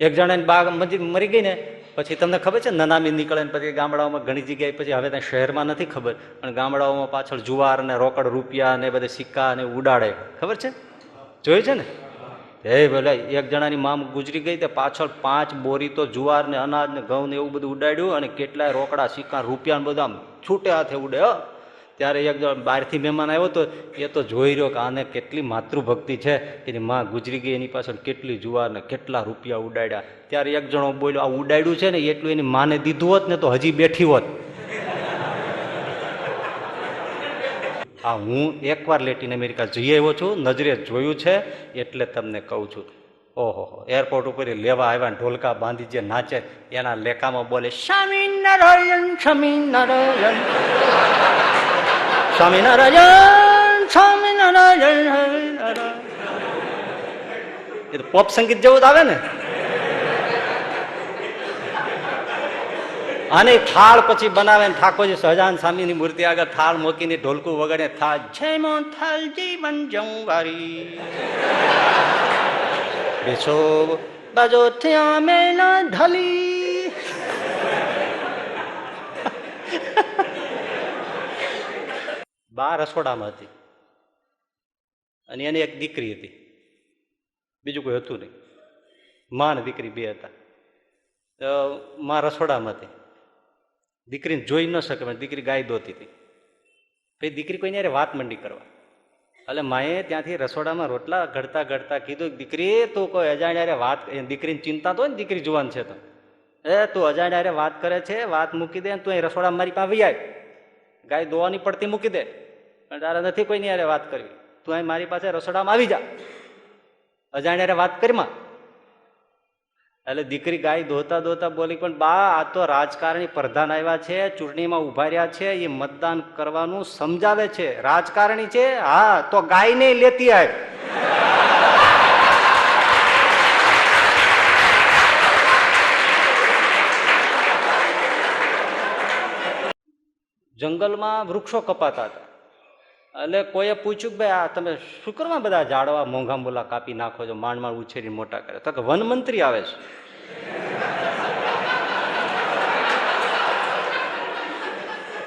એક જણાની બા મરી ગઈ ને પછી તમને ખબર છે નનામી નીકળે ને પછી ગામડાઓમાં ઘણી જગ્યાએ પછી હવે ત્યાં શહેરમાં નથી ખબર પણ ગામડાઓમાં પાછળ જુવાર ને રોકડ રૂપિયા ને બધા સિક્કા ને ઉડાડે, ખબર છે? જોયું છે ને? હે ભલે એક જણાની મામ ગુજરી ગઈ તે પાછળ 5 બોરી તો જુવાર ને અનાજ ને ઘઉં ને એવું બધું ઉડાડ્યું અને કેટલાય રોકડા સિક્કા રૂપિયા બધા છૂટે હાથે ઉડે. ત્યારે એક જણ બહારથી મહેમાન આવ્યો તો એ તો જોઈ રહ્યો કે આને કેટલી માતૃભક્તિ છે કે એની માં ગુજરી ગઈ એની પાછળ કેટલી જુવાર ને કેટલા રૂપિયા ઉડાડ્યા. ત્યારે એક જણો બોલ્યો આ ઉડાડ્યું છે ને એટલું એની માને દીધું હોત ને તો હજી બેઠી હોત. હા, હું એકવાર લેટિન અમેરિકા જઈ આવ્યો છું, નજરે જોયું છે એટલે તમને કહું છું. ઓહો, એરપોર્ટ ઉપર લેવા આવ્યા ઢોલકા બાંધી જે નાચે એના લેખામાં બોલે સ્વામિનારાયણ સ્વામિનારાયણ સ્વામિનારાયણ સ્વામિનારાયણ. એ તો પોપ સંગીત જેવું જ આવે ને. અને થાળ પછી બનાવે ને ઠાકોરજી સહજાન સ્વામીની મૂર્તિ આગળ થાળ મૂકીને ઢોલકું વગાડે થાળ જય મોહન થાળ જીવન જંવારી બેસો બાજો થયા મેલા ઢલી. બા રસોડામાં હતી અને એની એક દીકરી હતી, બીજું કોઈ હતું નહીં. માં ને દીકરી બે હતા. માં રસોડામાં હતી, દીકરીને જોઈ ન શકે, દીકરી ગાય દોતી હતી. પછી દીકરી કોઈને યાર વાત મંડી કરવા, એટલે માએ ત્યાંથી રસોડામાં રોટલા ઘડતા ઘડતા કીધું દીકરી તું કોઈ અજાણ્યારે વાત, દીકરીની ચિંતા તો ને દીકરી જુવાન છે તો તું અજાણ્યારે વાત કરે છે, વાત મૂકી દે તું અહીં રસોડા મારી પાસે આવી આવ, ગાય દોવાની પડતી મૂકી દે, પણ તારે નથી કોઈની યારે વાત કરવી, તું અહીં મારી પાસે રસોડામાં આવી જા, અજાણ્યારે વાત કરીમાં. એટલે દીકરી ગાય ધોતા ધોતા બોલી પણ બા આ તો રાજકારણી પ્રધાન આવ્યા છે, ચૂંટણીમાં ઉભા રહ્યા છે, એ મતદાન કરવાનું સમજાવે છે, રાજકારણી છે. હા તો ગાય ને લેતી આવ. જંગલમાં વૃક્ષો કપાતા હતા એટલે કોઈએ પૂછ્યું કે ભાઈ આ તમે શું કરવા બધા ઝાડવા મોંઘા મોલા કાપી નાખો છો, માંડ માંડ ઉછેરી મોટા કરે? તો કે વન મંત્રી આવે છે.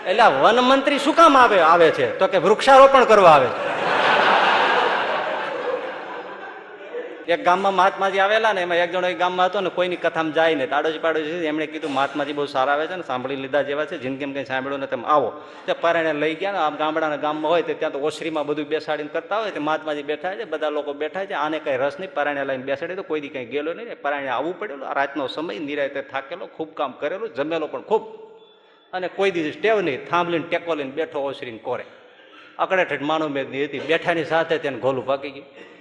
એટલે વન મંત્રી શું કામ આવે છે? તો કે વૃક્ષારોપણ કરવા આવે છે. એક ગામમાં મહાત્માજી આવેલા ને એમાં એક જણો એક ગામમાં હતો ને કોઈની કથામાં જાય ને તાડોજી પાડોજી એમણે કીધું મહાત્માજી બહુ સારા આવે છે ને સાંભળી લીધા જેવા છે, જિંદગી કંઈ સાંભળ્યું ને તમે આવો. તે પરાણે લઈ ગયા ને આમ ગામડાના ગામમાં હોય તો ત્યાં તો ઓસરીમાં બધું બેસાડીને કરતા હોય, મહાત્માજી બેઠા છે, બધા લોકો બેઠા છે, આને કઈ રસ નહીં, પરાણે લઈને બેસાડી તો કોઈ દી કઈ ગયેલો નહીં, પરાણે આવવું પડેલું, રાતનો સમય નિરાયતે થાકેલો, ખૂબ કામ કરેલું, જમેલો પણ ખૂબ, અને કોઈ દિવસ ટેવ નહીં, થાંભલીને ટેકો લઈને બેઠો ઓસરીને કોરે, અકડેઠ માનો મેદની હતી, બેઠાની સાથે તેને ગોલું પાકી ગયું.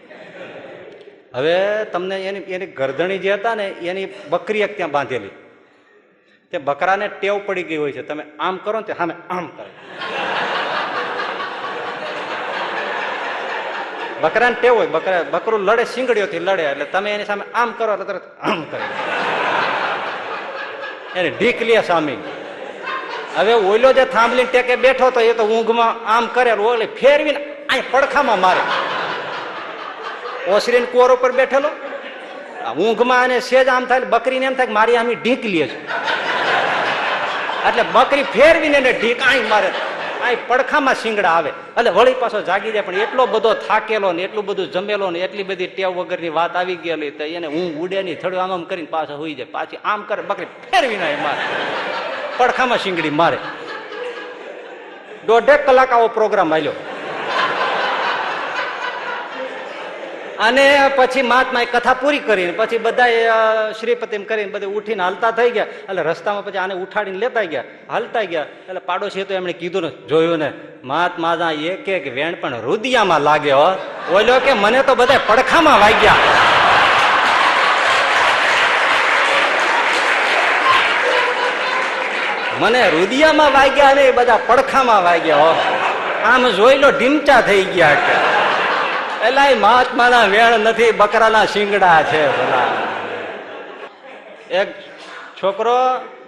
હવે તમને એની ગરદણી જે હતા ને એની બકરી એક ત્યાં બાંધેલી, તે બકરાને ટેવ પડી ગઈ હોય છે, તમે આમ કરો ને સામે આમ કરે, બકરાને ટેવ હોય, બકરું લડે શીંગડીઓથી લડે, એટલે તમે એની સામે આમ કરો એટલે તરત આમ કરે, એને ઢીક લે સામી. હવે ઓલો જે થાંભલી ટેકે બેઠો તો એ તો ઊંઘમાં આમ કરે, ઓલે ફેરવીને અહીં પડખામાં મારે. ઓસરીને કુંવર ઉપર બેઠેલો ઊંઘમાં અને સેજ આમ થાય, બકરીને એમ થાય કે મારી આમી ઢીક લે છે, એટલે બકરી ફેરવીને એને ઢીક અહીં મારે, અહીં પડખામાં શીંગડા આવે, એટલે વળી પાછો જાગી જાય. પણ એટલો બધો થાકેલો ને એટલું બધું જમેલો ને એટલી બધી ટેવ વગરની વાત આવી ગયેલી તો એને ઊંઘ ઉડે નહીં, થોડું આમ કરીને પાછો હોઈ જાય, પાછી આમ કરે, બકરી ફેરવીને મારે, પડખામાં શીંગડી મારે. 1.5 કલાક આવો પ્રોગ્રામ હાલ્યો. અને પછી મહાત્માએ કથા પૂરી કરીને પછી બધા શ્રીપતિમ કરીને બધા ઉઠીને હાલતા થઈ ગયા. એટલે રસ્તામાં પછી આને ઉઠાડીને લેતા ગયા, હાલતા ગયા. એટલે પાડોશી તો એમણે કીધું ને, જોયું ને, મહાત્મા એક એક વેણ પણ રુદિયામાં લાગે હો, ઓલો કે મને તો બધા પડખામાં વાગ્યા. મને રુદિયામાં વાગ્યા ને બધા પડખામાં વાગ્યા હો, આમ જોઈ લો ઢીમચા થઈ ગયા કે એલા મહાત્માના વેણ નથી, બકરાના શીંગડા છે. એક છોકરો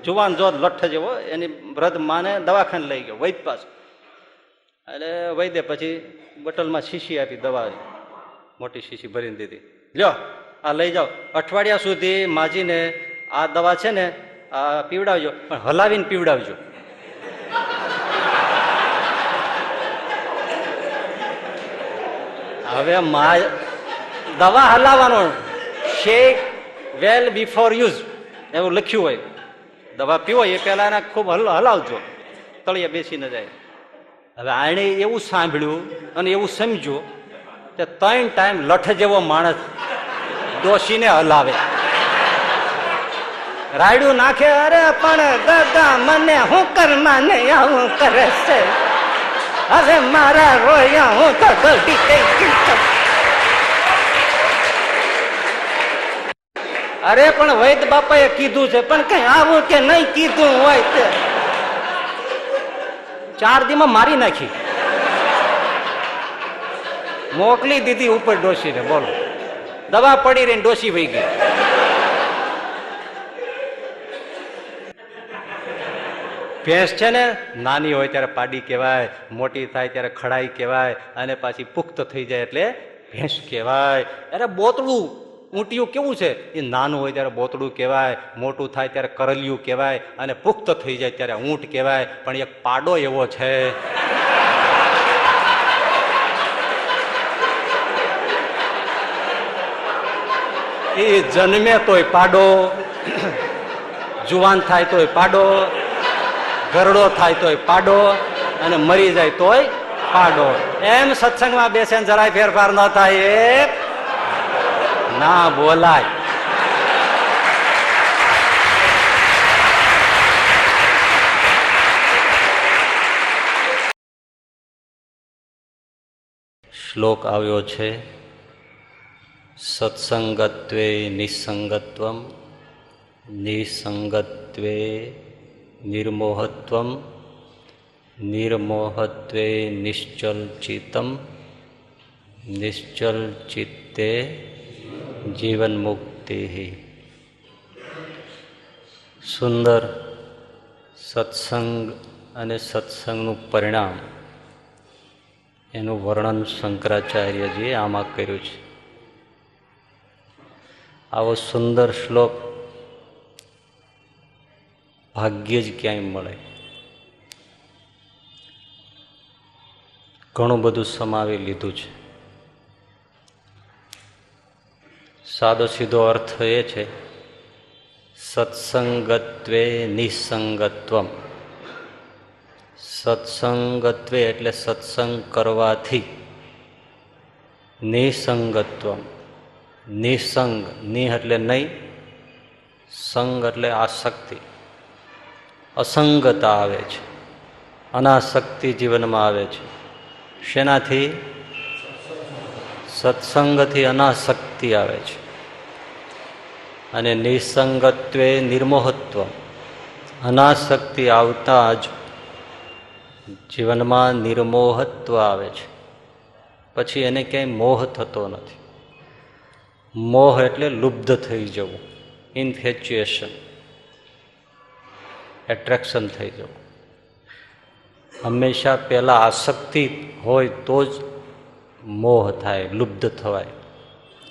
જુવાન જોત લઠ્ઠ જેવો, એની વૃદ્ધ માને દવાખાને લઈ ગયો વૈદ પાસે. એટલે વૈદે પછી બોટલમાં શીશી આપી, દવા મોટી શીશી ભરીને દીધી, લ્યો આ લઈ જાઓ, અઠવાડિયા સુધી માજીને આ દવા છે ને આ પીવડાવજો, પણ હલાવીને પીવડાવજો. હવે દવા હલાવવાનો, શેક વેલ બિફોર યુઝ એવું લખ્યું હોય. દવા પીવો એ પહેલા એને ખૂબ હલાવજો, તળિયે બેસી ન જાય. હવે આણે એવું સાંભળ્યું અને એવું સમજ્યું કે 3 ટાઈમ લઠ જેવો માણસ ડોશીને હલાવે, રાયડું નાખે. અરે પણ દાદા મને હું કરમાં ને આવું કરે છે, હવે મારા રોયા હું તો ગોડી થઈ. અરે પણ વૈદ બાપાએ કીધું છે, પણ કઈ આવું કે નહીં કીધું હોય તે 4 દીમાં મારી નાખી, મોકલી દીધી ઉપર ડોશીને. બોલો, દવા પડી રહીને ડોશી વહી ગઈ. ભેંસ છે ને નાની હોય ત્યારે પાડી કહેવાય, મોટી થાય ત્યારે ખડાઈ કહેવાય, અને પાછી પુખ્ત થઈ જાય એટલે ભેંસ કહેવાય. અરે બોતડું ઊંટિયું કેવું છે, એ નાનું હોય ત્યારે બોતડું કહેવાય, મોટું થાય ત્યારે કરલિયું કહેવાય, અને પુખ્ત થઈ જાય ત્યારે ઊંટ કહેવાય. પણ એક પાડો એવો છે, એ જન્મે તોય પાડો, જુવાન થાય તોય પાડો, ગરડો થાય તોય પાડો, અને મરી જાય તોય પાડો. એમ સત્સંગમાં બેસે જરાય ફેરફાર ન થાય, ના બોલાય. શ્લોક આવ્યો છે, સત્સંગત્વે નિસંગત્વમ, નિસંગત્વે નિર્મોહત્વમ, નિર્મોહત્વે નિશ્ચલ ચિત્તમ, નિશ્ચલ ચિત્તે જીવન મુક્તિ. સુંદર સત્સંગ અને સત્સંગનું પરિણામ એનું વર્ણન શંકરાચાર્યજીએ આમાં કર્યું છે. આવો સુંદર શ્લોક ભાગ્યે જ ક્યાંય મળે. ઘણું બધું સમાવી લીધું છે. સાદો સીધો અર્થ એ છે, સત્સંગત્વે નિસંગત્વમ. સત્સંગત્વે એટલે સત્સંગ કરવાથી, નિસંગત્વમ, નિસંગ, નિ એટલે નહીં, સંગ એટલે આસક્તિ, અસંગતા આવે છે, અનાસક્તિ જીવનમાં આવે છે. શેનાથી? સત્સંગથી અનાસક્તિ આવે છે. અને નિસંગત્વે નિર્મોહત્વ, અનાસક્તિ આવતા જ જીવનમાં નિર્મોહત્વ આવે છે. પછી એને ક્યાંય મોહ થતો નથી. મોહ એટલે લુબ્ધ થઈ જવું, ઇન્ફેચ્યુએશન, એટ્રેક્શન થઈ જવું. હંમેશા પહેલાં આસક્તિ હોય તો જ મોહ થાય, લુબ્ધ થવાય,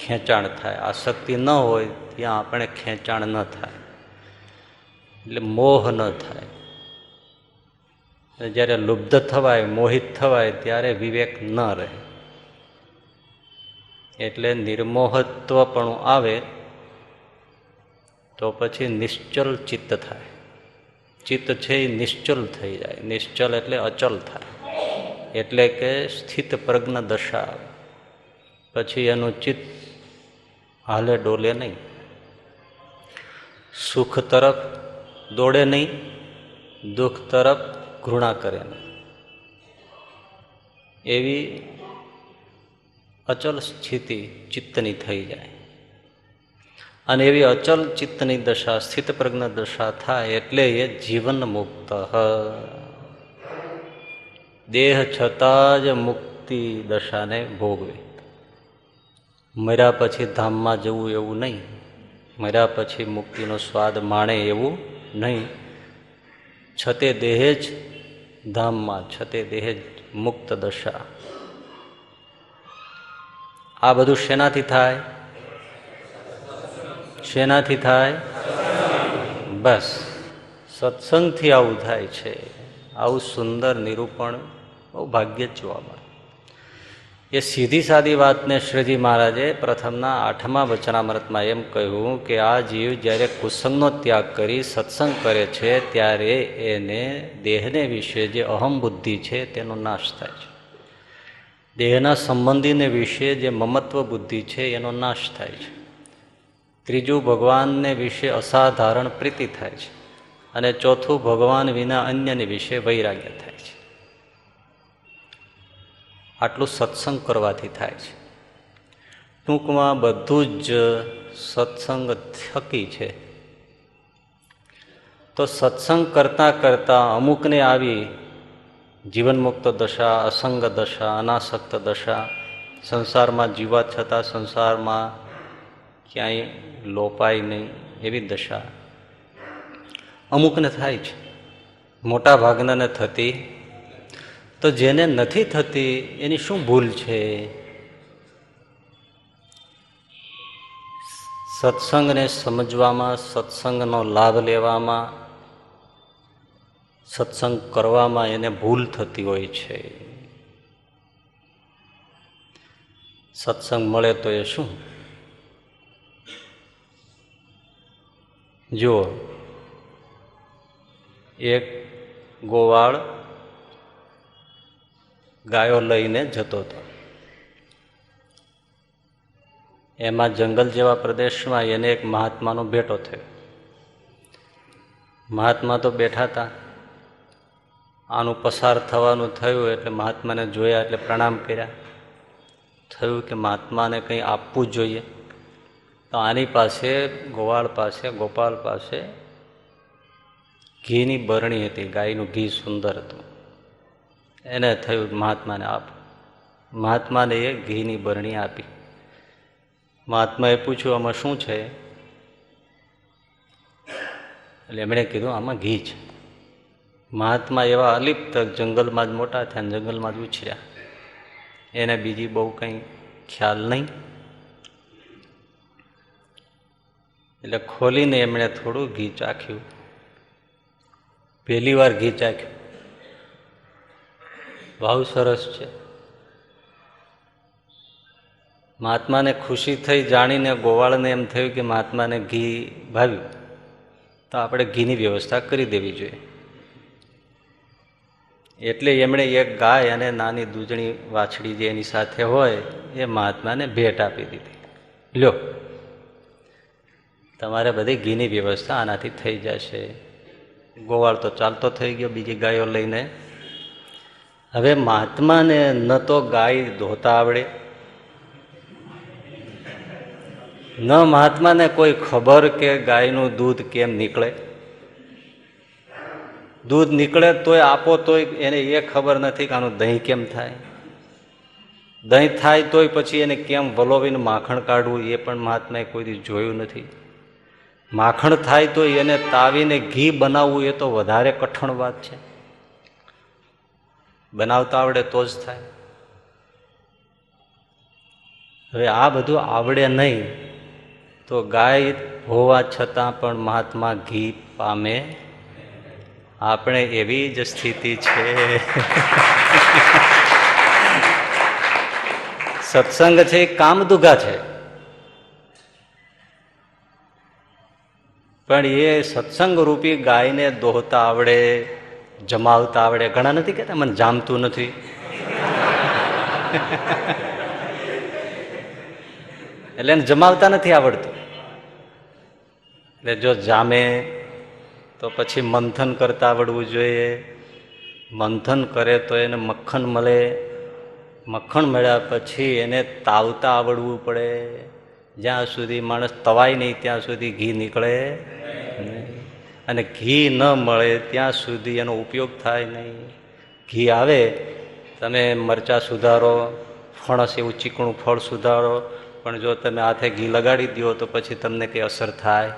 ખેંચાણ થાય. આસક્તિ ન હોય ત્યાં આપણે ખેંચાણ ન થાય, એટલે મોહ ન થાય. જ્યારે લુબ્ધ થવાય, મોહિત થવાય ત્યારે વિવેક ન રહે. એટલે નિર્મોહત્વ પણ આવે તો પછી નિશ્ચલ ચિત્ત થાય. ચિત્ત છે એ નિશ્ચલ થઈ જાય. નિશ્ચલ એટલે અચલ થાય, એટલે કે સ્થિત પ્રજ્ઞ દશા આવે. પછી એનું ચિત્ત હાલે ડોલે નહીં, સુખ તરફ દોડે નહીં, દુઃખ તરફ ઘૃણા કરે નહીં. એવી અચલ સ્થિતિ ચિત્તની થઈ જાય. અને એવી અચલ ચિત્તની દશા, સ્થિત પ્રજ્ઞ દશા થાય એટલે એ જીવન મુક્ત. દેહ છતાં જ મુક્તિ દશાને ભોગવે. મર્યા પછી ધામમાં જવું એવું નહીં, મર્યા પછી મુક્તિનો સ્વાદ માણે એવું નહીં. છતે દેહે જ ધામમાં, છતે દેહે જ મુક્ત દશા. આ બધું શેનાથી થાય? શેનાથી થાય? બસ સત્સંગથી આવું થાય છે. આવું સુંદર નિરૂપણ બહુ ભાગ્યે જ જોવા મળે. એ સીધી સાદી વાતને શ્રીજી મહારાજે પ્રથમના 8મા વચનામૃતમાં એમ કહ્યું કે આ જીવ જ્યારે કુસંગનો ત્યાગ કરી સત્સંગ કરે છે ત્યારે એને દેહને વિશે જે અહમ બુદ્ધિ છે તેનો નાશ થાય છે. દેહના સંબંધીને વિશે જે મમત્વ બુદ્ધિ છે એનો નાશ થાય છે. ત્રીજું, ભગવાનને વિશે અસાધારણ પ્રીતિ થાય છે. અને ચોથું, ભગવાન વિના અન્યને વિશે વૈરાગ્ય થાય છે. આટલું સત્સંગ કરવાથી થાય છે. ટૂંકમાં બધું જ સત્સંગ થકી છે. તો સત્સંગ કરતાં કરતાં અમુકને આવી જીવનમુક્ત દશા, અસંગ દશા, અનાસક્ત દશા, સંસારમાં જીવા છતાં સંસારમાં ક્યાંય લોપાય નહીં એવી દશા અમુકને થાય છે. મોટા ભાગનાને થતી. તો જેને નથી થતી એની શું ભૂલ છે? સત્સંગને સમજવામાં, સત્સંગનો લાભ લેવામાં, સત્સંગ કરવામાં એને ભૂલ થતી હોય છે. સત્સંગ મળે તો એ શું? જુઓ, એક ગોવાળ ગાયો લઈને જતો હતો. એમાં જંગલ જેવા પ્રદેશમાં એને એક મહાત્માનો ભેટો થયો. મહાત્મા તો બેઠા હતા. આનું પસાર થવાનું થયું એટલે મહાત્માને જોયા એટલે પ્રણામ કર્યા. થયું કે મહાત્માને કંઈ આપવું જોઈએ. તો આની પાસે, ગોવાળ પાસે, ગોપાલ પાસે ઘીની બરણી હતી. ગાયનું ઘી સુંદર હતું. એને થયું મહાત્માને આપ. મહાત્માને એ ઘીની બરણી આપી. મહાત્માએ પૂછ્યું આમાં શું છે? એટલે એમણે કીધું આમાં ઘી છે. મહાત્મા એવા અલિપ્ત જંગલમાં જ મોટા થયા, જંગલમાં જ ઉછર્યા. એને બીજી બહુ કંઈ ખ્યાલ નહીં. એટલે ખોલીને એમણે થોડું ઘી ચાખ્યું. પહેલી વાર ઘી ચાખ્યું. બહુ સરસ છે. મહાત્માને ખુશી થઈ જાણીને. ગોવાળને એમ થયું કે મહાત્માને ઘી ભાવ્યું તો આપણે ઘીની વ્યવસ્થા કરી દેવી જોઈએ. એટલે એમણે એક ગાય અને નાની દૂધણી વાછડી જે એની સાથે હોય એ મહાત્માને ભેટ આપી દીધી. લ્યો, તમારે બધી ઘીની વ્યવસ્થા આનાથી થઈ જશે. ગોવાળ તો ચાલતો થઈ ગયો બીજી ગાયો લઈને. હવે મહાત્માને ન તો ગાય ધોતા આવડે, ન મહાત્માને કોઈ ખબર કે ગાયનું દૂધ કેમ નીકળે. દૂધ નીકળે તોય આપો તોય એને એ ખબર નથી કે આનું દહીં કેમ થાય. દહીં થાય તોય પછી એને કેમ વલોવીને માખણ કાઢવું એ પણ મહાત્માએ કોઈ દી જોયું નથી. માખણ થાય તો એને તાવીને ઘી બનાવવું એ તો વધારે કઠણ વાત છે. બનાવતા આવડે તો જ થાય. હવે આ બધું આવડે નહીં તો ગાય હોવા છતાં પણ મહાત્મા ઘી પામે. આપણે એવી જ સ્થિતિ છે. સત્સંગ છે એ કામદુગા છે, પણ એ સત્સંગ રૂપી ગાયને દોહતા આવડે, જમાવતા આવડે. ઘણા નથી કહેતા મને જામતું નથી. એટલે એને જમાવતા નથી આવડતું. એટલે જો જામે તો પછી મંથન કરતા આવડવું જોઈએ. મંથન કરે તો એને મક્ખન મળે. મક્ખણ મળ્યા પછી એને તાવતા આવડવું પડે. જ્યાં સુધી માણસ તવાય નહીં ત્યાં સુધી ઘી નીકળે નહીં. અને ઘી ન મળે ત્યાં સુધી એનો ઉપયોગ થાય નહીં. ઘી આવે, તમે મરચાં સુધારો, ફણસ એવું ચીકણું ફળ સુધારો, પણ જો તમે હાથે ઘી લગાડી દો તો પછી તમને કંઈ અસર થાય?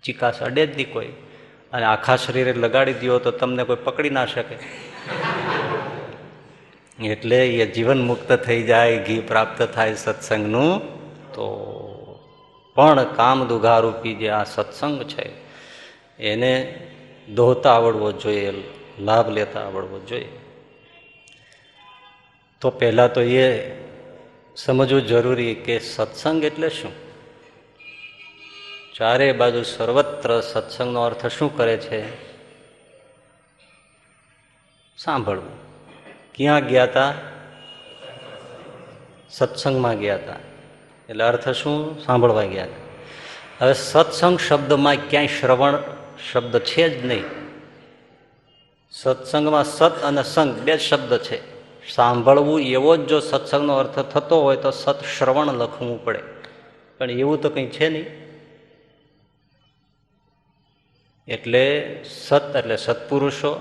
ચીકાશ અડે જ નહીં કોઈ. અને આખા શરીરે લગાડી દો તો તમને કોઈ પકડી ના શકે. એટલે એ જીવન મુક્ત થઈ જાય, ઘી પ્રાપ્ત થાય સત્સંગનું. તો પણ કામ દુઘારૂપી જે આ સત્સંગ છે એને દોહતા આવડવો જોઈએ, લાભ લેતા આવડવો જોઈએ. તો પહેલાં તો એ સમજવું જરૂરી કે સત્સંગ એટલે શું. ચારે બાજુ સર્વત્ર સત્સંગનો અર્થ શું કરે છે? સાંભળવું. ક્યાં ગયા હતા? સત્સંગમાં ગયા હતા. એટલે અર્થ શું? સાંભળવા ગયા હતા. હવે સત્સંગ શબ્દમાં ક્યાંય શ્રવણ શબ્દ છે જ નહીં. સત્સંગમાં સત અને સંગ બે શબ્દ છે. સાંભળવું એવો જ જો સત્સંગનો અર્થ થતો હોય તો સત શ્રવણ લખવું પડે, પણ એવું તો કંઈ છે નહીં. એટલે સત એટલે સત્પુરુષો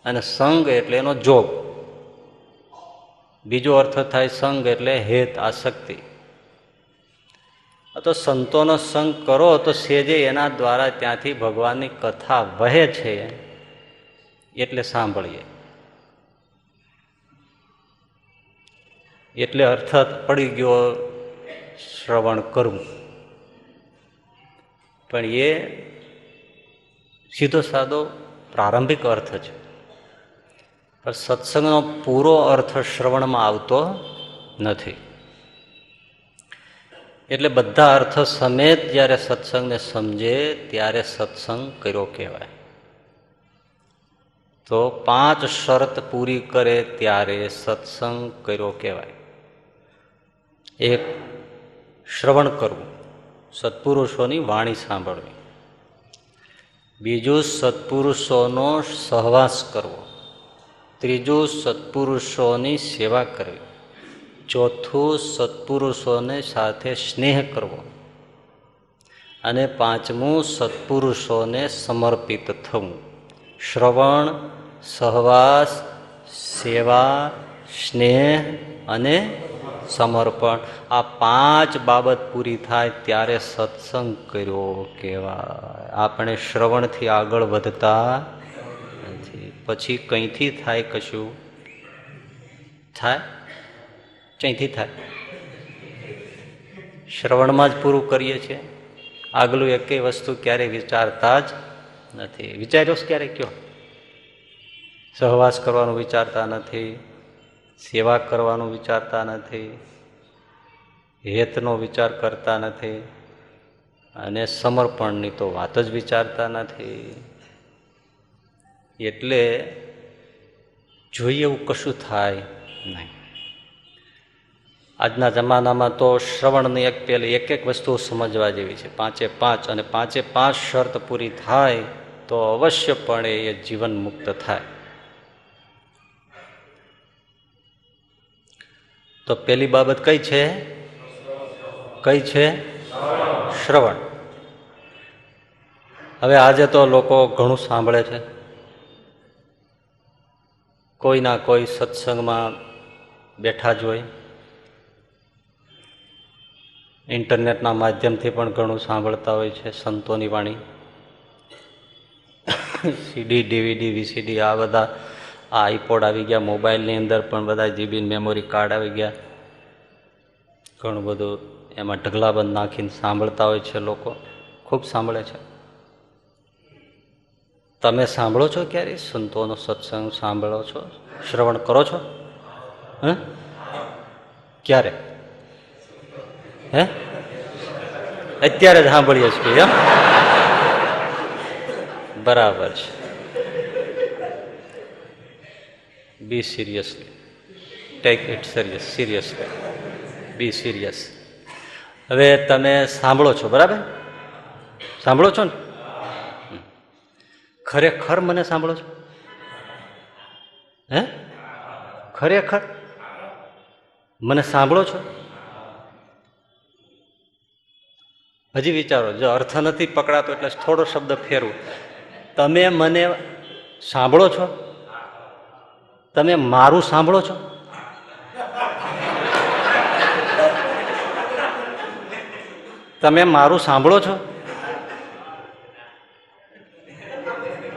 અને સંગ એટલે એનો જોગ. બીજો અર્થ થાય સંગ એટલે હેત, આસક્તિ. તો સંતોનો સંગ કરો તો સેજે એના દ્વારા ત્યાંથી ભગવાનની કથા વહે છે એટલે સાંભળીએ. એટલે અર્થ પડી ગયો શ્રવણ કરવું. પણ એ સીધો સાદો પ્રારંભિક અર્થ છે. પણ સત્સંગનો પૂરો અર્થ શ્રવણમાં આવતો નથી. એટલે બધા અર્થ સમેત જ્યારે સત્સંગને સમજે ત્યારે સત્સંગ કર્યો કહેવાય. તો 5 શરત પૂરી કરે ત્યારે સત્સંગ કર્યો કહેવાય. 1. શ્રવણ કરવું, સત્પુરુષોની વાણી સાંભળવી. 2. સત્પુરુષોનો સહવાસ કરવો. 3. સત્પુરુષોની સેવા કરવી. 4. સત્પુરુષોને સાથે સ્નેહ કરવો. અને 5. સત્પુરુષોને સમર્પિત થવું. શ્રવણ, સહવાસ, સેવા, સ્નેહ અને સમર્પણ, આ 5 બાબત પૂરી થાય ત્યારે સત્સંગ કર્યો કહેવાય. આપણે શ્રવણથી આગળ વધતા નથી. પછી કંઈથી થાય? કશું થાય? ક્યાંયથી થાય? શ્રવણમાં જ પૂરું કરીએ છીએ. આગલું એકેય વસ્તુ ક્યારેય વિચારતા જ નથી. વિચાર્યો ક્યારે? કયો? સહવાસ કરવાનું વિચારતા નથી, સેવા કરવાનું વિચારતા નથી, હેતનો વિચાર કરતા નથી, અને સમર્પણની તો વાત જ વિચારતા નથી. એટલે જોઈએ એવું કશું થાય નહીં. આજના જમાનામાં તો શ્રવણની એક વસ્તુ સમજવા જેવી છે. 5 અને 5 શરત પૂરી થાય તો અવશ્યપણે એ જીવન મુક્ત થાય. તો પેલી બાબત કઈ છે? કઈ છે? શ્રવણ. હવે આજે તો લોકો ઘણું સાંભળે છે. કોઈના કોઈ સત્સંગમાં બેઠા જ હોય. ઇન્ટરનેટના માધ્યમથી પણ ઘણું સાંભળતા હોય છે સંતોની વાણી. સીડી, DVD, VCD આ બધા, આ આઈપોડ આવી ગયા, મોબાઈલની અંદર પણ બધા GB મેમોરી કાર્ડ આવી ગયા. ઘણું બધું એમાં ઢગલાબંધ નાખીને સાંભળતા હોય છે લોકો. ખૂબ સાંભળે છે. તમે સાંભળો છો ક્યારે? સંતોનો સત્સંગ સાંભળો છો? શ્રવણ કરો છો? ક્યારે? અત્યારે જ સાંભળીએ છીએ એમ? બરાબર છે. Be seriously, take it seriously, be serious. હવે તમે સાંભળો છો, બરાબર? સાંભળો છો ને? ખરેખર મને સાંભળો છો? ખરેખર મને સાંભળો છો? હજી વિચારો. જો અર્થ નથી પકડાતો એટલે થોડો શબ્દ ફેરવું. તમે મને સાંભળો છો? તમે મારું સાંભળો છો? તમે મારું સાંભળો છો?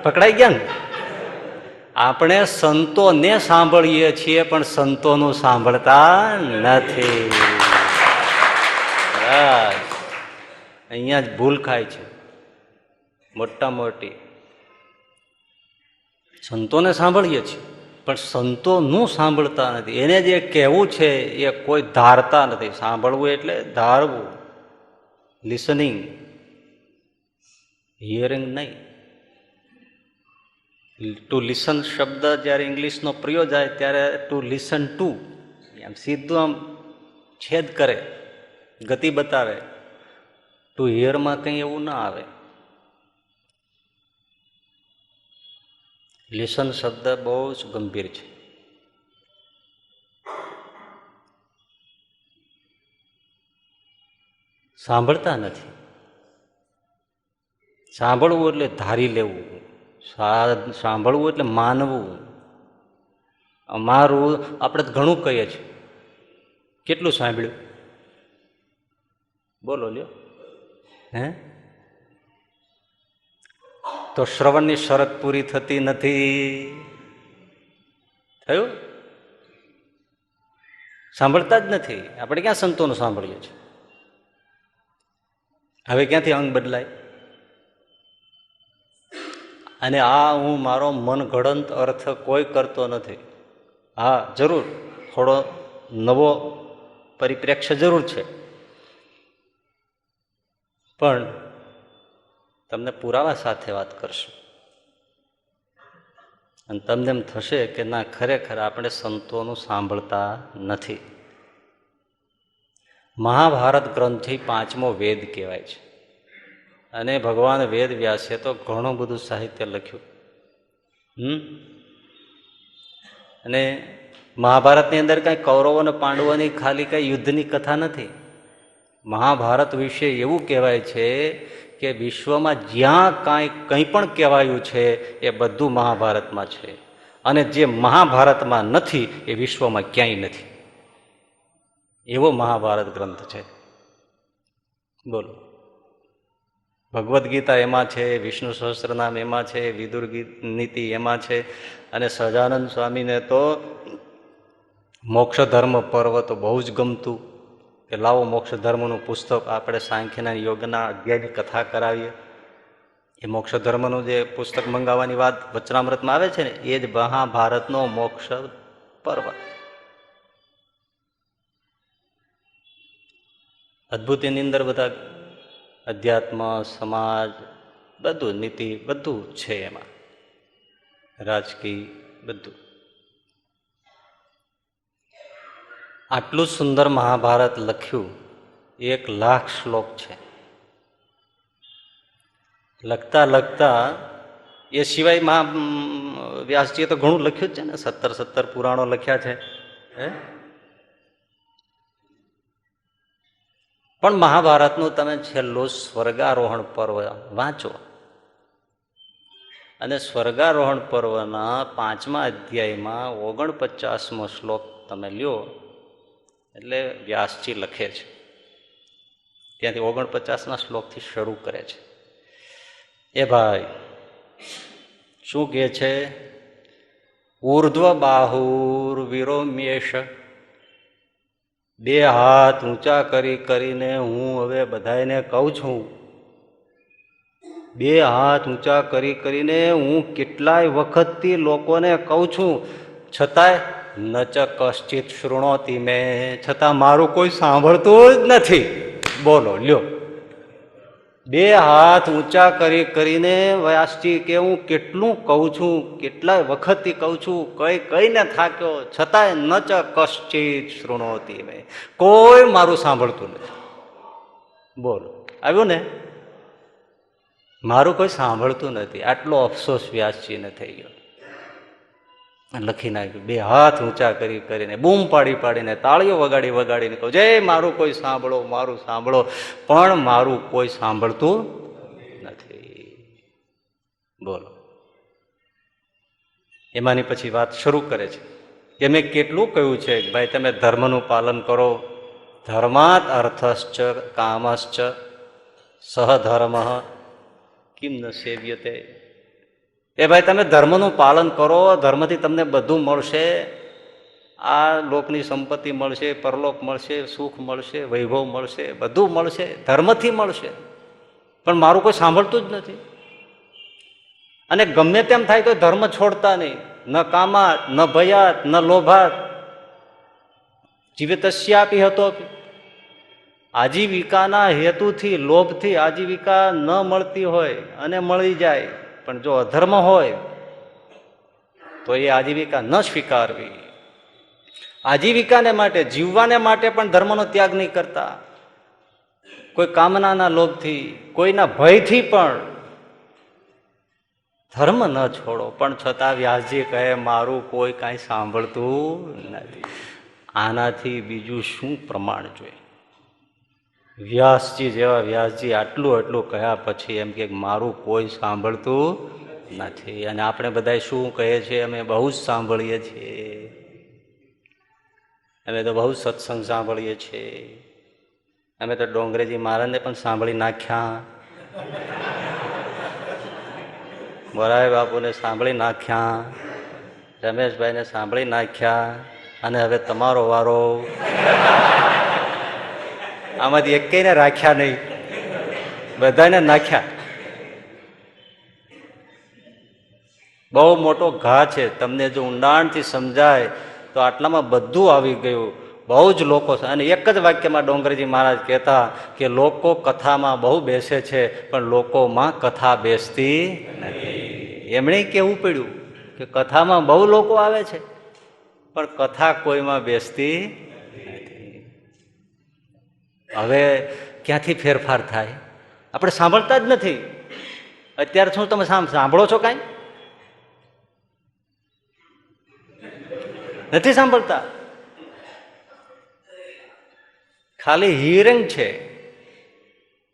પકડાઈ ગયા ને? આપણે સંતોને સાંભળીએ છીએ પણ સંતોનું સાંભળતા નથી. બસ અહીંયા જ ભૂલ ખાય છે મોટા મોટી. સંતોને સાંભળીએ છીએ પણ સંતોનું સાંભળતા નથી. એને જે કહેવું છે એ કોઈ ધારતા નથી. સાંભળવું એટલે ધારવું, લિસનિંગ, હિયરિંગ નહીં. ટુ લિસન શબ્દ જ્યારે ઇંગ્લિશનો પ્રયોગ જાય ત્યારે ટુ લિસન ટુ એમ સીધું આમ છેદ કરે, ગતિ બતાવે. ટુ હિયરમાં કંઈ એવું ના આવે. લિસન શબ્દ બહુ જ ગંભીર છે. સાંભળતા નથી. સાંભળવું એટલે ધારી લેવું, સાંભળવું એટલે માનવું. અમારું આપણે તો ઘણું કહીએ છીએ. કેટલું સાંભળ્યું બોલો લ્યો હે? તો શ્રવણની શરત પૂરી થતી નથી. થયું? સાંભળતા જ નથી. આપણે ક્યાં સંતોનું સાંભળીએ છીએ? હવે ક્યાંથી અંગ બદલાય? અને આ હું મારો મનગળંત અર્થ કોઈ કરતો નથી. હા, જરૂર થોડો નવો પરિપ્રેક્ષ્ય જરૂર છે, પણ તમને પુરાવા સાથે વાત કરશું અને તમને એમ થશે કે ના, ખરેખર આપણે સંતોનું સાંભળતા નથી. મહાભારત ગ્રંથથી 5મો વેદ કહેવાય છે અને ભગવાન વેદ વ્યાસે તો ઘણું બધું સાહિત્ય લખ્યું. અને મહાભારતની અંદર કાંઈ કૌરવો અને પાંડવોની ખાલી કાંઈ યુદ્ધની કથા નથી. મહાભારત વિશે એવું કહેવાય છે કે વિશ્વમાં જ્યાં કંઈ પણ કહેવાયું છે એ બધું મહાભારતમાં છે, અને જે મહાભારતમાં નથી એ વિશ્વમાં ક્યાંય નથી. એવો મહાભારત ગ્રંથ છે. બોલો. ભગવદ્ ગીતા એમાં છે, વિષ્ણુ સહસ્ત્રનામ એમાં છે, વિદુર નીતિ એમાં છે, અને સહજાનંદ સ્વામીને તો મોક્ષ ધર્મ પર્વ તો બહુ જ ગમતું કે લાવો મોક્ષ ધર્મનું પુસ્તક આપણે સાંખ્યના યોગના અધ્યાયની કથા કરાવીએ. એ મોક્ષ ધર્મનું જે પુસ્તક મંગાવવાની વાત વચનામૃતમાં આવે છે ને, એ જ મહાભારતનો મોક્ષ પર્વ. અદ્ભુત. એની અંદર બધા અધ્યાત્મ, સમાજ, બધું નીતિ, બધું છે એમાં, રાજકીય બધું. આટલું સુંદર મહાભારત લખ્યું, 1,00,000 શ્લોક છે. લખતા લખતા એ સિવાય વ્યાસજીએ તો ઘણું લખ્યું જ છે ને, 17 પુરાણો લખ્યા છે. પણ મહાભારતનું તમે છેલ્લું સ્વર્ગારોહણ પર્વ વાંચો, અને સ્વર્ગારોહણ પર્વના 5મા અધ્યાયમાં 49મો શ્લોક તમે લ્યો એટલે વ્યાસજી લખે છે, ત્યાંથી 49ના શ્લોકથી શરૂ કરે છે. એ ભાઈ શું કહે છે? ઉર્ધ્વ બાહુર વિરોમ્યેશ, 2 હાથ ઊંચા કરીને હું હવે બધાને કહું છું, 2 હાથ ઊંચા કરીને હું કેટલાય વખતથી લોકોને કહું છું, છતાંય નચ કશ્ચિત શૃણોતિ મેં, છતાં મારું કોઈ સાંભળતું જ નથી. બોલો લ્યો. 2 હાથ ઊંચા કરીને વ્યાસજી કે હું કેટલું કહું છું, કેટલાય વખતથી કહું છું, કઈને થાક્યો, છતાંય નચ કશ્ચિત શૃણોતિ મેં, કોઈ મારું સાંભળતું નથી. બોલો, આવ્યું ને? મારું કોઈ સાંભળતું નથી. આટલો અફસોસ વ્યાસજીને થઈ ગયો. લખી નાખ્યું, 2 હાથ ઊંચા કરીને બૂમ પાડીને તાળીઓ વગાડીને કહું, જય મારું કોઈ સાંભળો, મારું સાંભળો, પણ મારું કોઈ સાંભળતું નથી. બોલો. એમાંની પછી વાત શરૂ કરે છે કે મેં કેટલું કહ્યું છે કે ભાઈ તમે ધર્મનું પાલન કરો, ધર્માત અર્થશ્ચ કામશ્ચ સહધર્મ કિમ ન સેવ્યતે. એ ભાઈ તમે ધર્મનું પાલન કરો, ધર્મથી તમને બધું મળશે. આ લોકની સંપત્તિ મળશે, પરલોક મળશે, સુખ મળશે, વૈભવ મળશે, બધું મળશે, ધર્મથી મળશે. પણ મારું કોઈ સાંભળતું જ નથી. અને ગમે તેમ થાય તો ધર્મ છોડતા નહીં. ન કામાત, ન ભયાત, ન લોભાત, જીવિતસ્યાપી હતો. આજીવિકાના હેતુથી, લોભથી આજીવિકા ન મળતી હોય અને મળી જાય, પણ જો અધર્મ હોય તો એ આજીવિકા ન સ્વીકારવી. આજીવિકાને માટે, જીવવાને માટે પણ ધર્મનો ત્યાગ નહીં કરતા. કોઈ કામનાના લોભથી, કોઈના ભયથી પણ ધર્મ ન છોડો. પણ છતાં વ્યાસજી કહે મારું કોઈ કાંઈ સાંભળતું નથી. આનાથી બીજું શું પ્રમાણ જોઈએ? વ્યાસજી જેવા વ્યાસજી આટલું કહ્યા પછી એમ કે મારું કોઈ સાંભળતું નથી. અને આપણે બધા શું કહીએ છીએ? અમે બહુ જ સાંભળીએ છીએ, અમે તો બહુ સત્સંગ સાંભળીએ છીએ, અમે તો ડોંગરેજી મહારાજને પણ સાંભળી નાખ્યા, મોરારી બાપુને સાંભળી નાખ્યા, રમેશભાઈને સાંભળી નાખ્યા, અને હવે તમારો વારો. આમાંથી એકેયને રાખ્યા નહીં, બધાને નાખ્યા. બહુ મોટો ઘા છે. તમને જો ઊંડાણથી સમજાય તો આટલામાં બધું આવી ગયું. બહુ જ લોકો છે. અને એક જ વાક્યમાં ડોંગરજી મહારાજ કહેતા કે લોકો કથામાં બહુ બેસે છે પણ લોકોમાં કથા બેસતી નથી. એમણે કહેવું પડ્યું કે કથામાં બહુ લોકો આવે છે પણ કથા કોઈમાં બેસતી નથી. હવે ક્યાંથી ફેરફાર થાય? આપણે સાંભળતા જ નથી. અત્યારે શું તમે સાંભળો છો? કાંઈ નથી સાંભળતા. ખાલી હિયરિંગ છે,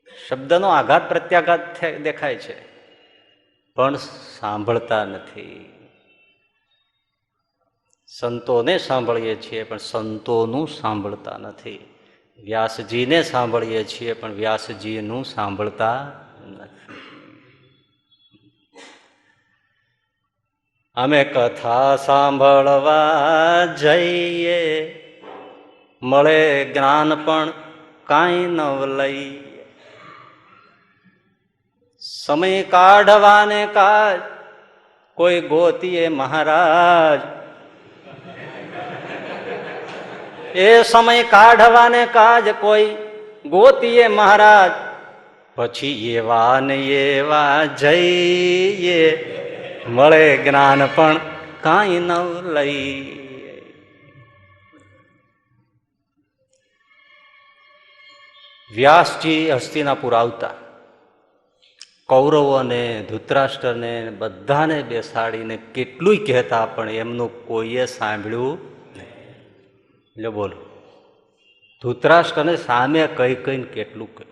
શબ્દનો આઘાત પ્રત્યાઘાત દેખાય છે, પણ સાંભળતા નથી. સંતોને સાંભળીએ છીએ પણ સંતોનું સાંભળતા નથી. વ્યાસજીને સાંભળીએ છીએ પણ વ્યાસજીનું સાંભળતા નથી. અમે કથા સાંભળવા જઈએ, મળે જ્ઞાન પણ કાંઈ ન લઈએ. સમય કાઢવાને કાજ કોઈ ગોતીએ મહારાજ, એ સમય કાઢવાને કાજ કોઈ ગોતીએ મહારાજ. પછી એવા ને એવા જઈએ, મળે જ્ઞાન પણ કાંઈ ન લઈએ. વ્યાસજી હસ્તિનાપુર આવતા, કૌરવોને, ધૃતરાષ્ટ્રને બધાને બેસાડીને કેટલુંય કહેતા, પણ એમનું કોઈએ સાંભળ્યું નહીં. એટલે બોલો, ધૃતરાષ્ટ્રને સામે કઈ કઈને કેટલું કહ્યું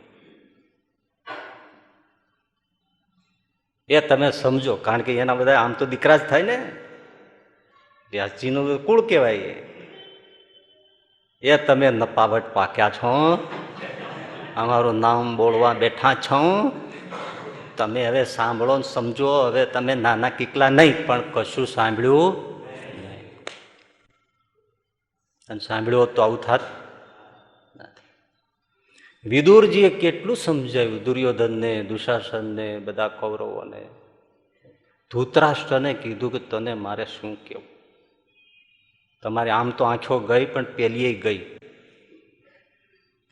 એ તમે સમજો. કારણ કે એના બધા આમ તો દીકરા જ થાય ને, વ્યાસજીનું કુળ કહેવાય. એ તમે નપાવટ પાક્યા છો, અમારું નામ બોલવા બેઠા છો. તમે હવે સાંભળો ને સમજો. હવે તમે નાના કીકલા નહીં, પણ કશું સાંભળ્યું નહીં. અને સાંભળ્યું હોત તો આવું થાત નથી. વિદુરજીએ કેટલું સમજાવ્યું દુર્યોધનને, દુશાસનને, બધા કૌરવોને. ધૃતરાષ્ટ્રને કીધું કે તને મારે શું કહેવું? તમારે આમ તો આંખો ગઈ, પણ પેલીએ ગઈ,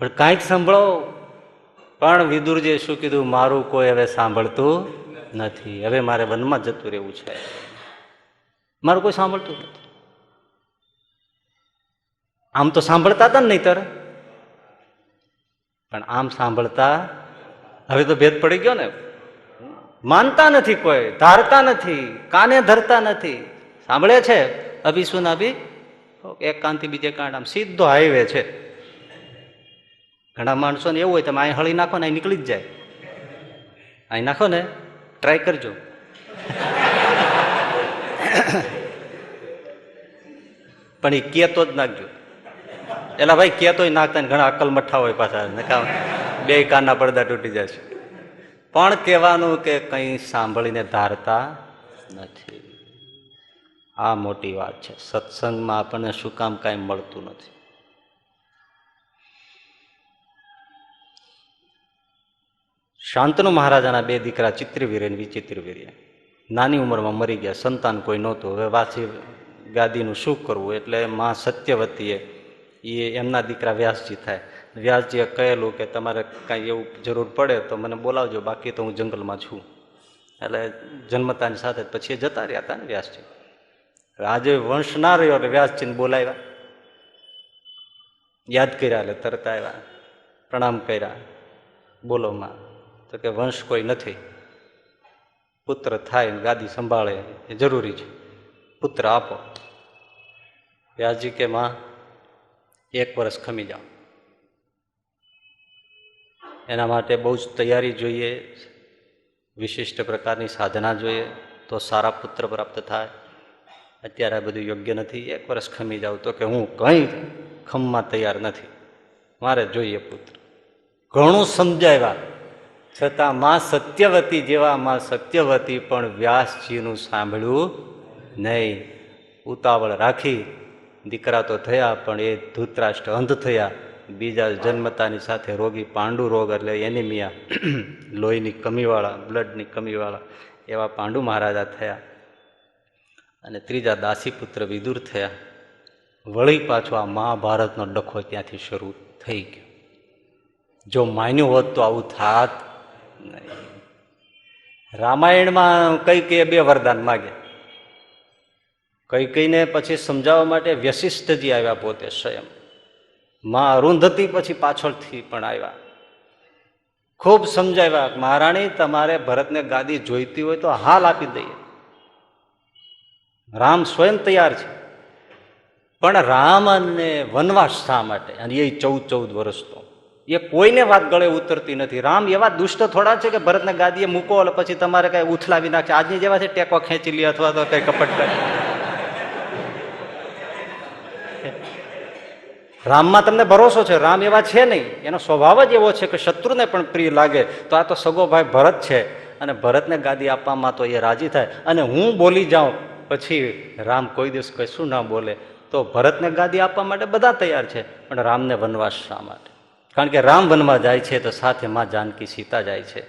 પણ કાંઈક સાંભળો. પણ વિદુરજીએ શું કીધું? મારું કોઈ હવે સાંભળતું નથી, હવે મારે વનમાં જતું રહેવું છે, મારું કોઈ સાંભળતું નથી. આમ તો સાંભળતા હતા ને નહીંતર, પણ આમ સાંભળતા હવે તો ભેદ પડી ગયો ને. માનતા નથી, કોઈ ધારતા નથી, કાને ધરતા નથી. સાંભળે છે અભિસુન અભી, એક કાનથી બીજે કાન, આમ સીધો હાઈવે છે. ઘણા માણસોને એવું હોય, તમે અહીં હળી નાખો ને અહીં નીકળી જ જાય. અહીં નાખો ને, ટ્રાય કરજો. પણ એ કેતો જ નાખજો. એલા ભાઈ કેતોય નાખતા ને ઘણા અકલ મઠ્ઠા હોય પાછા, બે કાનના પડદા તૂટી જશે. પણ કહેવાનું કે કંઈ સાંભળીને ધારતા નથી. આ મોટી વાત છે. સત્સંગમાં આપણને શું કામ કાંઈ મળતું નથી? શાંતનુ મહારાજાના બે દીકરા ચિત્રવીર્ય અને વિચિત્રવીર્ય નાની ઉંમરમાં મરી ગયા, સંતાન કોઈ નહોતું. હવે વાસી ગાદીનું શું કરવું, એટલે માં સત્યવતીએ એમના દીકરા વ્યાસજી થાય. વ્યાસજીએ કહેલું કે તમારે કાંઈ એવું જરૂર પડે તો મને બોલાવજો, બાકી તો હું જંગલમાં છું. એટલે જન્મતાની સાથે પછી એ જતા રહ્યા હતા ને વ્યાસજી. આજે વંશ ના રહ્યો એટલે વ્યાસજીને બોલાવ્યા, યાદ કર્યા, એટલે તરત આવ્યા, પ્રણામ કર્યા. બોલો માં. તો કે વંશ કોઈ નથી, પુત્ર થાય ને ગાદી સંભાળે એ જરૂરી છે, પુત્ર આપો. વ્યાસજી કે માં 1 વર્ષ ખમી જાઓ. એના માટે બહુ જ તૈયારી જોઈએ, વિશિષ્ટ પ્રકારની સાધના જોઈએ, તો સારા પુત્ર પ્રાપ્ત થાય. અત્યારે આ બધું યોગ્ય નથી, 1 વર્ષ ખમી જાઉં. તો કે હું કંઈ ખમમાં તૈયાર નથી, મારે જોઈએ પુત્ર. ઘણું સમજાવ્યા છતાં માં સત્યવતી જેવા માં સત્યવતી પણ વ્યાસજીનું સાંભળ્યું નહીં. ઉતાવળ રાખી, દીકરા તો થયા પણ એ ધૃતરાષ્ટ્ર અંધ થયા. બીજા જન્મતાની સાથે રોગી પાંડુ રોગ એટલે એનિમિયા, લોહીની કમીવાળા, બ્લડની કમીવાળા એવા પાંડુ મહારાજા થયા. અને ત્રીજા દાસીપુત્ર વિદુર થયા. વળી પાછો આ મહાભારતનો ડખો ત્યાંથી શરૂ થઈ ગયો. જો માન્યું હોત તો આવું થાત નહીં. રામાયણમાં કઈ 2 વરદાન માગ્યા. કઈને પછી સમજાવવા માટે વશિષ્ઠજી આવ્યા પોતે સ્વયં. માં અરુંધતી પછી પાછળથી પણ આવ્યા, ખૂબ સમજાવ્યા. મહારાણી તમારે ભરતને ગાદી જોઈતી હોય તો હાલ આપી દઈએ, રામ સ્વયં તૈયાર છે. પણ રામ અને વનવાસ શા માટે? અને એ 14 વર્ષનો, એ કોઈને વાત ગળે ઉતરતી નથી. રામ એવા દુષ્ટ થોડા છે કે ભરતને ગાદીએ મૂકો એટલે પછી તમારે કઈ ઉથલાવી નાખશે. આજની જેવા છે, ટેકો ખેંચી લે અથવા તો કઈ કપટ કરે. રામમાં તમને ભરોસો છે, રામ એવા છે નહીં. એનો સ્વભાવ જ એવો છે કે શત્રુને પણ પ્રિય લાગે. તો આ તો સગો ભાઈ ભરત છે, અને ભરતને ગાદી આપવામાં તો એ રાજી થાય. અને હું બોલી જાઉં પછી રામ કોઈ દિવસ કશું ના બોલે, તો ભરતને ગાદી આપવા માટે બધા તૈયાર છે. પણ રામને વનવાસ શા માટે? કારણ કે રામ વનમાં જાય છે તો સાથે માં જાનકી સીતા જાય છે,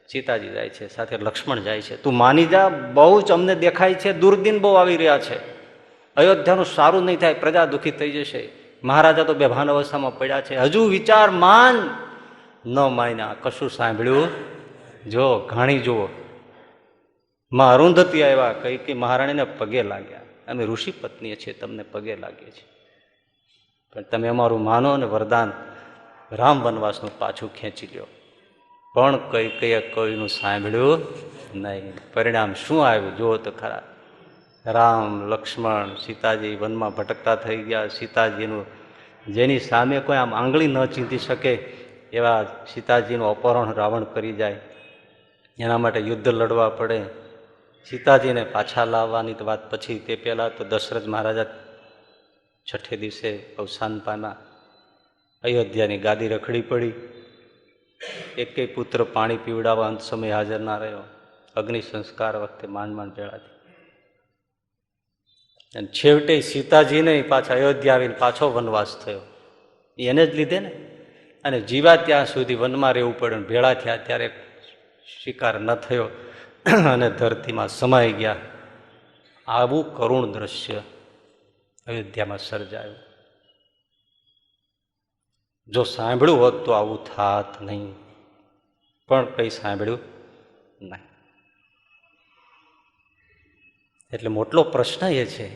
સીતાજી જાય છે, સાથે લક્ષ્મણ જાય છે. તું માની જા, બહુ જ અમને દેખાય છે, દુર્દિન બહુ આવી રહ્યા છે. અયોધ્યાનું સારું નહીં થાય, પ્રજા દુઃખી થઈ જશે. મહારાજા તો બેભાન અવસ્થામાં પડ્યા છે. હજુ વિચાર માન. ન માન્યા, કશું સાંભળ્યું. જો ઘાણી જુઓ, માં અરુંધતી આવ્યા, કઈ મહારાણીને પગે લાગ્યા, અમે ઋષિ પત્નીએ છીએ, તમને પગે લાગીએ છીએ, પણ તમે અમારું માનો અને વરદાન રામ વનવાસનું પાછું ખેંચી લ્યો. પણ કઈ કોઈનું સાંભળ્યું નહીં. પરિણામ શું આવ્યું જુઓ તો ખરા. રામ, લક્ષ્મણ, સીતાજી વનમાં ભટકતા થઈ ગયા. સીતાજીનું, જેની સામે કોઈ આમ આંગળી ન ચીંધી શકે એવા સીતાજીનું અપહરણ રાવણ કરી જાય. એના માટે યુદ્ધ લડવા પડે. સીતાજીને પાછા લાવવાની વાત પછી, તે પહેલાં તો દશરથ મહારાજા 6 દિવસે અવસાન પામ્યા. અયોધ્યાની ગાદી રખડી પડી. એકેય પુત્ર પાણી પીવડાવવા અંત સમય હાજર ના રહ્યો. અગ્નિ સંસ્કાર વખતે માંડ ભેળા. અને છેવટે સીતાજીને પાછા અયોધ્યા આવીને પાછો વનવાસ થયો, એને જ લીધે ને. અને જીવા ત્યાં સુધી વનમાં રહેવું પડ્યું. ભેળા થયા ત્યારે શિકાર ન થયો અને ધરતીમાં સમાઈ ગયા. આવું કરુણ દ્રશ્ય અયોધ્યામાં સર્જાયું. જો સાંભળ્યું હોત તો આવું થાત નહીં, પણ કંઈ સાંભળ્યું નહીં. એટલે મોટલો પ્રશ્ન એ છે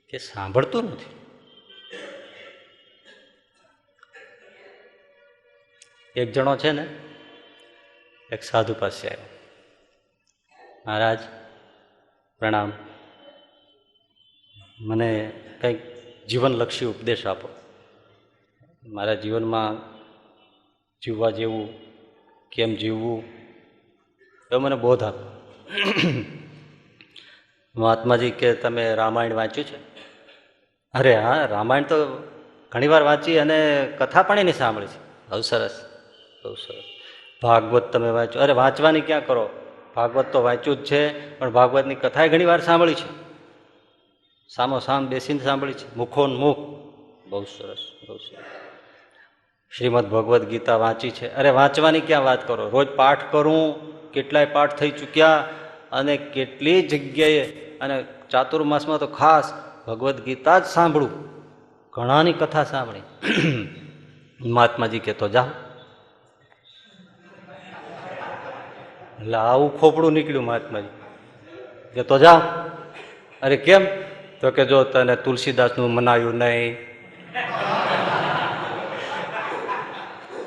કે સાંભળતું નથી. એક જણો છે ને, એક સાધુ પાસે આવ્યો. મહારાજ પ્રણામ, મને કંઈક જીવનલક્ષી ઉપદેશ આપો. મારા જીવનમાં જીવવા જેવું, કેમ જીવવું, એ મને બોધ આપો. મહાત્માજી કે તમે રામાયણ વાંચ્યું છે? અરે હા, રામાયણ તો ઘણી વાર વાંચી અને કથા પણ એની સાંભળી છે. બહુ સરસ, બહુ સરસ. ભાગવત તમે વાંચ્યું? અરે વાંચવાની ક્યાં કરો, ભાગવત તો વાંચ્યું જ છે, પણ ભાગવતની કથાએ ઘણી વાર સાંભળી છે, સામો સામ બેસીને સાંભળી છે, મુખોન્મુખ. બહુ સરસ, બહુ સરસ. શ્રીમદ ભગવદ્ ગીતા વાંચી છે. અરે વાંચવાની ક્યાં વાત કરો, રોજ પાઠ કરું, કેટલાય પાઠ થઈ ચૂક્યા, અને કેટલી જગ્યાએ, અને ચાતુર્માસમાં તો ખાસ ભગવદ્ ગીતા જ સાંભળું, ઘણાની કથા સાંભળી. મહાત્માજી કહેતો જાઓ, એટલે આવું ખોપડું નીકળ્યું. મહાત્માજી કહેતો જાઓ. અરે કેમ? તો કે જો તને તુલસીદાસનું મનાયું નહીં,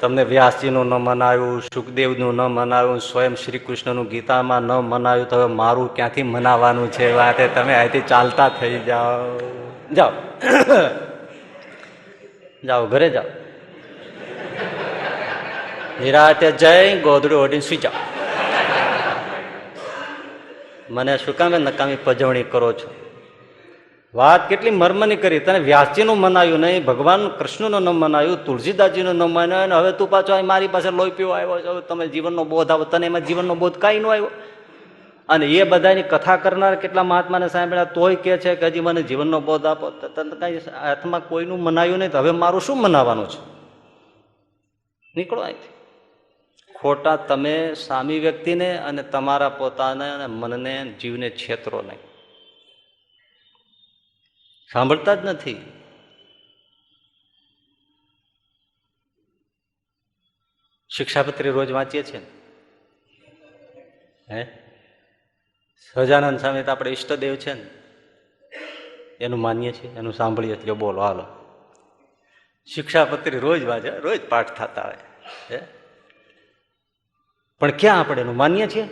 તમને વ્યાસજીનું ન મનાવ્યું, સુખદેવનું ન મનાવ્યું, સ્વયં શ્રી કૃષ્ણનું ગીતામાં ન મનાવ્યું, તો હવે મારું ક્યાંથી મનાવાનું છે? વાતે તમે અહીંથી ચાલતા થઈ જાઓ, જાઓ જાઓ, ઘરે જાઓ, નિરાતે જઈ ગોદડું ઓઢીને સુઈ જાઓ. મને શું કામે નકામી પજવણી કરો છો? વાત કેટલી મર્મની કરી. તને વ્યાસજીનું મનાવ્યું નહીં, ભગવાન કૃષ્ણનું ન મનાવ્યું, તુલસીદાસજીનું ન મનાવ્યું, હવે તું પાછો મારી પાસે લોહી પીવો આવ્યો છો. તમે જીવનનો બોધ આવો, તને એમાં જીવનનો બોધ કાંઈ ન આવ્યો. અને એ બધાની કથા કરનાર કેટલા મહાત્માને સાંભળ્યા, તોય કે છે કે હજી મને જીવનનો બોધ આપો. તને કાંઈ હાથમાં કોઈનું મનાવ્યું નહીં, તો હવે મારું શું મનાવવાનું છે? નીકળો અહીંથી. ખોટા તમે સામી વ્યક્તિને અને તમારા પોતાને અને મનને, જીવને છેતરો નહીં. સાંભળતા જ નથી. શિક્ષાપત્રી રોજ વાંચીએ છીએ હે. સહજાનંદ સ્વામી તો આપણે ઈષ્ટદેવ છે ને, એનું માનીએ છીએ, એનું સાંભળીએ છીએ. બોલો હાલો, શિક્ષાપત્રી રોજ વાંચે, રોજ પાઠ થતા હોય હે, પણ ક્યાં આપણે એનું માનીએ છીએ?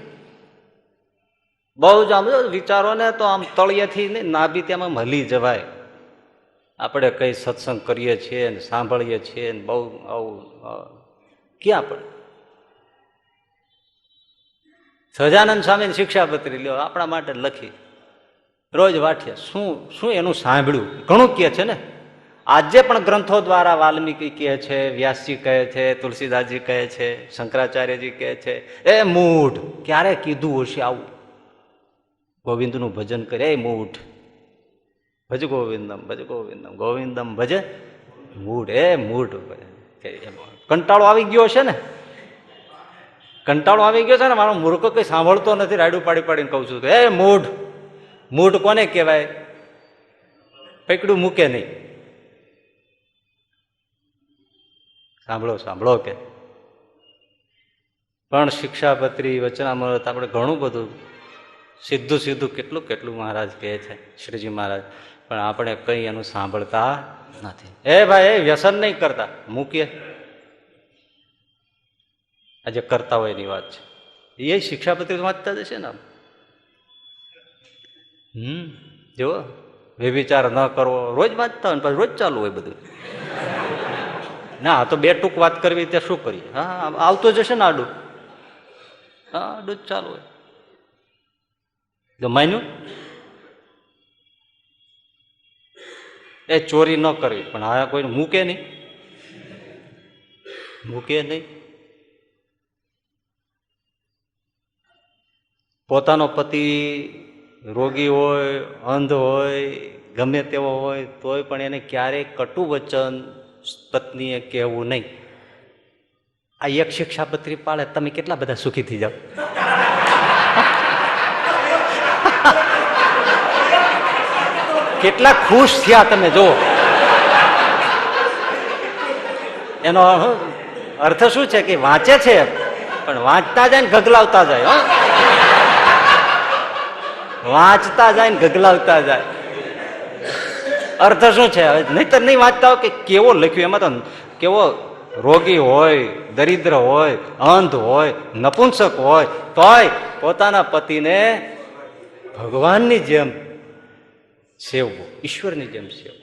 બહુ જ આમ વિચારો ને તો આમ તળિયેથી નહીં, નાભી ત્યાં હલી જવાય. આપણે કઈ સત્સંગ કરીએ છીએ ને સાંભળીએ છીએ ને બહુ આવું ક્યાં આપણે? સહજાનંદ સ્વામીની શિક્ષાપત્રી લ્યો, આપણા માટે લખી, રોજ વાંચીએ. શું શું એનું સાંભળ્યું? ઘણું કહે છે ને. આજે પણ ગ્રંથો દ્વારા વાલ્મીકી કહે છે, વ્યાસજી કહે છે, તુલસીદાસજી કહે છે, શંકરાચાર્યજી કહે છે. એ મૂઢ, ક્યારે કીધું હશે આવું? ગોવિંદનું ભજન કરે, એ મૂઢ, ભજ ગોવિંદમ, ભજ ગોવિંદમ, ગોવિંદમ ભજ મૂઢ. એ મૂઢ, કંટાળો આવી ગયો છે ને, કંટાળો આવી ગયો છે ને. મારો મૂર્ખ કઈ સાંભળતો નથી, રાયડું પાડી પાડીને કહું છું. એ મૂઢ, મૂઢ કોને કહેવાય? પકડું મૂકે નહીં. સાંભળો સાંભળો કે. પણ શિક્ષાપત્રી, વચનામૃત આપણે ઘણું બધું સીધું સીધું કેટલું કેટલું મહારાજ કહે છે, શ્રીજી મહારાજ, પણ આપણે કઈ એનું સાંભળતા નથી. એ ભાઈ, એ વ્યસન નહીં કરતા, મૂકીએ. આજે કરતા હોય એની વાત છે. એ શિક્ષાપત્રી વાંચતા જશે ને. જો વ્યભિચાર ન કરવો, રોજ વાંચતા હોય, પછી રોજ ચાલુ હોય બધું. ના, તો બે ટૂંક વાત કરવી ત્યાં શું કરીએ? હા, આવતો જશે ને આડું. હા, આડું જ ચાલુ હોય. માન્યું? એ ચોરી ન કરવી, પણ હા કોઈ મૂકે નહીં, મૂકે નહીં. પોતાનો પતિ રોગી હોય, અંધ હોય, ગમે તેવો હોય, તોય પણ એને ક્યારેય કટુ વચન પત્નીએ કહેવું નહીં. આ એક શિક્ષાપત્રી પાળે તમે કેટલા બધા સુખી થઈ જાઓ. કેટલા ખુશ થયા તમે જો. એનો અર્થ શું છે કે વાંચે છે, પણ વાંચતા જાય ને ગગલાવતા જાય. વાંચતા જાય ને ગગલાવતા જાય. અર્થ શું છે? નહીતર નહીં વાંચતા હોય કે કેવો લખ્યું, એમાં તો કેવો રોગી હોય, દરિદ્ર હોય, અંધ હોય, નપુંસક હોય, તોય પોતાના પતિને ભગવાનની જેમ સેવવું, ઈશ્વરની જેમ સેવવું.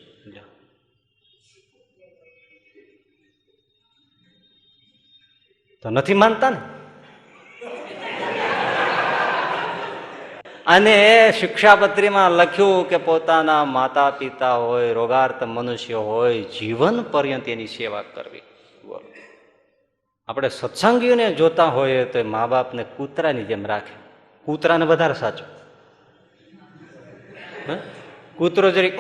તો નથી માનતા ને. અને શિક્ષાપત્રીમાં લખ્યું કે પોતાના માતા પિતા હોય, રોગાર્ત મનુષ્ય હોય, જીવન પર્યંત એની સેવા કરવી. આપણે સત્સંગીઓને જોતા હોઈએ તો મા બાપને કૂતરાની જેમ રાખે. કૂતરાને વધારે સાચો. કૂતરો જરી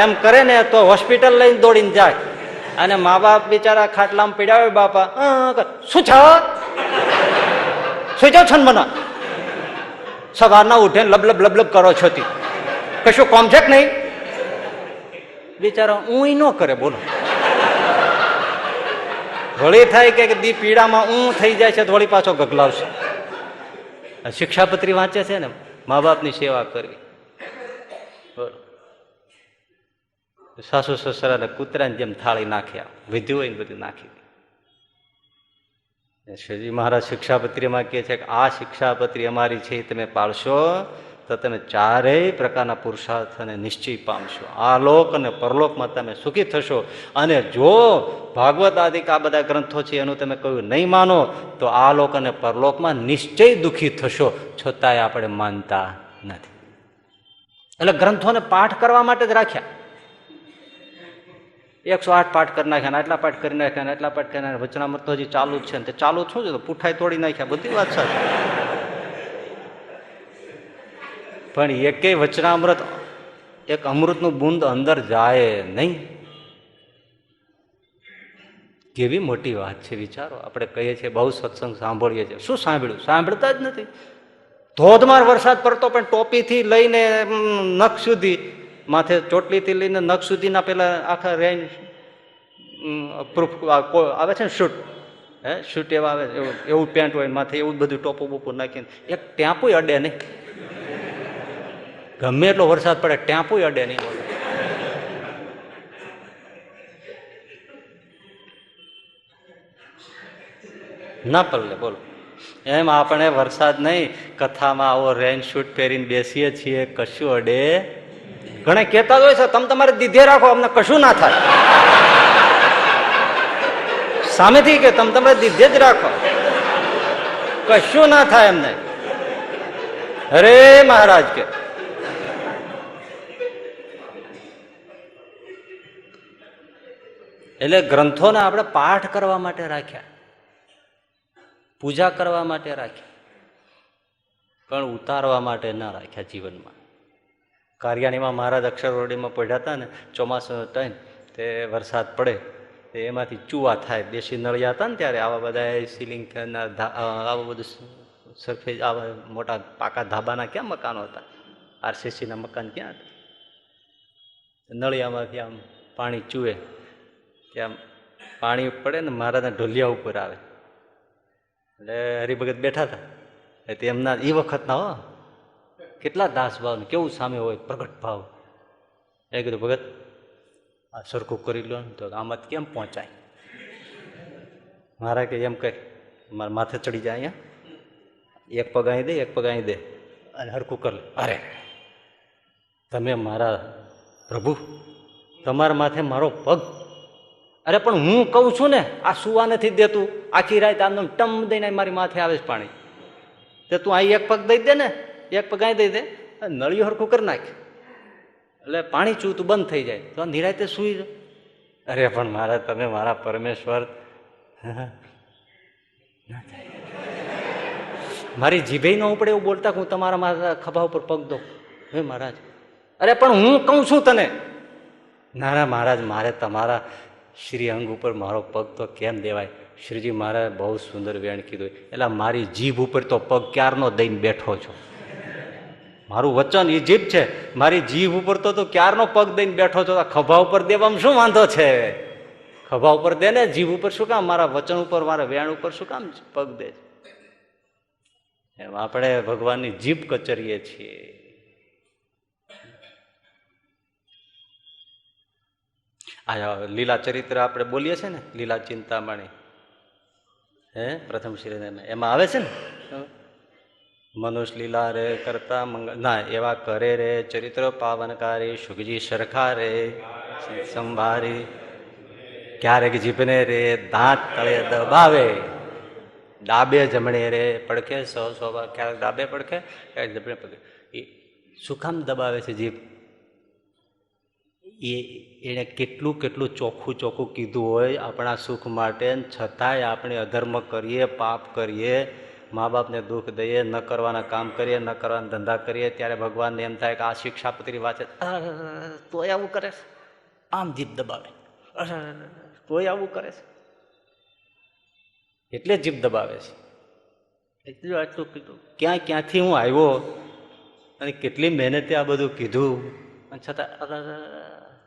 એમ કરે ને તો હોસ્પિટલ લઈને દોડીને જાય. અને મા બાપ બિચારા ખાટલામાં પીડ્યા હોય, બાપા શું છે, શું જાવ છો ને મને સવારના ઉઠે લબલબ લબલબ કરો છો, કશું કોમ છે કે નહીં? બિચારો ઊંઈ ન કરે. બોલો, વળી થાય કે દી પીડામાં ઊં થઈ જાય છે, વળી પાછો ગગલાવશે. શિક્ષાપત્રી વાંચે છે ને, મા બાપની સેવા કરવી. સાસુ સસરાને કૂતરાની જેમ થાળી નાખ્યા, વિધ્યું હોય ને બધું નાખી દે. શ્રીજી મહારાજ શિક્ષાપત્રીમાં કહે છે કે આ શિક્ષાપત્રી અમારી છે, તમે પાળશો તો તમે ચારેય પ્રકારના પુરુષાર્થ અને નિશ્ચય પામશો. આ લોક અને પરલોકમાં તમે સુખી થશો. અને જો ભાગવત આદિક આ બધા ગ્રંથો છે એનું તમે કહ્યું નહીં માનો તો આ લોક અને પરલોકમાં નિશ્ચય દુઃખી થશો. છતાંય આપણે માનતા નથી. એટલે ગ્રંથોને પાઠ કરવા માટે જ રાખ્યા. 108 પાઠ કરી નાખ્યા, આટલા પાઠ કરી નાખ્યા, આટલા પાઠ કરી નાખ્યા. વચનામૃત તો હજી ચાલુ જ છે ને, ચાલુ શું છે? પૂઠાઈ તોડી નાખ્યા, બધી વાત સાચી. પણ એકેય વચનામૃત, એક અમૃતનું બુંદ અંદર જાય નહીં. કેવી મોટી વાત છે, વિચારો. આપણે કહીએ છીએ બહુ સત્સંગ સાંભળીએ છીએ, શું સાંભળ્યું? સાંભળતા જ નથી. ધોધમાર વરસાદ પડતો પણ ટોપીથી લઈને નખ સુધી, માથે ચોટલીથી લઈને નખ સુધીના પેલા આખા રેન્જ પ્રૂફ આવે છે ને, શૂટ, શૂટ એવા આવે, એવું પેન્ટ હોય માથે, એવું બધું ટોપું બોપું નાખીને એક ટેમ્પુય અડે નહીં. ગમે એટલો વરસાદ પડે ટેમ્પુય અડે નહીં. ના પલ્લે. બોલો, એમ આપણે વરસાદ નહીં, કથામાં આવો રેઇન શૂટ પહેરીને બેસીએ છીએ, કશું અડે. ઘણા કહેતા હોય છે તમે તમારે દીધે રાખો, અમને કશું ના થાય. સામેથી કે તમે તમારે દીધે જ રાખો, કશું ના થાય એમને. અરે મહારાજ કે એટલે ગ્રંથોને આપણે પાઠ કરવા માટે રાખ્યા, પૂજા કરવા માટે રાખ્યા, પણ ઉતારવા માટે ના રાખ્યા જીવનમાં. કારિયાણીમાં મહારાજ અક્ષરવડીમાં પડ્યા હતા ને, ચોમાસાનો ટાઈમ, તે વરસાદ પડે તે એમાંથી ચૂવા થાય. દેશી નળિયા હતા ને ત્યારે, આવા બધા સીલિંગ આવું બધું સરફેસ, આવા મોટા પાકા ધાબાના ક્યાં મકાનો હતા, આરસીસીના મકાન ક્યાં હતા? નળિયામાંથી આમ પાણી ચૂવે, ત્યાં પાણી પડે ને મહારાજના ઢોલિયા ઉપર આવે. એટલે હરિભગત બેઠા હતા, તેમના એ વખતના હો, કેટલા દાસ ભાવ, કેવું સામે હોય પ્રગટ ભાવ. એ કીધું ભગત આ સરખું કરી લો ને, તો આમાં કેમ પહોંચાય? મારા કે એમ કહે, મારા માથે ચડી જાય, અહીંયા એક પગ અહીં દે, એક પગ અહીં દે અને હરખું કરી લે. અરે તમે મારા પ્રભુ, તમારા માથે મારો પગ. અરે પણ હું કહું છું ને, આ સુવા નથી દેતું, આખી રાત આમ ટમ દઈને મારી માથે આવે છે પાણી, તે તું અહીં એક પગ દઈ દે ને, એક પગ અહીં દઈ દે, નળિયું હરખું કરી નાખ, એટલે પાણી ચૂતું બંધ થઈ જાય, તો નિરાતે સુઈ જાય. અરે પણ મારા, તમે મારા પરમેશ્વર, મારી જીભે ન ઉપડે એવું બોલતા હું તમારા મારા ખભા ઉપર પગ દઉં. હે મહારાજ, અરે પણ હું કહું છું તને. ના ના મહારાજ, મારે તમારા શ્રી અંગ ઉપર મારો પગ તો કેમ દેવાય? શ્રીજી મહારાજ બહુ સુંદર વેણ કીધું, એટલે મારી જીભ ઉપર તો પગ ક્યારનો દઈને બેઠો છો. મારું વચન એ જીભ છે, મારી જીભ ઉપર તો ક્યારનો પગ દઈને બેઠો છો. ખભા ઉપર દેવામાં શું વાંધો છે? ખભા ઉપર દે ને, જીભ ઉપર શું કામ? મારા વચન ઉપર, મારા વેણ ઉપર શું કામ પગ દે? એમ આપણે ભગવાનની જીભ કચરીએ છીએ. આ લીલા ચરિત્ર આપણે બોલીએ છીએ ને, લીલા ચિંતામણી, પ્રથમ શ્રી એમાં આવે છે ને, મનુષ્ય લીલા રે કરતા મંગળ, ના એવા કરે રે ચરિત્ર પાવનકારી, સુખજી સરખા રે સંભારી, ક્યારેક જીભને રે દાંત તળે દબાવે, ડાબે જમણે રે પડખે સો ક્યારેક ડાબે પડખે, ક્યારેક જમણે પડખે. એ શું કામ દબાવે છે જીભ? એણે કેટલું કેટલું ચોખ્ખું કીધું હોય આપણા સુખ માટે, છતાંય આપણે અધર્મ કરીએ, પાપ કરીએ, મા બાપને દુઃખ દઈએ, ન કરવાના કામ કરીએ, ન કરવાના ધંધા કરીએ, ત્યારે ભગવાનને એમ થાય કે આ શિક્ષાપત્રી વાંચે તોય આવું કરે છે, આમ જીભ દબાવે, તોય આવું કરે છે, એટલે જીભ દબાવે છે. એટલું આટલું કીધું, ક્યાંથી હું આવ્યો અને કેટલી મહેનતે આ બધું કીધું, અને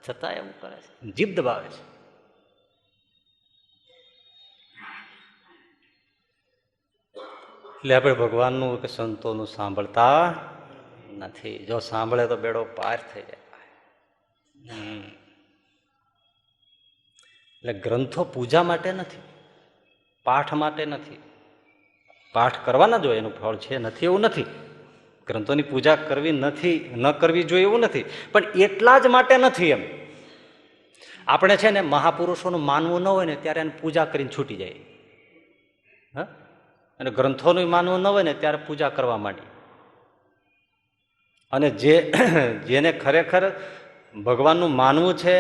છતાં એવું કરે છે, જીભ દબાવે છે. એટલે આપણે ભગવાનનું કે સંતોનું સાંભળતા નથી. જો સાંભળે તો બેડો પાર થઈ જાય. એટલે ગ્રંથો પૂજા માટે નથી, પાઠ માટે નથી. પાઠ કરવાના જોઈએ, એનું ફળ છે નથી એવું નથી, ગ્રંથોની પૂજા કરવી નથી, ન કરવી જોઈએ એવું નથી, પણ એટલા જ માટે નથી. એમ આપણે છે ને મહાપુરુષોનું માનવું ન હોય ને ત્યારે એને પૂજા કરીને છૂટી જાય. હા, અને ગ્રંથોનું માનવું ન હોય ને ત્યારે પૂજા કરવા માંડી. અને જેને ખરેખર ભગવાનનું માનવું છે,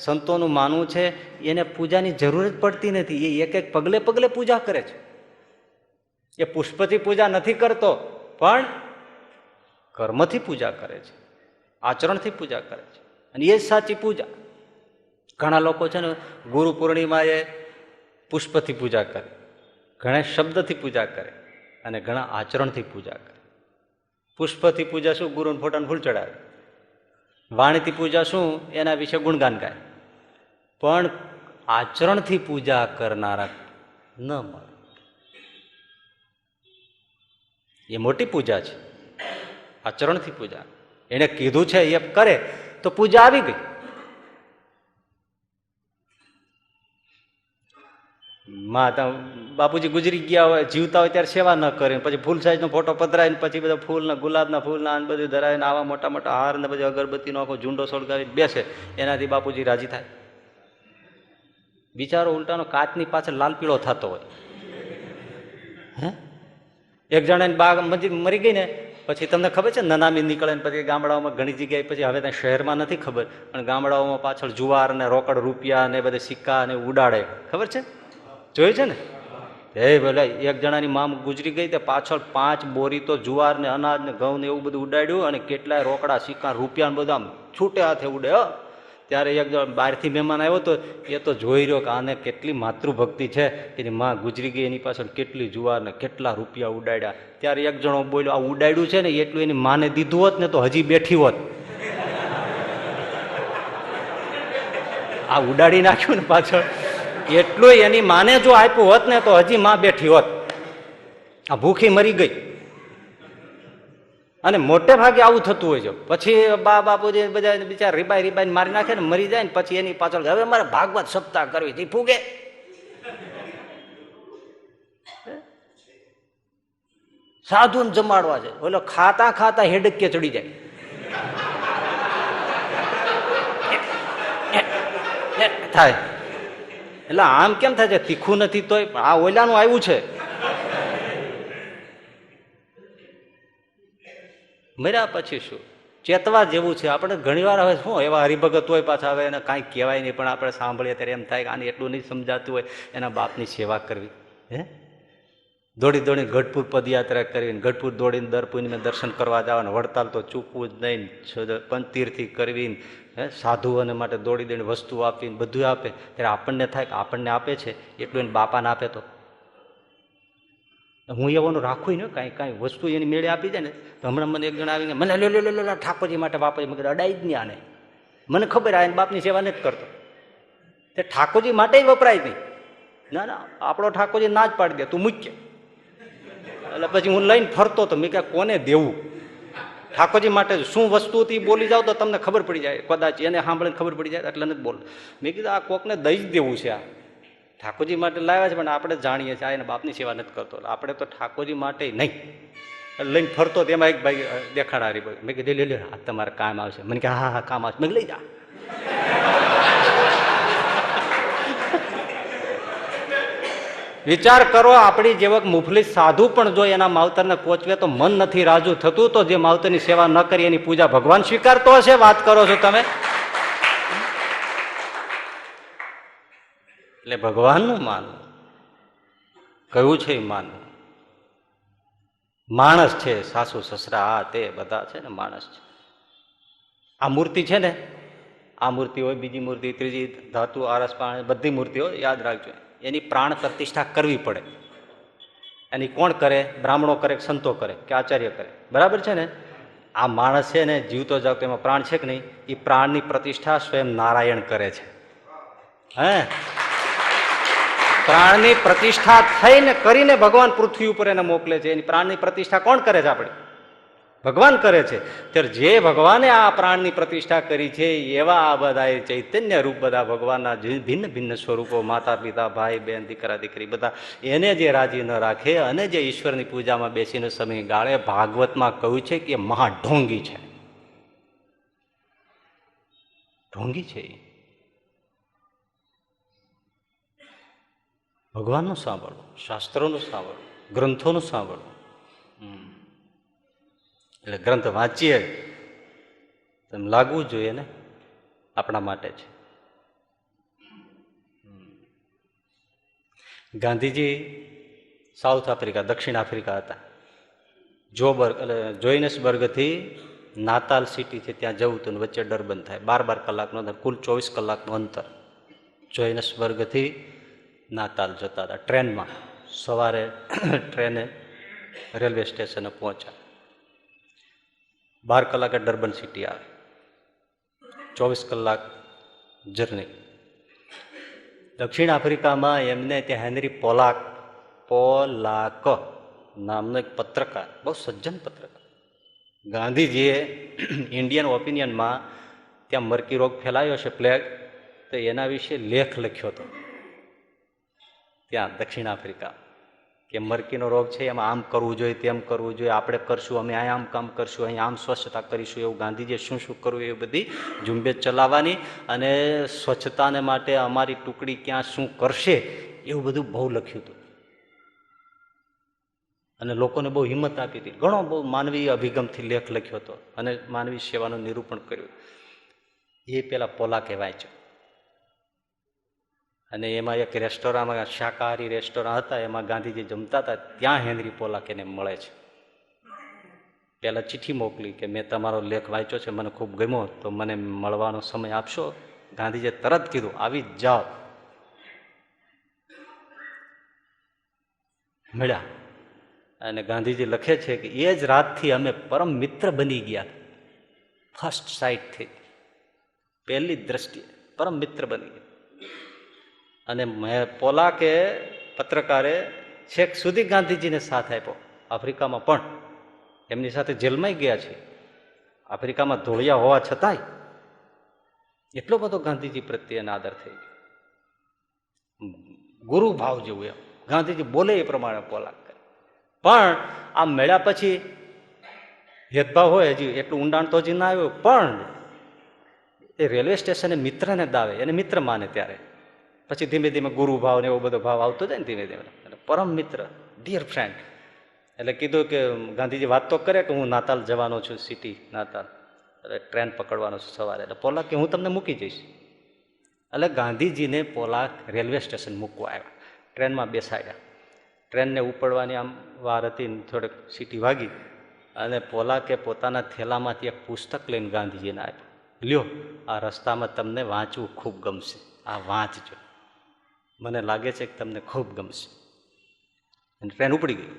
સંતોનું માનવું છે, એને પૂજાની જરૂર જ પડતી નથી. એ એક એક પગલે પગલે પૂજા કરે છે. એ પુષ્પથી પૂજા નથી કરતો, પણ કર્મથી પૂજા કરે છે, આચરણથી પૂજા કરે છે, અને એ જ સાચી પૂજા. ઘણા લોકો છે ને ગુરુ પૂર્ણિમાએ પુષ્પથી પૂજા કરે, ઘણા શબ્દથી પૂજા કરે, અને ઘણા આચરણથી પૂજા કરે. પુષ્પથી પૂજા શું? ગુરુને ફોટાને ફૂલ ચડાવે. વાણીથી પૂજા શું? એના વિશે ગુણગાન ગાય. પણ આચરણથી પૂજા કરનારા ન મળે. એ મોટી પૂજા છે, આચરણથી પૂજા. એને કીધું છે એ કરે તો પૂજા આવી ગઈ. બાપુજી ગુજરી ગયા હોય, જીવતા હોય ત્યારે સેવા ન કરે, પછી ફૂલ સાઈઝનો ફોટો પધરાવીને પછી બધા ફૂલના, ગુલાબના ફૂલના બધું ધરાવીને આવા મોટા મોટા હાર ને પછી અગરબત્તીનો આખો ઝુંડો સળગાવીને બેસે, એનાથી બાપુજી રાજી થાય. બિચારો ઉલટાનો કાચની પાછળ લાલ પીળો થતો હોય. હે, એક જણાની બાગ મરી ગઈ ને પછી તમને ખબર છે, નનામી નીકળે ને પછી ગામડાઓમાં ઘણી જગ્યાએ, પછી હવે ત્યાં શહેરમાં નથી ખબર, પણ ગામડાઓમાં પાછળ જુવાર ને રોકડ રૂપિયા ને બધા સિક્કા ને ઉડાડે, ખબર છે? જોયું છે ને? એ ભલે એક જણાની મામ ગુજરી ગઈ તે પાછળ 5 બોરી તો જુવાર ને અનાજ ને ઘઉં ને એવું બધું ઉડાડ્યું, અને કેટલાય રોકડા સિક્કા રૂપિયા ને બધા છૂટે હાથે ઉડે. ત્યારે એક જણ બહારથી મહેમાન આવ્યો તો એ તો જોઈ રહ્યો કે આને કેટલી માતૃભક્તિ છે, એની માં ગુજરી ગઈ, એની પાછળ કેટલી જુવાર ને કેટલા રૂપિયા ઉડાડ્યા. ત્યારે એક જણો બોલ્યો, આ ઉડાડ્યું છે ને એટલું એની માને દીધું હોત ને તો હજી બેઠી હોત. આ ઉડાડી નાખ્યું ને પાછળ, એટલું એની માને જો આપ્યું હોત ને તો હજી માં બેઠી હોત. આ ભૂખી મરી ગઈ. અને મોટે ભાગે આવું થતું હોય છે. પછી બાપુજી બધા બિચારા રીબાઈ મારી નાખે ને મરી જાય ને પછી એની પાછળ હવે મારે ભાગવત સપ્તાહ કરવી હતી, ફૂગે. સાધુને જમાડવા છે, ઓલો ખાતા ખાતા હેડકે ચડી જાય. થાય એટલે આમ કેમ થાય છે? તીખું નથી તોય આ ઓલાનું આવ્યું છે. મર્યા પછી શું? ચેતવા જેવું છે. આપણે ઘણી વાર હવે શું એવા હરિભગત હોય પાછા, હવે એને કાંઈ કહેવાય નહીં, પણ આપણે સાંભળીએ ત્યારે એમ થાય કે આને એટલું નહીં સમજાતું હોય, એના બાપની સેવા કરવી. હે, દોડી દોડીને ગઢપુર પદયાત્રા કરવી, ગઢપુર દોડીને દર પૂનમે દર્શન કરવા જવાનું, વડતાલ તો ચૂકવું જ નહીં, પંચતીર્થી કરવી, સાધુઓને માટે દોડી દોડીને વસ્તુ આપીને બધું આપે. ત્યારે આપણને થાય કે આપણને આપે છે એટલું એને બાપાને આપે તો હું એવાનું રાખું ને, કાંઈ વસ્તુ એની મેળે આપી જાય ને તો હમણાં મને એક જણ આવીને મને લો ઠાકોરજી માટે વાપરી, મગર અડાઈ જ નહીં આને, મને ખબર આ બાપની સેવા નથી કરતો, તે ઠાકોરજી માટે વપરાય નહીં. ના, આપણો ઠાકોરજી ના જ પાડી દે, તું મૂક્ય. એટલે પછી હું લઈને ફરતો તો મેં ક્યાં કોને દેવું? ઠાકોરજી માટે શું વસ્તુ હતી બોલી જાવ તો તમને ખબર પડી જાય, કદાચ એને સાંભળીને ખબર પડી જાય એટલે નથી બોલ. મેં કીધું આ કોકને દઈ જ દેવું છે, આ ઠાકોરજી માટે લાવ્યા છે પણ આપણે જાણીએ છીએ આ એને બાપની સેવા નથી કરતો, આપણે તો ઠાકોરજી માટે નહીં. લઈને ફરતો તેમાં એક ભાઈ દેખાડારી ભાઈ, મેં કીધું લે આ તમારે કામ આવશે. મને કે હા કામ આવશે. મેં લઈ જા. વિચાર કરો, આપણી જેવક મુફલીસ સાધુ પણ જો એના માવતરને કોચવે તો મન નથી રાજુ થતું, તો જે માવતરની સેવા ન કરી એની પૂજા ભગવાન સ્વીકારતો હશે? વાત કરો છો તમે. એટલે ભગવાનનું માનવું કયું છે એ માનવું. માણસ છે, સાસુ સસરા આ તે બધા છે ને માણસ છે. આ મૂર્તિ છે ને, આ મૂર્તિ હોય, બીજી મૂર્તિ, ત્રીજી ધાતુ, આરસ, પાણી, બધી મૂર્તિઓ યાદ રાખજો, એની પ્રાણ પ્રતિષ્ઠા કરવી પડે. એની કોણ કરે? બ્રાહ્મણો કરે, સંતો કરે કે આચાર્ય કરે, બરાબર છે ને? આ માણસ છે ને, જીવતો જાગતો એમાં પ્રાણ છે કે નહીં, એ પ્રાણની પ્રતિષ્ઠા સ્વયં નારાયણ કરે છે. હે, પ્રાણની પ્રતિષ્ઠા થઈને કરીને ભગવાન પૃથ્વી ઉપર એને મોકલે છે. એની પ્રાણની પ્રતિષ્ઠા કોણ કરે છે? આપણે ભગવાન કરે છે. ત્યારે જે ભગવાને આ પ્રાણની પ્રતિષ્ઠા કરી છે એવા આ બધા ચૈતન્ય રૂપ બધા ભગવાનના ભિન્ન ભિન્ન સ્વરૂપો, માતા પિતા, ભાઈ બહેન, દીકરા દીકરી, બધા એને જે રાજી ન રાખે અને જે ઈશ્વરની પૂજામાં બેસીને સમય ગાળે, ભાગવતમાં કહ્યું છે કે મહાઢોંગી છે. ઢોંગી છે એ. ભગવાનનું સાંભળવું, શાસ્ત્રોનું સાંભળવું, ગ્રંથોનું સાંભળવું. એટલે ગ્રંથ વાંચીએ તેમ લાગવું જોઈએ ને, આપણા માટે છે. ગાંધીજી સાઉથ આફ્રિકા, દક્ષિણ આફ્રિકા હતા. જોઇનેસબર્ગથી નાતાલ સિટી છે ત્યાં જવું હતું, વચ્ચે ડરબન થાય, 12 કલાકનો અંતર, કુલ 24 કલાકનું અંતર. જોઇનેસબર્ગથી નાતાલ જતા હતા ટ્રેનમાં. સવારે ટ્રેને રેલવે સ્ટેશને પહોંચ્યા, 12 કલાકે ડરબન સિટી આવે, 24 કલાક જર્ની. દક્ષિણ આફ્રિકામાં એમને ત્યાં હેનરી પોલાક નામનો એક પત્રકાર, બહુ સજ્જન પત્રકાર. ગાંધીજીએ ઇન્ડિયન ઓપિનિયનમાં ત્યાં મરકી રોગ ફેલાયો છે, પ્લેગ, તો એના વિશે લેખ લખ્યો હતો ત્યાં દક્ષિણ આફ્રિકા, કે મરકીનો રોગ છે, એમાં આમ કરવું જોઈએ, તેમ કરવું જોઈએ, આપણે કરશું, અમે અહીંયા આમ કામ કરશું, અહીંયા આમ સ્વચ્છતા કરીશું, એવું ગાંધીજીએ શું શું કરવું એ બધી ઝુંબેશ ચલાવવાની, અને સ્વચ્છતાને માટે અમારી ટુકડી ક્યાં શું કરશે એવું બધું બહુ લખ્યું હતું. અને લોકોને બહુ હિંમત આપી હતી. ઘણો બહુ માનવીય અભિગમથી લેખ લખ્યો હતો અને માનવી સેવાનું નિરૂપણ કર્યું. એ પેલા પોલાકે વાંચ્યો. અને એમાં એક રેસ્ટોરાંમાં, શાકાહારી રેસ્ટોરાં હતા, એમાં ગાંધીજી જમતા હતા, ત્યાં હેનરી પોલાક એને મળે છે. પહેલાં ચિઠ્ઠી મોકલી કે મેં તમારો લેખ વાંચ્યો છે, મને ખૂબ ગમ્યો, તો મને મળવાનો સમય આપશો? ગાંધીજીએ તરત કીધું, આવી જ જાઓ. મળ્યા. અને ગાંધીજી લખે છે કે એ જ રાતથી અમે પરમ મિત્ર બની ગયા. ફર્સ્ટ સાઇટથી, પહેલી દ્રષ્ટિએ પરમ મિત્ર બની ગયા. અને પોલાકે, પત્રકારે, છેક સુધી ગાંધીજીને સાથ આપ્યો. આફ્રિકામાં પણ એમની સાથે જેલમાં ગયા છે. આફ્રિકામાં ધોળિયા હોવા છતાંય એટલો બધો ગાંધીજી પ્રત્યે આદર થઈ ગયો, ગુરુ ભાવ જેવું. એમ ગાંધીજી બોલે એ પ્રમાણે પોલાક કરે. પણ આ મળ્યા પછી ભેદભાવ હોય, હજી એટલું ઊંડાણ તો હજી ના આવ્યું, પણ એ રેલવે સ્ટેશને મિત્રને દાવે, એને મિત્ર માને. ત્યારે પછી ધીમે ધીમે ગુરુ ભાવ ને એવો બધો ભાવ આવતો જાય ને, ધીમે ધીમે. એટલે પરમ મિત્ર, ડિયર ફ્રેન્ડ. એટલે કીધું કે ગાંધીજી વાત તો કરે કે હું નાતાલ જવાનો છું, સિટી નાતાલ, એટલે ટ્રેન પકડવાનો છું સવારે. એટલે પોલાક કે હું તમને મૂકી જઈશ. એટલે ગાંધીજીને પોલાક રેલવે સ્ટેશન મૂકવા આવ્યા, ટ્રેનમાં બેસાડ્યા. ટ્રેનને ઉપડવાની આમ વાર હતી, થોડીક સીટી વાગી, અને પોલાકે પોતાના થેલામાંથી એક પુસ્તક લઈને ગાંધીજીને આપ્યું. લ્યો, આ રસ્તામાં તમને વાંચવું ખૂબ ગમશે, આ વાંચજો, મને લાગે છે કે તમને ખૂબ ગમશે. અને ટ્રેન ઉપડી ગઈ.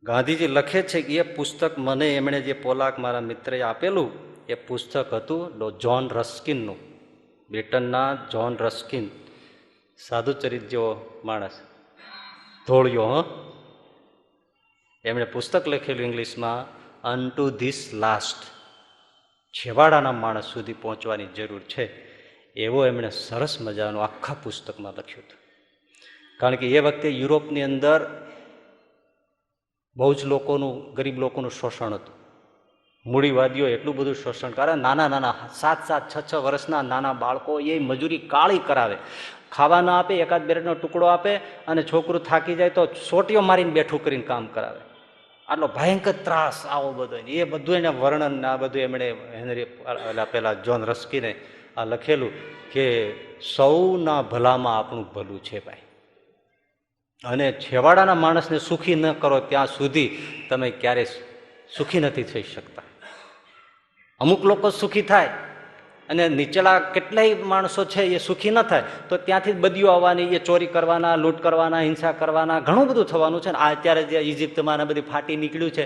ગાંધીજી લખે છે કે એ પુસ્તક મને એમણે જે પોલાક મારા મિત્રએ આપેલું, એ પુસ્તક હતું જોન રસ્કિનનું, બ્રિટનના જોન રસ્કિન, સાધુચરિત જેવો માણસ, ધોળિયો. એમણે પુસ્તક લખેલું ઇંગ્લિશમાં, અનટુ ધીસ લાસ્ટ, છેવાડાના માણસ સુધી પહોંચવાની જરૂર છે, એવો એમણે સરસ મજાનું આખા પુસ્તકમાં લખ્યું હતું. કારણ કે એ વખતે યુરોપની અંદર બહુ જ લોકોનું, ગરીબ લોકોનું શોષણ હતું. મૂડીવાદીઓ એટલું બધું શોષણ કરે. નાના નાના 7-7, 6-6 વર્ષના નાના બાળકો એ મજૂરી કાળી કરાવે, ખાવા ના આપે, એકાદ બેરેટનો ટુકડો આપે, અને છોકરું થાકી જાય તો સોટીઓ મારીને બેઠું કરીને કામ કરાવે. આટલો ભયંકર ત્રાસ આવો બધો. એ બધું એને વર્ણન, આ બધું એમણે હેનરી પેલા જોન રસ્કિને આ લખેલું કે સૌના ભલામાં આપણું ભલું છે ભાઈ. અને છેવાડાના માણસને સુખી ન કરો ત્યાં સુધી તમે ક્યારેય સુખી નથી થઈ શકતા. અમુક લોકો સુખી થાય અને નીચલા કેટલાય માણસો છે એ સુખી ન થાય તો ત્યાંથી જ બદીઓ આવવાની, એ ચોરી કરવાના, લૂંટ કરવાના, હિંસા કરવાના, ઘણું બધું થવાનું છે ને. આ અત્યારે જે ઇજિપ્તમાં બધી ફાટી નીકળ્યું છે,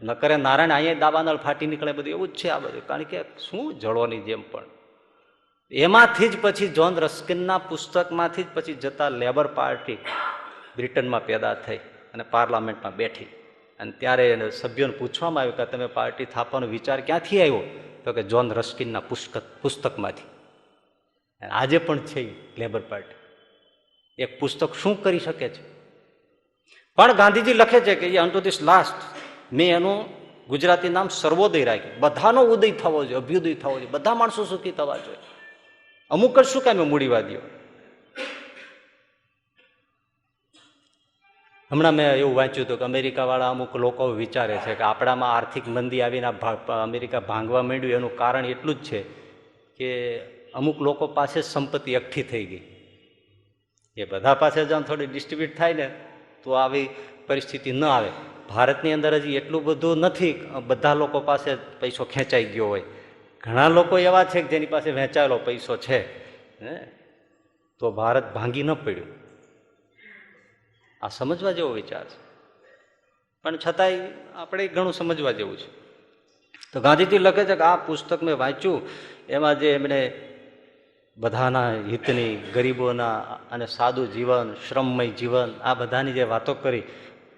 ન કરે નારાયણ અહીંયા દાવાનળ ફાટી નીકળે, બધું એવું જ છે આ બધું. કારણ કે શું જળોની જેમ પણ એમાંથી જ પછી જોન રસ્કિનના પુસ્તકમાંથી જ પછી જતા લેબર પાર્ટી બ્રિટનમાં પેદા થઈ અને પાર્લામેન્ટમાં બેઠી. અને ત્યારે એને સભ્યોને પૂછવામાં આવ્યું કે તમે પાર્ટી સ્થાપવાનો વિચાર ક્યાંથી આવ્યો? તો કે જોન રસ્કિનના પુસ્તકમાંથી. આજે પણ છે લેબર પાર્ટી. એક પુસ્તક શું કરી શકે છે? પણ ગાંધીજી લખે છે કે એ અનટુ ધીસ લાસ્ટ મેં એનું ગુજરાતી નામ સર્વોદય રાખ્યું. બધાનો ઉદય થવો જોઈએ, અભ્યુદય થવો જોઈએ, બધા માણસો સુખી થવા જોઈએ. અમુક જ શું કામે મૂડીવાદીઓ. હમણાં મેં એવું વાંચ્યું હતું કે અમેરિકાવાળા અમુક લોકો વિચારે છે કે આપણામાં આર્થિક મંદી આવીને અમેરિકા ભાંગવા માંડ્યું એનું કારણ એટલું જ છે કે અમુક લોકો પાસે સંપત્તિ એકઠી થઈ ગઈ. એ બધા પાસે જ થોડી ડિસ્ટ્રીબ્યુટ થાય ને તો આવી પરિસ્થિતિ ન આવે. ભારતની અંદર હજી એટલું બધું નથી, બધા લોકો પાસે પૈસો ખેંચાઈ ગયો હોય. ઘણા લોકો એવા છે કે જેની પાસે વહેંચાયેલો પૈસો છે, તો ભારત ભાંગી ન પડ્યું. આ સમજવા જેવો વિચાર છે, પણ છતાંય આપણે ઘણું સમજવા જેવું છે. તો ગાંધીજી લખે છે કે આ પુસ્તક મેં વાંચ્યું, એમાં જે એમણે બધાના હિતની, ગરીબોના અને સાદું જીવન, શ્રમમય જીવન, આ બધાની જે વાતો કરી,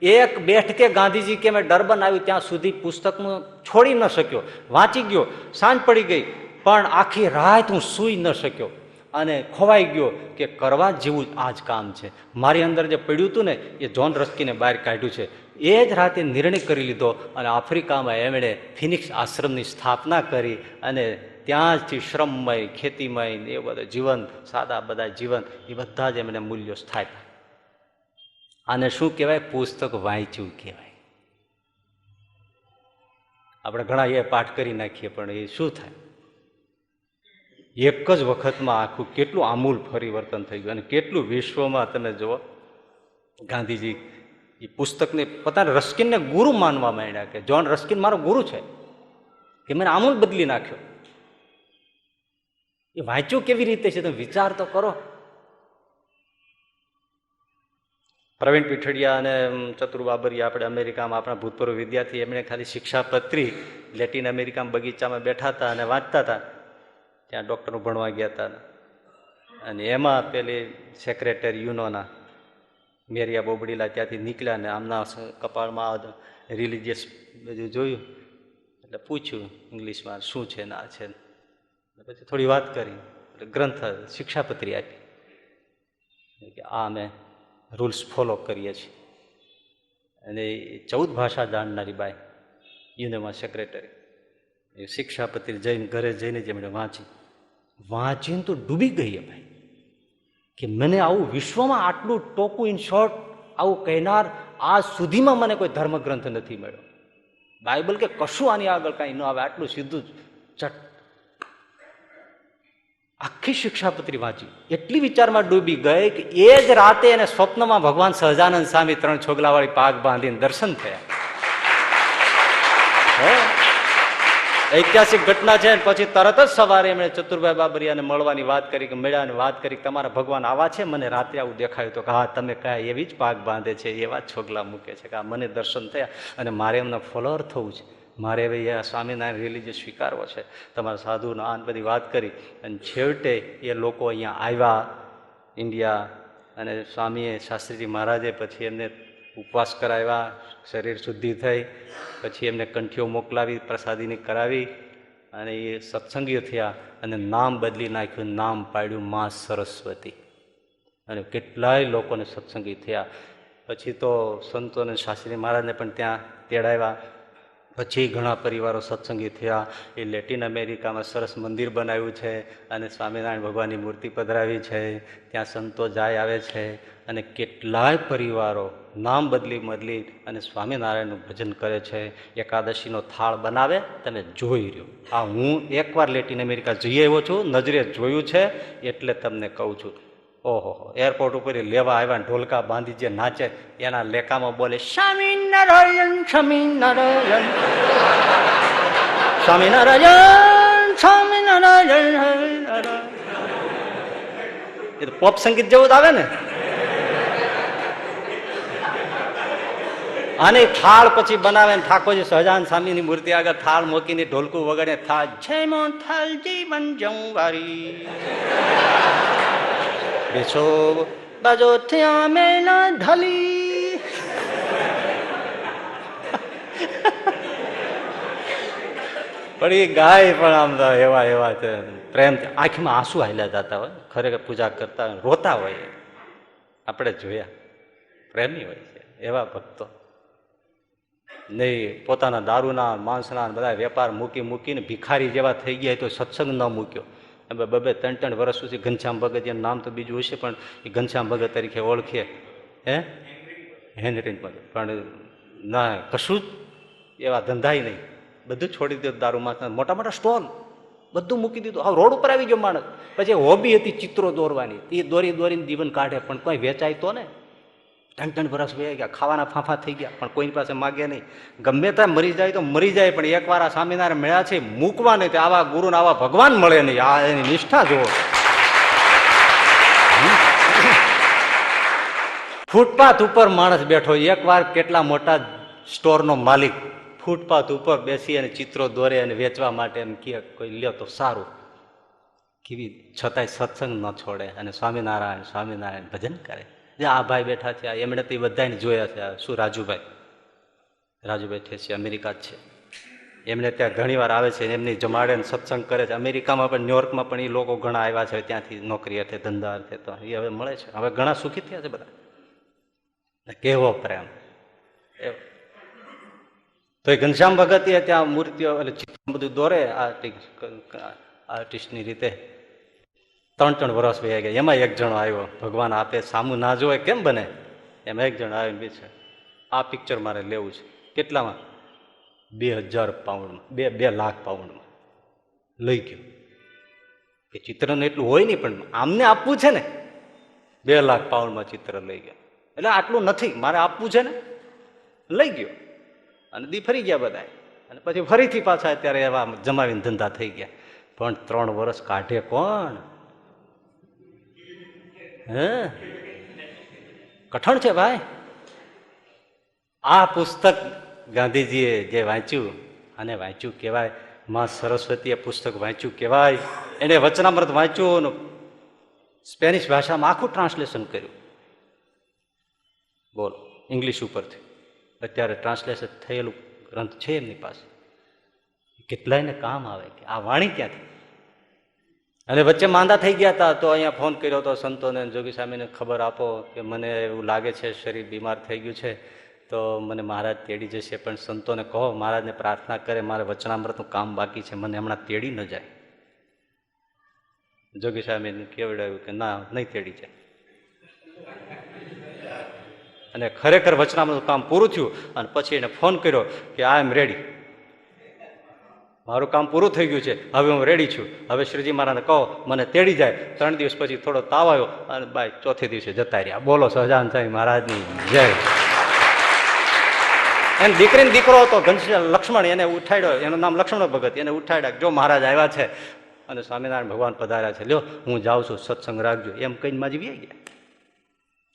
એક બેઠકે ગાંધીજી કે મેં ડરબન આવ્યું ત્યાં સુધી પુસ્તકનું છોડી ન શક્યો. વાંચી ગયો, સાંજ પડી ગઈ, પણ આખી રાત હું સૂઈ ન શક્યો અને ખોવાઈ ગયો કે કરવા જેવું આ જ કામ છે. મારી અંદર જે પડ્યું હતું ને એ જોન રસ્કિને બહાર કાઢ્યું છે. એ જ રાતે નિર્ણય કરી લીધો અને આફ્રિકામાં એમણે ફિનિક્સ આશ્રમની સ્થાપના કરી અને ત્યાંથી શ્રમમય, ખેતીમય એ બધા જીવન, સાદા બધા જીવન, એ બધા જ એમને મૂલ્યો સ્થાપ્યા. આને શું કહેવાય? પુસ્તક વાંચ્યું કહેવાય. આપણે ઘણા એ પાઠ કરી નાખીએ પણ એ શું થાય? એક જ વખતમાં આખું કેટલું આમૂલ પરિવર્તન થઈ ગયું. અને કેટલું વિશ્વમાં તમે જુઓ, ગાંધીજી એ પુસ્તકને પોતાના રસ્કિનને ગુરુ માનવા માંડ્યા કે જોન રસ્કિન મારો ગુરુ છે, કે મને આમૂલ બદલી નાખ્યો. એ વાંચ્યું કેવી રીતે છે? તમે વિચાર તો કરો. પ્રવીણ પીઠડિયા અને ચતુર બાબરિયા, આપણે અમેરિકામાં આપણા ભૂતપૂર્વ વિદ્યાર્થી, એમણે ખાલી શિક્ષાપત્રી લેટિન અમેરિકામાં બગીચામાં બેઠા હતા અને વાંચતા હતા. ત્યાં ડૉક્ટરનું ભણવા ગયા હતા અને એમાં પેલી સેક્રેટરી યુનોના મેરિયા બોબડીલા ત્યાંથી નીકળ્યા ને આમના કપાળમાં રિલિજિયસ બધું જોયું એટલે પૂછ્યું ઇંગ્લિશમાં શું છે ને આ છે. પછી થોડી વાત કરી એટલે ગ્રંથ શિક્ષાપત્રી આપી કે આ અમે રૂલ્સ ફોલો કરીએ છીએ. અને 14 ભાષા જાણનારી બાઈ યુનોમાં સેક્રેટરી, એ શિક્ષાપત્રી જઈને ઘરે જઈને જ એમણે વાંચીને તો ડૂબી ગઈ ભાઈ કે મને આવું વિશ્વમાં આટલું ટોકું ઇન શોર્ટ આવું કહેનાર આજ સુધીમાં મને કોઈ ધર્મગ્રંથ નથી મળ્યો. બાઇબલ કે કશું આની આગળ કાંઈ ન આવે, આટલું સીધું ચટ. આખી શિક્ષાપત્રી વાંચી, એટલી વિચારમાં ડૂબી ગઈ કે એ જ રાતે એને સ્વપ્નમાં ભગવાન સહજાનંદ સ્વામી 3 છોગલાવાળી પાગ બાંધીને દર્શન થયા. ઐતિહાસિક ઘટના છે. પછી તરત જ સવારે એમણે ચતુરભાઈ બાબરિયાને મળવાની વાત કરી, કે મળ્યાને વાત કરી કે તમારા ભગવાન આવા છે, મને રાત્રે આવું દેખાયું તો કે હા તમે કયા એવી જ પાક બાંધે છે, એવા જ છોગલા મૂકે છે, કે આ મને દર્શન થયા અને મારે એમના ફોલોઅર થવું છે, મારે હવે એ સ્વામિનારાયણ રિલિજિયસ સ્વીકારવો છે, તમારા સાધુનો આ બધી વાત કરી. અને છેવટે એ લોકો અહીંયા આવ્યા ઇન્ડિયા, અને સ્વામીએ શાસ્ત્રીજી મહારાજે પછી એમને ઉપવાસ કરાવ્યા, શરીર શુદ્ધિ થઈ, પછી એમને કંઠીઓ મોકલાવી, પ્રસાદીની કરાવી અને એ સત્સંગીઓ થયા અને નામ બદલી નાખ્યું, નામ પાડ્યું મા સરસ્વતી. અને કેટલાય લોકોને સત્સંગી થયા. પછી તો સંતોને શાસ્ત્રી મહારાજને પણ ત્યાં તેડાવ્યા. પછી ઘણા પરિવારો સત્સંગી થયા. એ લેટિન અમેરિકામાં સરસ મંદિર બનાવ્યું છે અને સ્વામિનારાયણ ભગવાનની મૂર્તિ પધરાવી છે, ત્યાં સંતો જાય આવે છે. અને કેટલાય પરિવારો નામ બદલી અને સ્વામિનારાયણનું ભજન કરે છે. એકાદશીનો થાળ બનાવે, તમે જોઈ રહ્યો. આ હું એકવાર લેટિન અમેરિકા જઈ આવ્યો છું, નજરે જોયું છે, એટલે તમને કહું છું. ઓહો, એરપોર્ટ ઉપર લેવા આવ્યા ને ઢોલકા બાંધી જે નાચે એના લેખામાં બોલે સ્વામિનારાયણ સ્વામિનારાયણ સ્વામિનારાયણ સ્વામિનારાયણ. એ તો પોપ સંગીત જેવું જ આવે ને. અને થાળ પછી બનાવે ને ઠાકોરજી સહજાનંદ સ્વામીની મૂર્તિ આગળ થાળ મૂકીને ઢોલકું વગાડે થાળ જય મોથલ જીવન જંવારી બેસો બાજો થયા મેલા ઢલી. પણ એ ગાય પણ આમ એવા એવા છે પ્રેમથી આંખમાં આંસુ હાલ્યા જતા હોય, ખરેખર પૂજા કરતા હોય, રોતા હોય. આપણે જોયા પ્રેમી હોય છે એવા ભક્તો. નહીં પોતાના દારૂના માંસના બધા વેપાર મૂકી મૂકીને ભિખારી જેવા થઈ ગયા તો સત્સંગ ન મૂક્યો. બબે 3-3 વર્ષ સુધી ઘનશ્યામ ભગત એનું નામ તો બીજું હશે પણ એ ઘનશ્યામ ભગત તરીકે ઓળખીએ. હેનરી ભગત પણ ના કશું જ એવા ધંધાય નહીં. બધું છોડી દીધું, દારૂમાં મોટા મોટા સ્ટોલ બધું મૂકી દીધું. હવે રોડ ઉપર આવી ગયો માણસ. પછી હોબી હતી ચિત્રો દોરવાની, એ દોરી દોરીને જીવન કાઢે પણ કોઈ વેચાય તો ને. 3-3 વર્ષ વહી ગયા, ખાવાના ફાંફા થઈ ગયા પણ કોઈની પાસે માગે નહીં. ગમે ત્યાં મરી જાય તો મરી જાય પણ એકવાર આ સ્વામિનારાયણ મળ્યા છે મૂકવા નહીં. આવા ગુરુને આવા ભગવાન મળે નહીં. આ એની નિષ્ઠા જુઓ. ફૂટપાથ ઉપર માણસ બેઠો, એકવાર કેટલા મોટા સ્ટોરનો માલિક ફૂટપાથ ઉપર બેસી અને ચિત્રો દોરે અને વેચવા માટે એમ કે કોઈ લ્યો તો સારું. કેવી છતાંય સત્સંગ ન છોડે અને સ્વામિનારાયણ સ્વામિનારાયણ ભજન કરે. જે આ ભાઈ બેઠા છે એમણે તો બધાને જોયા છે. શું રાજુભાઈ ઠેસી અમેરિકા જ છે. એમને ત્યાં ઘણી વાર આવે છે, એમની જમાડે સત્સંગ કરે છે. અમેરિકામાં પણ ન્યુયોર્કમાં પણ એ લોકો ઘણા આવ્યા છે ત્યાંથી નોકરી અર્થે ધંધા અર્થે. તો એ હવે મળે છે, હવે ઘણા સુખી થયા છે બધા. કેવો પ્રેમ. તો એ ઘનશ્યામ ભગત ત્યાં મૂર્તિઓ એટલે ચિત્ર બધું દોરે આર્ટિસ્ટની રીતે. 3-3 વર્ષ વહી ગયા. એમાં એક જણો આવ્યો, ભગવાન આપે સામું ના જોવે કેમ બને, એમાં એક જણ આવીને છે આ પિક્ચર મારે લેવું છે. કેટલામાં? 2000 પાઉન્ડમાં, 2 લાખ પાઉન્ડમાં. લઈ ગયો. એ ચિત્રનું એટલું હોય નહીં પણ આમને આપવું છે ને. 2 લાખ પાઉન્ડમાં ચિત્ર લઈ ગયો. એટલે આટલું નથી, મારે આપવું છે ને. લઈ ગયો અને દી ફરી ગયા બધા. અને પછી ફરીથી પાછા અત્યારે એવા જમાવીને ધંધા થઈ ગયા. પણ 3 વર્ષ કાઢે કોણ? કઠણ છે ભાઈ. આ પુસ્તક ગાંધીજીએ જે વાંચ્યું અને વાંચ્યું કહેવાય, માં સરસ્વતીએ પુસ્તક વાંચ્યું કહેવાય. એને વચનામૃત વાંચ્યું, સ્પેનિશ ભાષામાં આખું ટ્રાન્સલેશન કર્યું. બોલો, ઇંગ્લિશ ઉપરથી અત્યારે ટ્રાન્સલેશન થયેલું ગ્રંથ છે એમની પાસે. કેટલાયને કામ આવે કે આ વાણી ક્યાંથી. અને વચ્ચે માંદા થઈ ગયા હતા તો અહીંયા ફોન કર્યો હતો સંતોને, જોગી સ્વામીને ખબર આપો કે મને એવું લાગે છે શરીર બીમાર થઈ ગયું છે તો મને મહારાજ તેડી જશે. પણ સંતોને કહો મહારાજને પ્રાર્થના કરે, મારે વચનામૃતનું કામ બાકી છે, મને હમણાં તેડી ન જાય. જોગી સ્વામીને કેવડાવ્યું કે ના, નહીં તેડી જાય. અને ખરેખર વચનામૃતનું કામ પૂરું થયું. અને પછી એને ફોન કર્યો કે આઈ એમ રેડી, મારું કામ પૂરું થઈ ગયું છે, હવે હું રેડી છું, હવે શ્રીજી મહારાજને કહો મને તેડી જાય. 3 દિવસ પછી થોડો તાવ આવ્યો અને બાય ચોથે દિવસે જતા રહ્યા. બોલો સહજાનંદ સ્વામી મહારાજની જય. એમ દીકરીને દીકરો હતો ઘનશ્યામ લક્ષ્મણ, એને ઉઠાડ્યો, એનું નામ લક્ષ્મણ ભગત. એને ઉઠાડ્યા, જો મહારાજ આવ્યા છે અને સ્વામિનારાયણ ભગવાન પધાર્યા છે, લ્યો હું જાઉં છું, સત્સંગ રાખજો એમ કહીને માજી વી ગયા.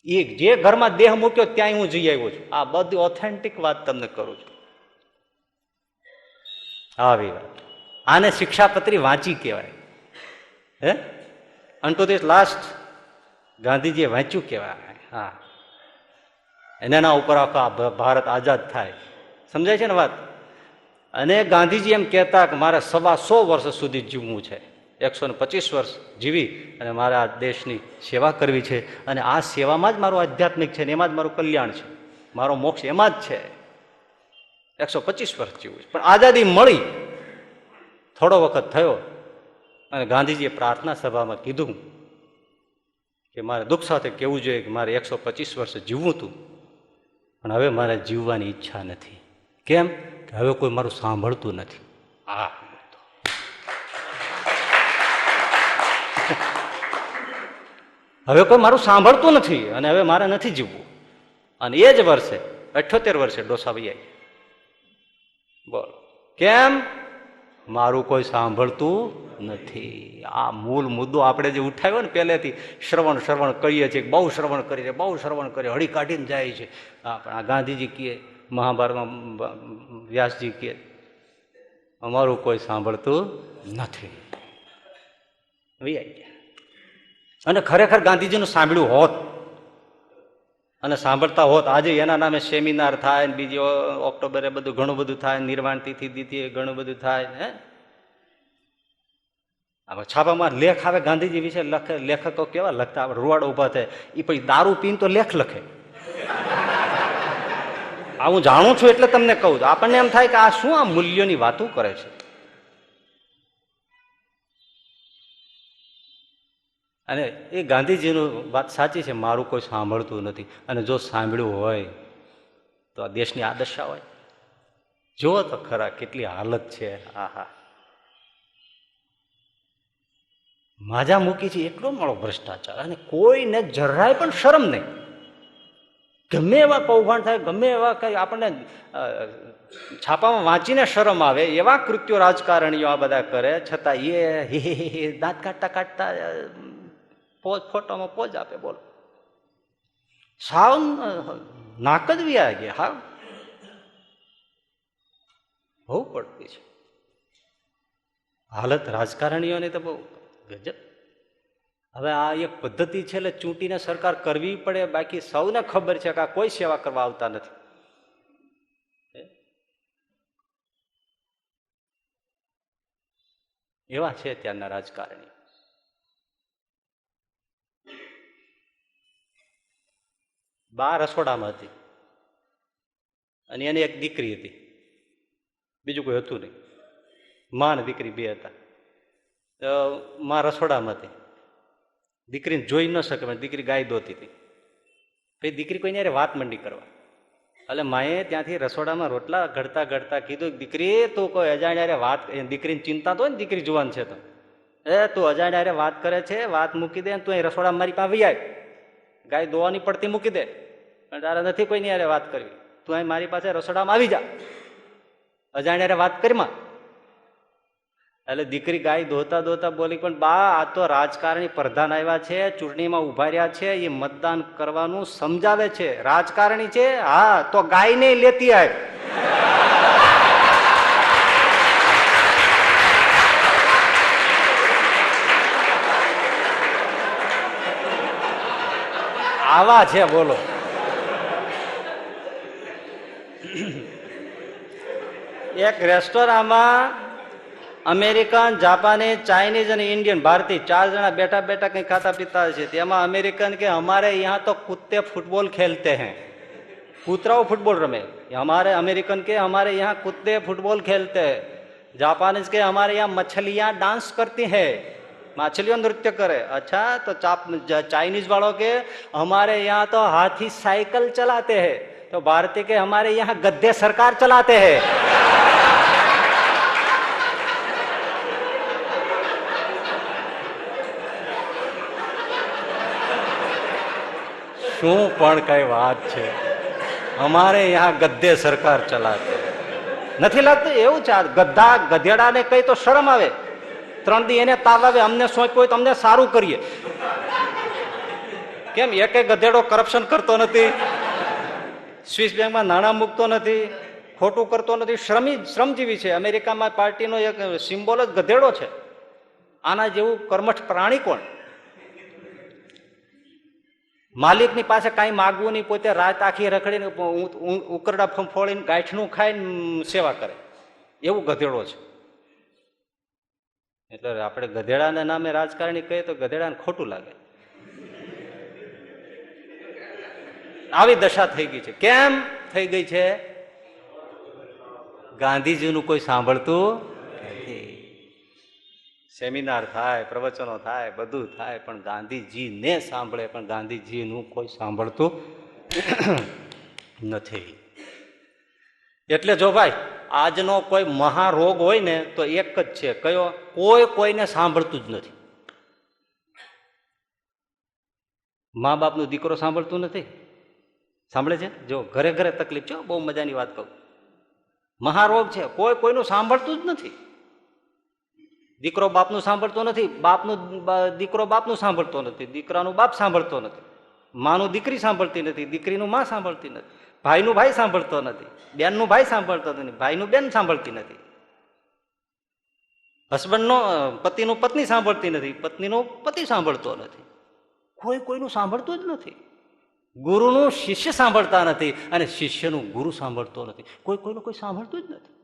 એ જે ઘરમાં દેહ મૂક્યો ત્યાં હું જઈ આવ્યો છું. આ બધી ઓથેન્ટિક વાત તમને કરું છું. આવી વાત. આને શિક્ષાપત્રી વાંચી કહેવાય. અન્ટુ ધીસ લાસ્ટ ગાંધીજીએ વાંચ્યું કહેવાય. હા, એના ઉપર આખો ભારત આઝાદ થાય. સમજાય છે ને વાત? અને ગાંધીજી એમ કહેતા કે મારે 125 વર્ષ સુધી જીવવું છે, 125 વર્ષ જીવી અને મારે આ દેશની સેવા કરવી છે. અને આ સેવામાં જ મારું આધ્યાત્મિક છે ને એમાં જ મારું કલ્યાણ છે, મારો મોક્ષ એમાં જ છે. 125 વર્ષ જીવવું છે. પણ આઝાદી મળી, થોડો વખત થયો અને ગાંધીજીએ પ્રાર્થના સભામાં કીધું કે મારે દુઃખ સાથે કહેવું જોઈએ કે મારે 125 વર્ષ જીવવું હતું પણ હવે મારે જીવવાની ઈચ્છા નથી. કેમ? કે હવે કોઈ મારું સાંભળતું નથી. આ હવે કોઈ મારું સાંભળતું નથી અને હવે મારે નથી જીવવું. અને એ જ વર્ષે 78 વર્ષે ડોસા વૈયા. બોલો કેમ? મારું કોઈ સાંભળતું નથી. આ મૂળ મુદ્દો આપણે જે ઉઠાવ્યો ને પહેલેથી, શ્રવણ કરીએ છીએ, બહુ શ્રવણ કરીએ, બહુ શ્રવણ કરીએ, હળી કાઢીને જાય છે. આ ગાંધીજી કહે, મહાભારતમાં વ્યાસજી કહે, અમારું કોઈ સાંભળતું નથી. અને ખરેખર ગાંધીજીનું સાંભળ્યું હોત અને સાંભળતા હોત, આજે એના નામે સેમિનાર થાય, બીજી ઓક્ટોબરે બધું ઘણું બધું થાય, નિર્વાણ તિથિ દીથી ઘણું બધું થાય. હે છાપામાં લેખ આવે ગાંધીજી વિશે, લખે. લેખકો કેવા લખતા, આપણે રૂવાડો ઉભા થાય. એ પછી દારૂ પીને તો લેખ લખે. આ હું જાણું છું એટલે તમને કહું છું. આપણને એમ થાય કે આ શું આ મૂલ્યોની વાતો કરે છે. અને એ ગાંધીજીનું વાત સાચી છે, મારું કોઈ સાંભળતું નથી. અને જો સાંભળ્યું હોય તો આ દેશની આ દશા હોય. જુઓ તો ખરા કેટલી હાલત છે. આહા, માજા મૂકી છે એટલો મળો ભ્રષ્ટાચાર. અને કોઈને જરાય પણ શરમ નહીં. ગમે એવા કૌભાંડ થાય, ગમે એવા કઈ આપણને છાપામાં વાંચીને શરમ આવે એવા કૃત્યો રાજકારણીઓ આ બધા કરે, છતાં એ દાંત કાઢતા કાઢતા ફોટોમાં પોજ આપે. બોલો, સાવ નાક જ વ્યા ગયા. હા, બહુ પડતી છે હાલત રાજકારણીઓની તો બહુ ગજબ. હવે આ એક પદ્ધતિ છે, એટલે ચૂંટીને સરકાર કરવી પડે. બાકી સૌને ખબર છે કે આ કોઈ સેવા કરવા આવતા નથી. એવા છે ત્યારના રાજકારણી. બા રસોડામાં હતી અને એની એક દીકરી હતી, બીજું કોઈ હતું નહીં. માં ને દીકરી બે હતા. તો માં રસોડામાં હતી, દીકરીને જોઈ ન શકે, દીકરી ગાય દોતી હતી. પછી દીકરી કોઈને યારે વાત મંડી કરવા, એટલે માએ ત્યાંથી રસોડામાં રોટલા ઘડતા ઘડતા કીધું, દીકરી તું કોઈ અજાણ્યારે વાત, દીકરીને ચિંતા તો ને દીકરી જુવાન છે તો, તું અજાણ્યારે વાત કરે છે, વાત મૂકી દે, તું અહીં રસોડામાં મારી પાસે આવી આવ, ગાય દોવાની પડતી મૂકી દે, પણ તારે નથી કોઈની યારે વાત કરવી, તું અહીં મારી પાસે રસોડામાં આવી જા, અજાણ્યારે વાત કરીમાં. એટલે દીકરી ગાય ધોતા ધોતા બોલી, પણ બા આ તો રાજકારણી પ્રધાન આવ્યા છે, ચૂંટણીમાં ઉભા રહ્યા છે, એ મતદાન કરવાનું સમજાવે છે, રાજકારણી છે. હા તો ગાય નહીં લેતી આવ. આવા છે. બોલો, એક રેસ્ટોરાંમાં અમેરિકન, જાપાનીઝ, ચાઇનીઝ અને ઇન્ડિયન, ભારતીય 4 જણા બેઠા બેઠા કઈ ખાતા પીતા છે. તેમાં અમેરિકન કે હમારે યહાં તો કુત્તે ફૂટબોલ ખેલતે हैं, કૂતરાઓ ફૂટબોલ રમે. हमारे अमेरिकन के हमारे यहाँ कुत्ते फुटबॉल खेलते हैं. जापानीज के हमारे यहाँ मछलियाँ डांस करती है, मछलियों नृत्य करे. अच्छा, तो चाइनीज वालों के हमारे यहाँ तो हाथी साइकिल चलाते हैं, तो भारतीय के हमारे यहाँ गद्दे सरकार चलाते हैं. શું પણ કઈ વાત છે, અમારે यहाँ ગદ્દે સરકાર ચલાતે. નથી લાગતું એવું છે? ગધા ગધેડાને કઈ તો શરમ આવે, 3 દી એને તાવ આવે, અમને સોંપ્યું હોય તો અમને સારું કરીએ. કેમ એકે ગધેડો કરપ્શન કરતો નથી, સ્વિસ બેંકમાં નાણાં મૂકતો નથી, ખોટું કરતો નથી, શ્રમજીવી છે. અમેરિકામાં પાર્ટીનો એક સિમ્બોલ જ ગધેડો છે. આના જેવું કર્મઠ પ્રાણી કોણ? માલિકની પાસે કાંઈ માગવું નહીં, પોતે રાત આખી રખડીને ઉકરડા ફોડીને ગાંઠનું ખાઈને સેવા કરે, એવું ગધેડો છે. એટલે આપણે ગધેડાના નામે રાજકારણી કહીએ તો ગધેડાને ખોટું લાગે. આવી દશા થઈ ગઈ છે. કેમ થઈ ગઈ છે? ગાંધીજીનું કોઈ સાંભળતું નથી. સેમિનાર થાય, પ્રવચનો થાય, બધું થાય, પણ ગાંધીજીને સાંભળે, પણ ગાંધીજીનું કોઈ સાંભળતું નથી. એટલે જો ભાઈ આજનો કોઈ મહારોગ હોય ને તો એક જ છે. કયો? કોઈ કોઈને સાંભળતું જ નથી. મા બાપનું દીકરો સાંભળતું નથી. સાંભળે છે? જો ઘરે ઘરે તકલીફ છે, બહુ મજાની વાત કહું. મહારોગ છે, કોઈ કોઈનું સાંભળતું જ નથી. દીકરો બાપનું સાંભળતો નથી, દીકરો બાપનું સાંભળતો નથી, દીકરાનું બાપ સાંભળતો નથી, માનું દીકરી સાંભળતી નથી, દીકરીનું માં સાંભળતી નથી, ભાઈનું ભાઈ સાંભળતો નથી, બેનનું ભાઈ સાંભળતો નથી, ભાઈનું બેન સાંભળતી નથી, હસબન્ડનો પતિનું પત્ની સાંભળતી નથી, પત્નીનો પતિ સાંભળતો નથી. કોઈ કોઈનું સાંભળતું જ નથી. ગુરુનું શિષ્ય સાંભળતા નથી અને શિષ્યનું ગુરુ સાંભળતો નથી. કોઈ કોઈનું કોઈ સાંભળતું જ નથી.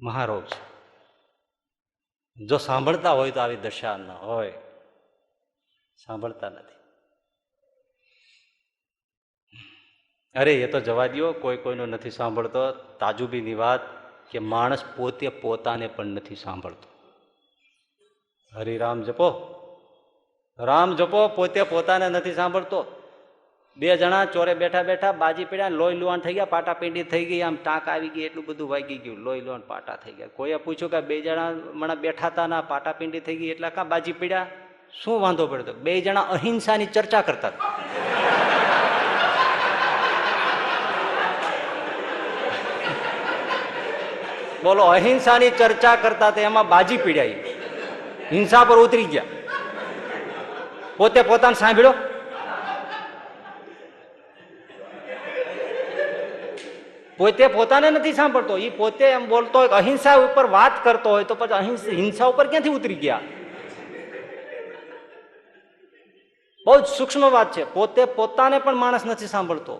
મહારોગ છે. જો સાંભળતા હોય તો આવી દશા ન હોય. સાંભળતા નથી. અરે એ તો જવા દો, કોઈ કોઈનું નથી સાંભળતો. તાજુબીની વાત કે માણસ પોતે પોતાને પણ નથી સાંભળતો. હરિરામ જપો, રામ જપો, પોતે પોતાને નથી સાંભળતો. બે જણા ચોરે બેઠા બેઠા બાજી પડ્યા, લોહી લુહાણ થઈ ગયા, પાટાપીંડી થઈ ગઈ, આમ ટાંક આવી ગઈ, એટલું બધું વાગી ગયું, લોહી લુહાણ પાટા થઈ ગયા. કોઈએ પૂછ્યું કે બે જણા મને બેઠા હતા ના પાટાપીંડી થઈ ગઈ એટલે કાં બાજી પડ્યા? શું વાંધો પડ્યો? બે જણા અહિંસાની ચર્ચા કરતા હતા. બોલો, અહિંસાની ચર્ચા કરતા હતા, એમાં બાજી પીડ્યા, હિંસા પર ઉતરી ગયા. પોતે પોતાને સાંભળ્યો? પોતે પોતાને નથી સાંભળતો. એ પોતે એમ બોલતો હોય, અહિંસા ઉપર વાત કરતો હોય તો પછી હિંસા ઉપર ક્યાંથી ઉતરી ગયા? બહુ જ સૂક્ષ્મ વાત છે. પોતે પોતાને પણ માણસ નથી સાંભળતો.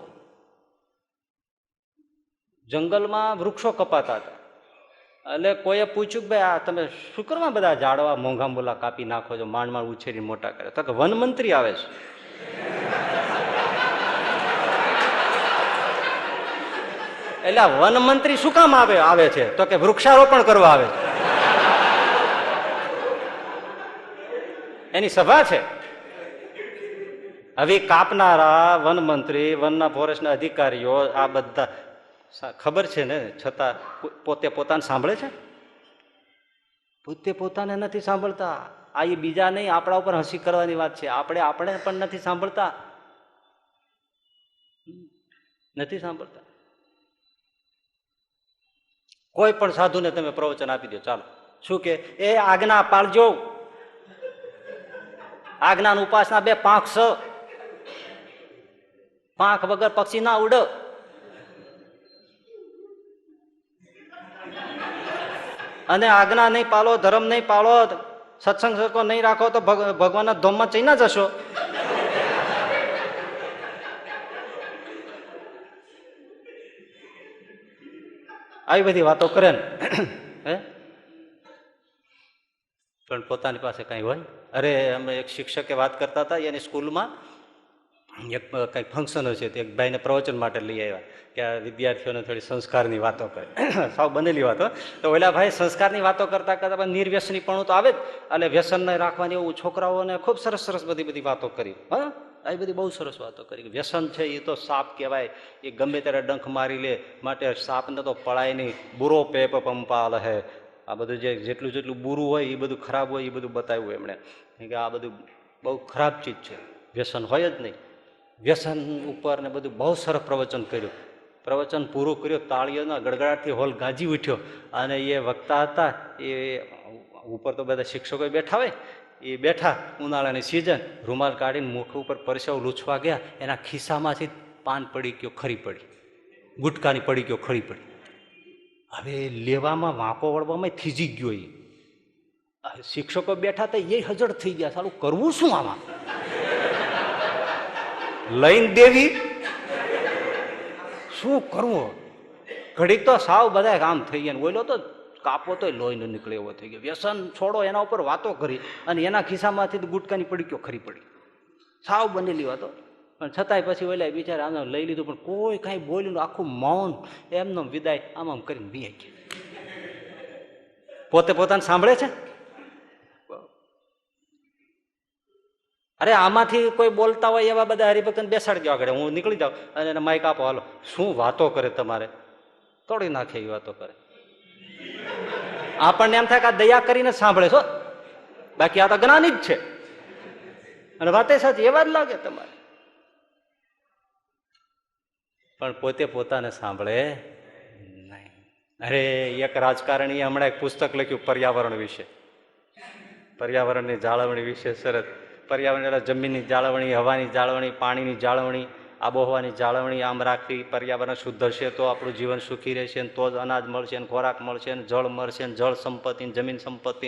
જંગલમાં વૃક્ષો કપાતા હતા એટલે કોઈએ પૂછ્યું કે ભાઈ આ તમે શું કરવા બધા ઝાડવા મોંઘા મોલા કાપી નાખો છો, માંડ માંડ ઉછેરી મોટા કરે? તો કે વન મંત્રી આવે છે. એટલે વન મંત્રી શું કામ આવે છે? તો કે વૃક્ષારોપણ કરવા આવે છે. એની સભા છે. હવે કાપનારા વન મંત્રી, વનના ફોરેસ્ટના અધિકારીઓ, આ બધા ખબર છે ને, છતાં પોતે પોતાને સાંભળે છે? પોતે પોતાને નથી સાંભળતા. આ એ બીજા નહીં, આપણા ઉપર હસી કરવાની વાત છે. આપણે પણ નથી સાંભળતા. નથી સાંભળતા. કોઈ પણ સાધુને તમે પ્રવચન આપી દો, ચાલો શું કે એ આજ્ઞા પાળજો, આજ્ઞાની ઉપાસના 2 પાંખ છે, પાંખ વગર પક્ષી ના ઉડ. અને આજ્ઞા નહીં પાળો, ધર્મ નહીં પાળો, સત્સંગ સરખો નહીં રાખો તો ભગવાનના ધામમાં ચઈના જશો. આવી બધી વાતો કરે ને હે, પણ પોતાની પાસે કઈ હોય? અરે અમે એક શિક્ષકે વાત કરતા હતા, એની સ્કૂલમાં એક કંઈક ફંક્શન હશે, તો એક ભાઈને પ્રવચન માટે લઈ આવ્યા કે આ વિદ્યાર્થીઓને થોડી સંસ્કારની વાતો કરે. સાવ બનેલી વાતો. તો ઓલા ભાઈ સંસ્કારની વાતો કરતા કરતા નિર્વ્યસની પણ તો આવે જ, એટલે વ્યસન નહીં રાખવાની એવું છોકરાઓને ખૂબ સરસ સરસ બધી વાતો કરી. હા, આવી બધી બહુ સરસ વાતો કરી. વ્યસન છે એ તો સાપ કહેવાય, એ ગમે ત્યારે ડંખ મારી લે, માટે સાપને તો પળાય નહીં. બુરો પેપ પંપાલ હે. આ બધું જેટલું જેટલું બુરું હોય એ બધું ખરાબ હોય એ બધું બતાવ્યું એમણે કે આ બધું બહુ ખરાબ ચીજ છે, વ્યસન હોય જ નહીં. વ્યસન ઉપર ને બધું બહુ સરસ પ્રવચન કર્યું. પ્રવચન પૂરું કર્યું, તાળીઓના ગડગડાટથી હોલ ગાજી ઉઠ્યો. અને એ વક્તા હતા, એ ઉપર તો બધા શિક્ષકો બેઠા હોય, એ બેઠા, ઉનાળાની સિઝન, રૂમાલ કાઢીને મુખ ઉપર પરસેવો લૂછવા ગયા, એના ખિસ્સામાંથી પાન પડી ગયો, ખરી પડી, ગુટકાની પડી ગયો, ખરી પડી. હવે લેવામાં વાંકો વળવામાં થીજી ગયો. એ શિક્ષકો બેઠા હતા, એ હજળ થઈ ગયા, સારું કરવું શું આમાં? લઈને દેવી, શું કરવું? ઘડીક તો સાવ બધા કામ થઈ ગયા. બોલો તો કાપો તો લોહી ન નીકળે એવો થઈ ગયો. વ્યસન છોડો, એના ઉપર વાતો કરી અને એના ખિસ્સામાંથી ગુટકાની પડી ગયો, ખરી પડી. સાવ બનેલી વાતો. પણ છતાંય પછી ઓલા બિચારા આમ લઈ લીધું, પણ કોઈ કાંઈ બોલ્યું, આખું મૌન, એમનો વિદાય આમ કરીને બી ગયા. પોતે પોતાને સાંભળે છે? અરે આમાંથી કોઈ બોલતા હોય એવા બધા હરિભક્તને બેસાડી દો આગળ, હું નીકળી જાઉં અને એને માઇક આપો, હાલો. શું વાતો કરે, તમારે તોડી નાખે એવી વાતો કરે. આપણને એમ થાય કે આ દયા કરીને સાંભળે છો. બાકી આ તો જ્ઞાની જ છે. અને વાતે સાચી એવા જ લાગે તમારે, પણ પોતે પોતાને સાંભળે નહીં. અરે એક રાજકારણીએ હમણાં એક પુસ્તક લખ્યું પર્યાવરણ વિશે, પર્યાવરણની જાળવણી વિશે. સરસ. પર્યાવરણ એટલે જમીનની જાળવણી, હવાની જાળવણી, પાણીની જાળવણી, આબોહવાની જાળવણી. આમ રાખવી, પર્યાવરણ શુદ્ધ હશે તો આપણું જીવન સુખી રહેશે, તો જ અનાજ મળશે, ખોરાક મળશે, જળ મળશે, જળ સંપત્તિ, જમીન સંપત્તિ,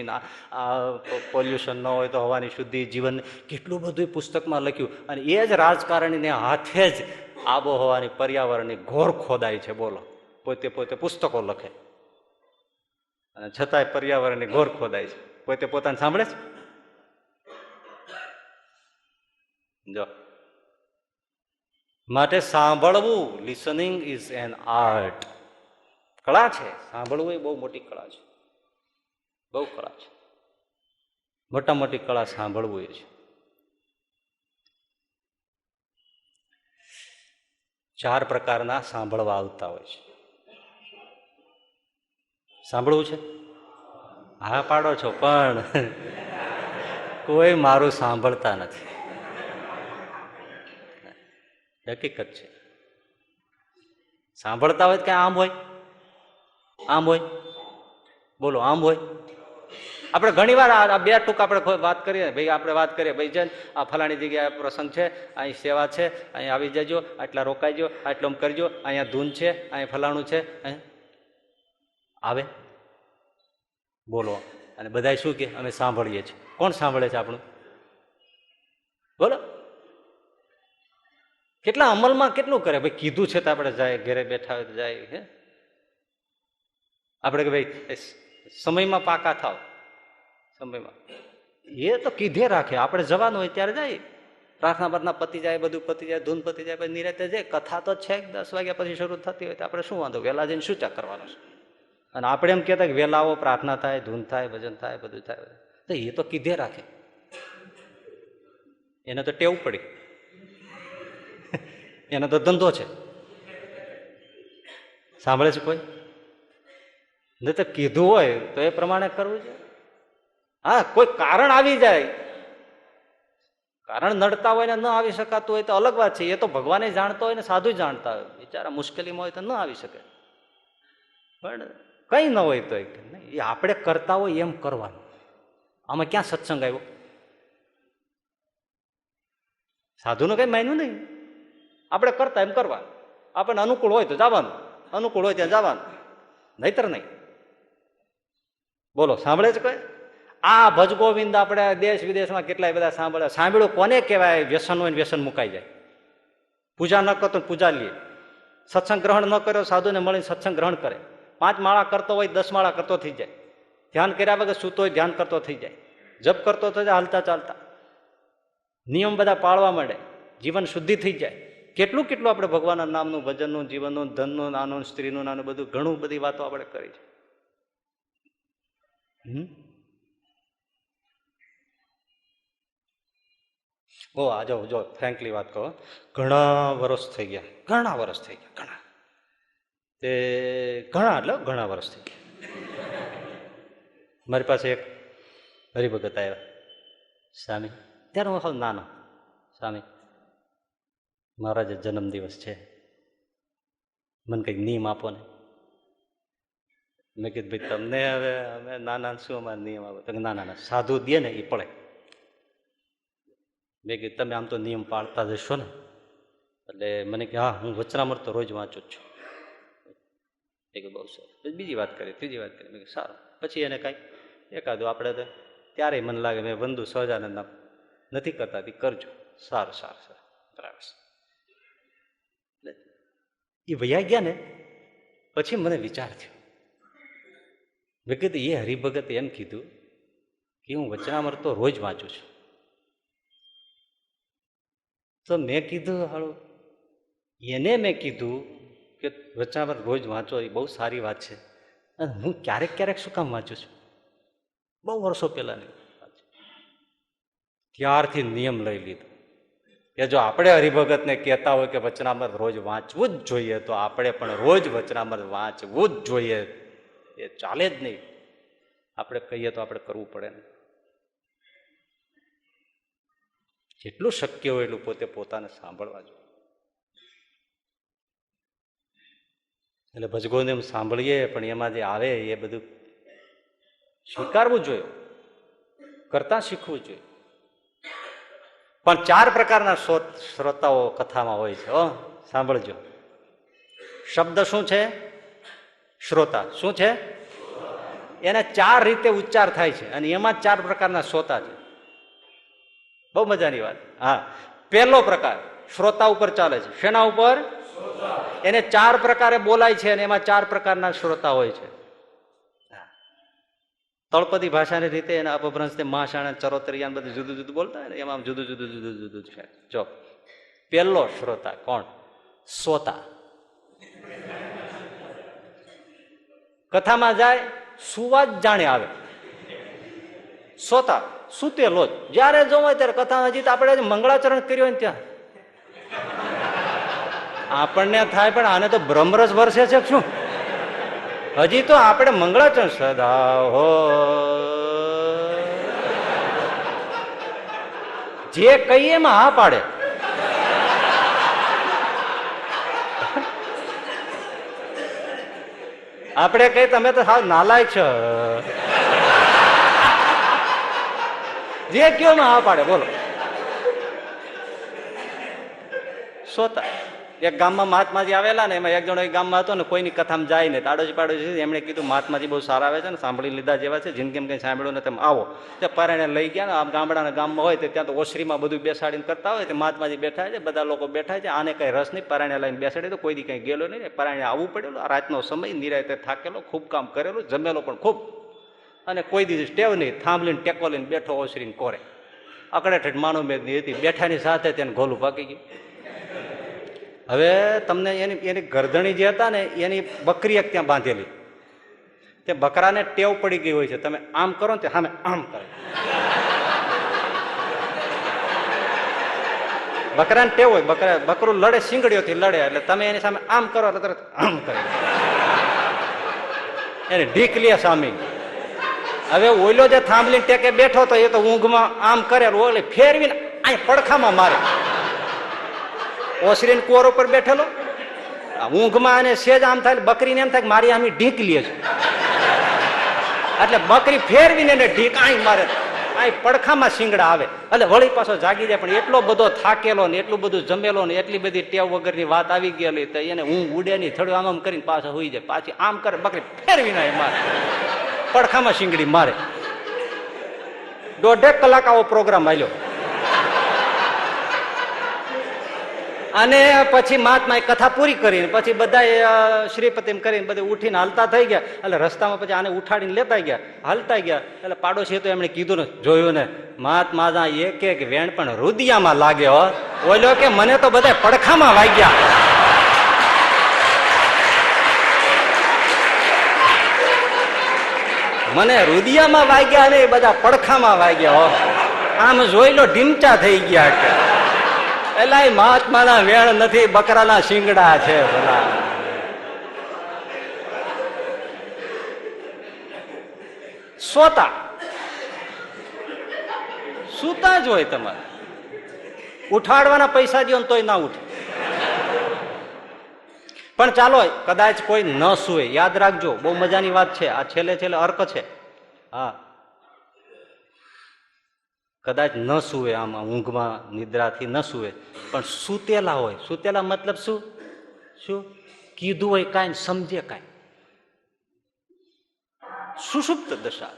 પોલ્યુશન ન હોય તો હવાની શુદ્ધિ, જીવન. કેટલું બધું પુસ્તકમાં લખ્યું. અને એ જ રાજકારણીને હાથે જ આબોહવાની, પર્યાવરણની ઘોર ખોદાય છે. બોલો, પોતે પોતે પુસ્તકો લખે અને છતાંય પર્યાવરણની ઘોર ખોદાય છે. પોતે પોતાને સાંભળે છે. જો માટે સાંભળવું, લિસનિંગ ઇઝ એન આર્ટ. કળા છે સાંભળવું, એ બહુ મોટી કળા છે, બહુ કળા છે. મોટા મોટી કળા સાંભળવું એ છે. 4 પ્રકારના સાંભળવા આવતા હોય છે. સાંભળવું છે? હા પાડો છો, પણ કોઈ મારું સાંભળતા નથી. હકીકત છે. સાંભળતા હોય કે આમ હોય, આમ હોય, બોલો આમ હોય. આપણે ઘણી વાર આ 2 ટૂંક આપણે વાત કરીએ, ભાઈ આપણે વાત કરીએ, ભાઈ જન આ ફલાણી જગ્યાએ પ્રસંગ છે, અહીં સેવા છે, અહીં આવી જજો, આટલા રોકાઈજો, આટલું કરજો, અહીંયા ધૂન છે, અહીં ફલાણું છે, આવે બોલો. અને બધા શું કે અમે સાંભળીએ છીએ. કોણ સાંભળે છે આપણું? બોલો. કેટલા અમલમાં કેટલું કરે? ભાઈ કીધું છે તો આપણે જાય, ઘરે બેઠા હોય તો જાય. હે આપણે કે ભાઈ સમયમાં પાકા થાવ, સમયમાં એ તો કીધે રાખે. આપણે જવાનું હોય ત્યારે જાય, પ્રાર્થના પ્રાર્થના પતી જાય, બધું પતી જાય, ધૂન પતી જાય, પછી નિરાતે જાય. કથા તો છે 10 વાગ્યા પછી શરૂ થતી હોય તો આપણે શું વાંધો, વહેલા જઈને શું ચા કરવાનું છે? અને આપણે એમ કહેતા કે વહેલા આવો, પ્રાર્થના થાય, ધૂન થાય, ભજન થાય, બધું થાય. તો એ તો કીધે રાખે, એને તો ટેવ પડી, એનો તો ધંધો છે. સાંભળે છે કોઈ? નહીં તો કીધું હોય તો એ પ્રમાણે કરવું છે. હા, કોઈ કારણ આવી જાય, કારણ નડતા હોય ને ન આવી શકાતું હોય તો અલગ વાત છે. એ તો ભગવાને જાણતો હોય ને સાધુ જાણતા હોય, બિચારા મુશ્કેલીમાં હોય તો ન આવી શકે. પણ કઈ ન હોય તો એ આપણે કરતા હોય એમ કરવાનું. આમાં ક્યાં સત્સંગ આવ્યો? સાધુનું કઈ માન્યું નહીં. આપણે કરતા એમ કરવાનું. આપણને અનુકૂળ હોય તો જવાનું, અનુકૂળ હોય ત્યાં જવાનું, નહીતર નહીં. બોલો, સાંભળે છે કોઈ? આ ભજગોવિંદ આપણે દેશ વિદેશમાં કેટલાય બધા સાંભળે. સાંભળ્યું કોને કહેવાય? વ્યસન હોય ને વ્યસન મુકાઈ જાય. પૂજા ન કરતો પૂજા લે, સત્સંગ ગ્રહણ ન કર્યો, સાધુને મળીને સત્સંગ ગ્રહણ કરે. 5 માળા કરતો હોય 10 માળા કરતો થઈ જાય. ધ્યાન કર્યા વગર સૂતો હોય ધ્યાન કરતો થઈ જાય. જપ કરતો થઈ જાય, હાલતા ચાલતા. નિયમ બધા પાળવા માંડે, જીવન શુદ્ધિ થઈ જાય. કેટલું કેટલું આપણે ભગવાનના નામનું, ભજનનું, જીવનનું, ધનનું, નાનું, સ્ત્રીનું નાનું, બધું ઘણું બધી વાતો આપણે કરી છે. આ જો ફ્રેન્કલી વાત કહો, ઘણા વર્ષ થઈ ગયા, ઘણા વર્ષ થઈ ગયા, ઘણા તે ઘણા એટલે ઘણા વર્ષ થઈ ગયા. મારી પાસે એક હરિભગત આવ્યા, સ્વામી. ત્યારે હું હાલ નાનો. સ્વામી, મારા જે જન્મદિવસ છે, મને કંઈક નિયમ આપો ને. મેં કીધું ભાઈ તમને હવે અમે નાના શું અમારે નિયમ આપો? તો ના સાધુ દે ને એ પડે. મેં કીધું તમે આમ તો નિયમ પાળતા જશો ને? એટલે મને કે હા, હું વચનામૃત તો રોજ વાંચું જ છું. એ કે બહુ સારું. બીજી વાત કરી, ત્રીજી વાત કરી. મેં કીધું સારું. પછી એને કાંઈ એકાદું આપણે તો ત્યારે મને લાગે મેં વંદુ સહજાનંદ નથી કરતા, કરજો. સારું સારું સારું બરાબર. એ વયા ગયા ને પછી મને વિચાર થયો. મેં કીધું એ હરિભગતે એમ કીધું કે હું વચનામૃત તો રોજ વાંચું છું. તો મેં કીધું હાળું એને મેં કીધું કે વચનામૃત રોજ વાંચો એ બહુ સારી વાત છે, અને હું ક્યારેક ક્યારેક શું કામ વાંચું છું? બહુ વર્ષો પહેલાની વાત છે. ત્યારથી નિયમ લઈ લીધો કે જો આપણે હરિભગતને કહેતા હોય કે વચનામૃત રોજ વાંચવું જ જોઈએ, તો આપણે પણ રોજ વચનામૃત વાંચવું જ જોઈએ. એ ચાલે જ નહીં. આપણે કહીએ તો આપણે કરવું પડે ને. જેટલું શક્ય હોય એટલું પોતે પોતાને સાંભળવા જોઈએ. એટલે ભજગોને એમ સાંભળીએ, પણ એમાં જે આવે એ બધું સ્વીકારવું જોઈએ, કરતા શીખવું જોઈએ. પણ 4 પ્રકારના શ્રોતાઓ કથામાં હોય છે. સાંભળજો. શબ્દ શું છે? શ્રોતા. શું છે? એને 4 રીતે ઉચ્ચાર થાય છે અને એમાં 4 પ્રકારના શ્રોતા છે. બહુ મજાની વાત. હા, પહેલો પ્રકાર શ્રોતા ઉપર ચાલે છે. શેના ઉપર? એને 4 પ્રકારે બોલાય છે અને એમાં 4 પ્રકારના શ્રોતા હોય છે. તળપદી ભાષાની રીતે એના અપભ્રંશ મહાશાણા ચરોતરિયાન બધું જુદું જુદું બોલતા હોય ને, એમાં જુદું જુદું જુદું જુદું છે. જો પહેલો શ્રોતા કોણ? શ્રોતા. કથામાં જાય, સુવા જ જાણે આવે. શ્રોતા સુતેલો જ, જયારે જોવો ત્યારે કથામાં જીત આપણે મંગળાચરણ કર્યું હોય ને ત્યાં આપણને થાય, પણ આને તો બ્રહ્મરસ વરસે છે શું? હજી તો આપણે મંગળાચરણ સદા હો જે કહીએ એમાં હા પાડે. આપણે કઈ તમે તો સાવ નાલાયક છો, જે કયો એમાં હા પાડે. બોલો. શ્રોતા. એક ગામમાં મહાત્માજી આવેલા ને, એમાં એક જણો એક ગામમાં હતો ને, કોઈની કથામાં જાય ને, આડોશી પાડોશી એમણે કીધું મહાત્માજી બહુ સારા આવે છે ને, સાંભળી લીધા જેવા છે, જિંદગીમાં કંઈ સાંભળ્યું ને, તમે આવો. તે પરાણે લઈ ગયા ને, આમ ગામડાના ગામમાં હોય તો ત્યાં તો ઓસરીમાં બધું બેસાડીને કરતા હોય, તો મહાત્માજી બેઠા છે, બધા લોકો બેઠા છે, આને કઈ રસ નહીં, પરાણે લઈને બેસાડી તો કોઈ દી કઈ ગયેલો નહીં, પરાણે આવવું પડેલું. રાતનો સમય, નિરાતે થાકેલો, ખૂબ કામ કરેલું, જમેલો પણ ખૂબ, અને કોઈ દિવસ ટેવ નહીં, થાંભલીને ટેકો લઈને બેઠો ઓસરીને કોરે. અકડેઠ માનવમેદની હતી, બેઠાની સાથે તેને ગોલું પાકી ગયું. હવે તમને એની ગરદણી જે હતા ને, એની બકરી એક ત્યાં બાંધેલી, તે બકરાને ટેવ પડી ગઈ હોય છે, તમે આમ કરો ને તે સામે આમ કરે. બકરાને ટેવ હોય, બકરું લડે, શીંગડીઓથી લડે, એટલે તમે એની સામે આમ કરો એટલે તરત આમ કરે, એને ઢીક લે સામી. હવે ઓઈલો જે થાંભલીને ટેકે બેઠો તો એ તો ઊંઘમાં આમ કરે, ઓલી ફેરવીને અહીં પડખામાં મારે. ઓસરીને કુંવર ઉપર બેઠેલો, ઊંઘમાં અને સેજ આમ થાય, બકરીને એમ થાય મારી આમી ઢીક લે છે, એટલે બકરી ફેરવીને એને ઢીક અહીં મારે, અહીં પડખામાં શીંગડા આવે, એટલે વળી પાછો જાગી જાય. પણ એટલો બધો થાકેલો ને, એટલું બધું જમેલો ને, એટલી બધી ટેવ વગરની વાત આવી ગયેલી, તો એને ઊંઘ ઉડે નહીં, થોડું આમ કરીને પાછો હોઈ જાય, પાછી આમ કરે, બકરી ફેરવીને મારે, પડખામાં શીંગડી મારે. 1.5 કલાક આવો પ્રોગ્રામ આવ્યો. અને પછી મહાત્માએ કથા પૂરી કરીને પછી બધા શ્રીપતિ કરીને બધે ઉઠીને હાલતા થઈ ગયા. એટલે રસ્તામાં પછી આને ઉઠાડીને લેતા ગયા, હાલતા ગયા. એટલે પાડોશી તો એમણે કીધું ને, જોયું ને, મહાત્મા એક એક વેણ પણ રુદિયામાં લાગે હો. ઓલો કે મને તો બધા પડખામાં વાગ્યા. મને રુદિયામાં વાગ્યા ને બધા પડખામાં વાગ્યા હો. આમ જોઈ લો, ઢીમચા થઈ ગયા. એલા મહાત્માના વેણ નથી, બકરાના શીંગડા છે. ભલા સોતા સુતા જ હોય, તમારે ઉઠાડવાના પૈસા દો તોય ના ઉઠે. પણ ચાલો, કદાચ કોઈ ન સુવે, યાદ રાખજો, બહુ મજાની વાત છે આ, છેલ્લે છેલ્લે અર્ક છે. હા, કદાચ ન સુવે, આમાં ઊંઘમાં નિદ્રાથી ન સુવે, પણ સૂતેલા હોય. સૂતેલા મતલબ શું? શું કીધું હોય કાંઈ સમજે કાંઈ, સુષુપ્ત દશા,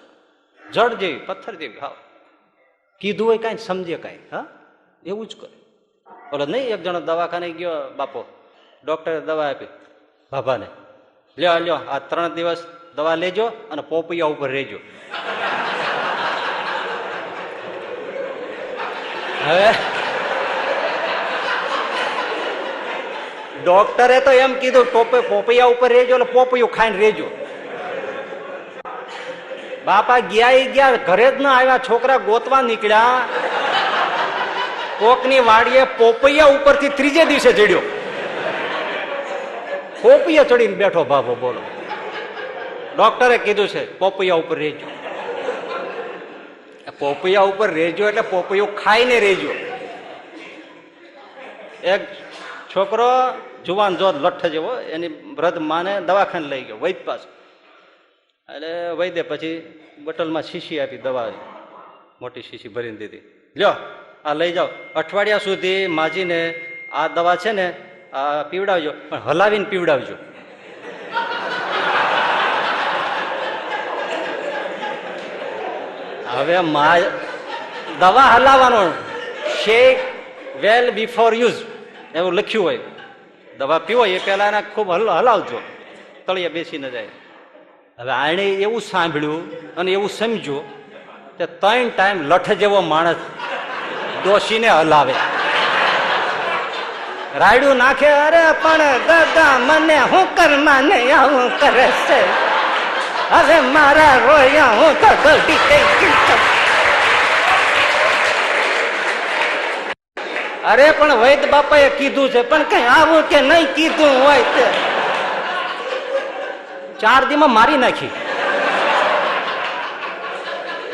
જડ જેવી, પથ્થર જેવી. હા, કીધું હોય કાંઈ સમજે કાંઈ. હા, એવું જ કરે. ઓલો નહીં, એક જણો દવાખાને ગયો બાપો, ડોક્ટરે દવા આપી બાબાને, લ્યો લ્યો આ 3 દિવસ દવા લેજો અને પોપૈયા ઉપર રહેજો. હવે ડોક્ટરે તો એમ કીધું પોપૈયા ઉપર રહેજો, એટલે પોપૈયું ખાઈને રહેજો. બાપા ગયા ઘરે જ ના આવ્યા, છોકરા ગોતવા નીકળ્યા, કોકની વાડીએ પોપૈયા ઉપરથી 3જે દિવસે ચડ્યો. પોપૈયા ચડીને બેઠો બાપો. બોલો, ડોક્ટરે કીધું છે પોપૈયા ઉપર રહેજો. પોપૈયા ઉપર રહેજો એટલે પોપૈયું ખાઈને રહેજો. એક છોકરો જુવાન જોત લઠ્ઠ જેવો એની વૃદ્ધ માને દવાખાને લઈ ગયો વૈદ પાસે. એટલે વૈદે પછી બોટલમાં શીશી આપી, દવા મોટી શીશી ભરીને દીધી. લ્યો આ લઈ જાઓ, અઠવાડિયા સુધી માજીને આ દવા છે ને આ પીવડાવજો, પણ હલાવીને પીવડાવજો. હવે દવા હલાવવાનો, શેક વેલ બિફોર યુઝ એવું લખ્યું હોય. દવા પીવો એ પેલા એને ખૂબ હલાવજો, તળિયે બેસી ન જાય. હવે આણે એવું સાંભળ્યું અને એવું સમજ્યું કે 3 ટાઈમ લઠ જેવો માણસ ડોશીને હલાવે, રાયડું નાખે. અરે પણ દાદા મને હું કરમાં ને આવું કરે છે, હવે મારા રોયા હું તો ગોડી થઈ. અરે પણ વૈદ બાપાએ કીધું છે, પણ કઈ આવું કે નહીં કીધું હોય તે 4 દીમાં મારી નાખી,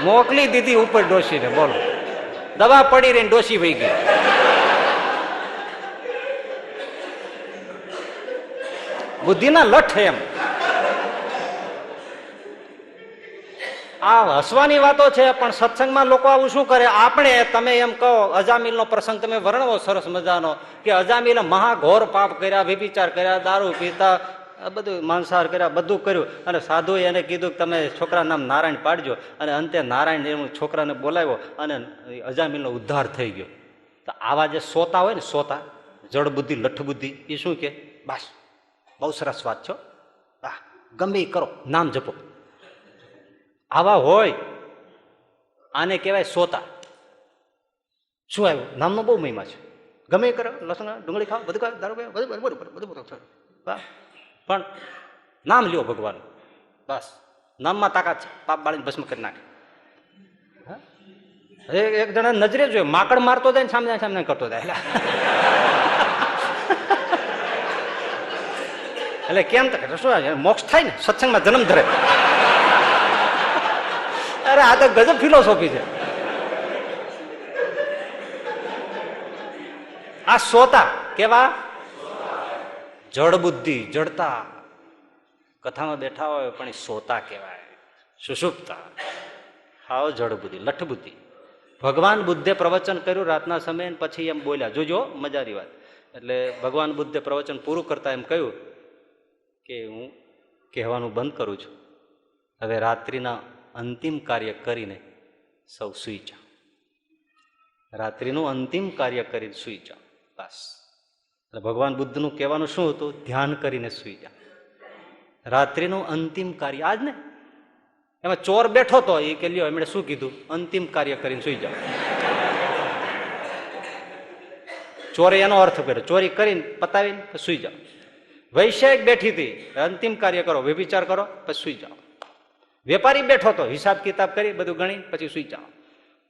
મોકલી દીધી ઉપર ડોશીને. બોલો, દવા પડી રહી ડોશી વહી ગઈ. બુદ્ધિના લઠ એમ. આ હસવાની વાતો છે, પણ સત્સંગમાં લોકો આવું શું કરે? આપણે તમે એમ કહો, અજામિલનો પ્રસંગ તમે વર્ણવો સરસ મજાનો, કે અજામિલે મહાઘોર પાપ કર્યા, વિભિચાર કર્યા, દારૂ પીતા, બધું માંસાહાર કર્યા, બધું કર્યું, અને સાધુએ એને કીધું કે તમે છોકરા નામ નારાયણ પાડજો, અને અંતે નારાયણ એનું છોકરાને બોલાવ્યો અને અજામિલનો ઉદ્ધાર થઈ ગયો. તો આવા જે સોતા હોય ને, સોતા જડ બુદ્ધિ લઠ બુદ્ધિ, એ શું કે બસ બહુ સરસ વાત છો, ગમે એ કરો, નામ જપો. આવા હોય આને કહેવાય સોતા. શું આવ્યું? નામનો બહુ મહિમા છે, ગમે એ કરો, લસણ ડુંગળી ખાઓ, બધું ખાઓ, દારૂ પીઓ, બધું બરોબર, બધું. પણ નામ લ્યો ભગવાન, બસ નામમાં તાકાત છે, પાપ બાળીને ભસ્મ કરી નાખે. એક જણા નજરે જોયો, માકડ મારતો જાય ને સામે સામે કરતો જાય. એટલે કેમ તો શું મોક્ષ થાય ને, સત્સંગમાં જન્મ ધરે. અરે આ તો ગજબ ફિલોસોફી છે. આ સોતા કેવા? જડ બુદ્ધિ, જડતા. કથામાં બેઠા હોય પણ એ સોતા કહેવાય, સુષુપ્તા. હાવ જડ બુદ્ધિ, લઠ બુદ્ધિ. ભગવાન બુદ્ધે પ્રવચન કર્યું રાતના સમયે, પછી એમ બોલ્યા, જોજો મજાની વાત. એટલે ભગવાન બુદ્ધે પ્રવચન પૂરું કરતા એમ કહ્યું કે હું કહેવાનું બંધ કરું છું, હવે રાત્રિના અંતિમ કાર્ય કરીને સૌ સૂઈ જાઓ. રાત્રિનું અંતિમ કાર્ય કરીને સૂઈ જાઓ, બસ. એટલે ભગવાન બુદ્ધનું કહેવાનું શું હતું? ધ્યાન કરીને સૂઈ જાઓ. રાત્રિનું અંતિમ કાર્ય આજ ને, એમાં ચોર બેઠો તો એ કે લ્યો એમણે શું કીધું? અંતિમ કાર્ય કરીને સૂઈ જાઓ. ચોરે એનો અર્થ કર્યો, ચોરી કરીને પતાવીને સૂઈ જાઓ. વૈશ્યાયિક બેઠી હતી, અંતિમ કાર્ય કરો, વ્યભિચાર કરો, પછી સૂઈ જાઓ. વેપારી બેઠો તો હિસાબ કિતાબ કરી બધું ગણી પછી સૂઈ જાઓ.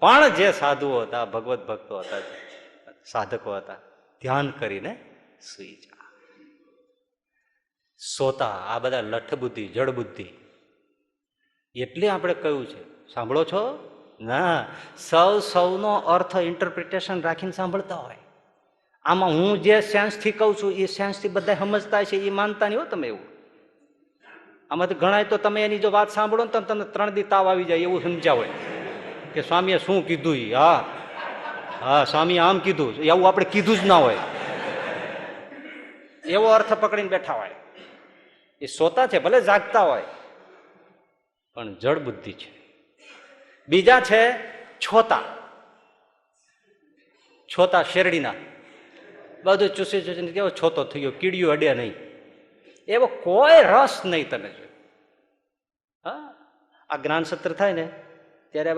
પણ જે સાધુઓ હતા, ભગવત ભક્તો હતા, સાધકો હતા, ધ્યાન કરીને સૂઈ જાઓ. સોતા આ બધા લઠ બુદ્ધિ, જડ બુદ્ધિ. એટલે આપણે કહ્યું છે, સાંભળો છો ના? સૌનો અર્થ ઇન્ટરપ્રિટેશન રાખીને સાંભળતા હોય. આમાં હું જે સેન્સથી કહું છું એ સેન્સથી બધા સમજતા છે, એ માનતા નહીં હો તમે. એવું આમાંથી ઘણા તો તમે એની જો વાત સાંભળો ને તો તમને 3 દી તાવ આવી જાય એવું સમજ્યા હોય કે સ્વામીએ શું કીધું. હા સ્વામી આમ કીધું, એવું આપણે કીધું જ ના હોય, એવો અર્થ પકડીને બેઠા હોય. એ સોતા છે, ભલે જાગતા હોય, પણ જડ બુદ્ધિ છે. બીજા છે છોતા. છોતા શેરડીના, બધું ચૂસી ચૂસીને કેવો છોતો થઈ ગયો, કીડીયું અડે નહીં, એવો કોઈ રસ નહીં તને. હા, આ જ્ઞાન સત્ર થાય ને ત્યારે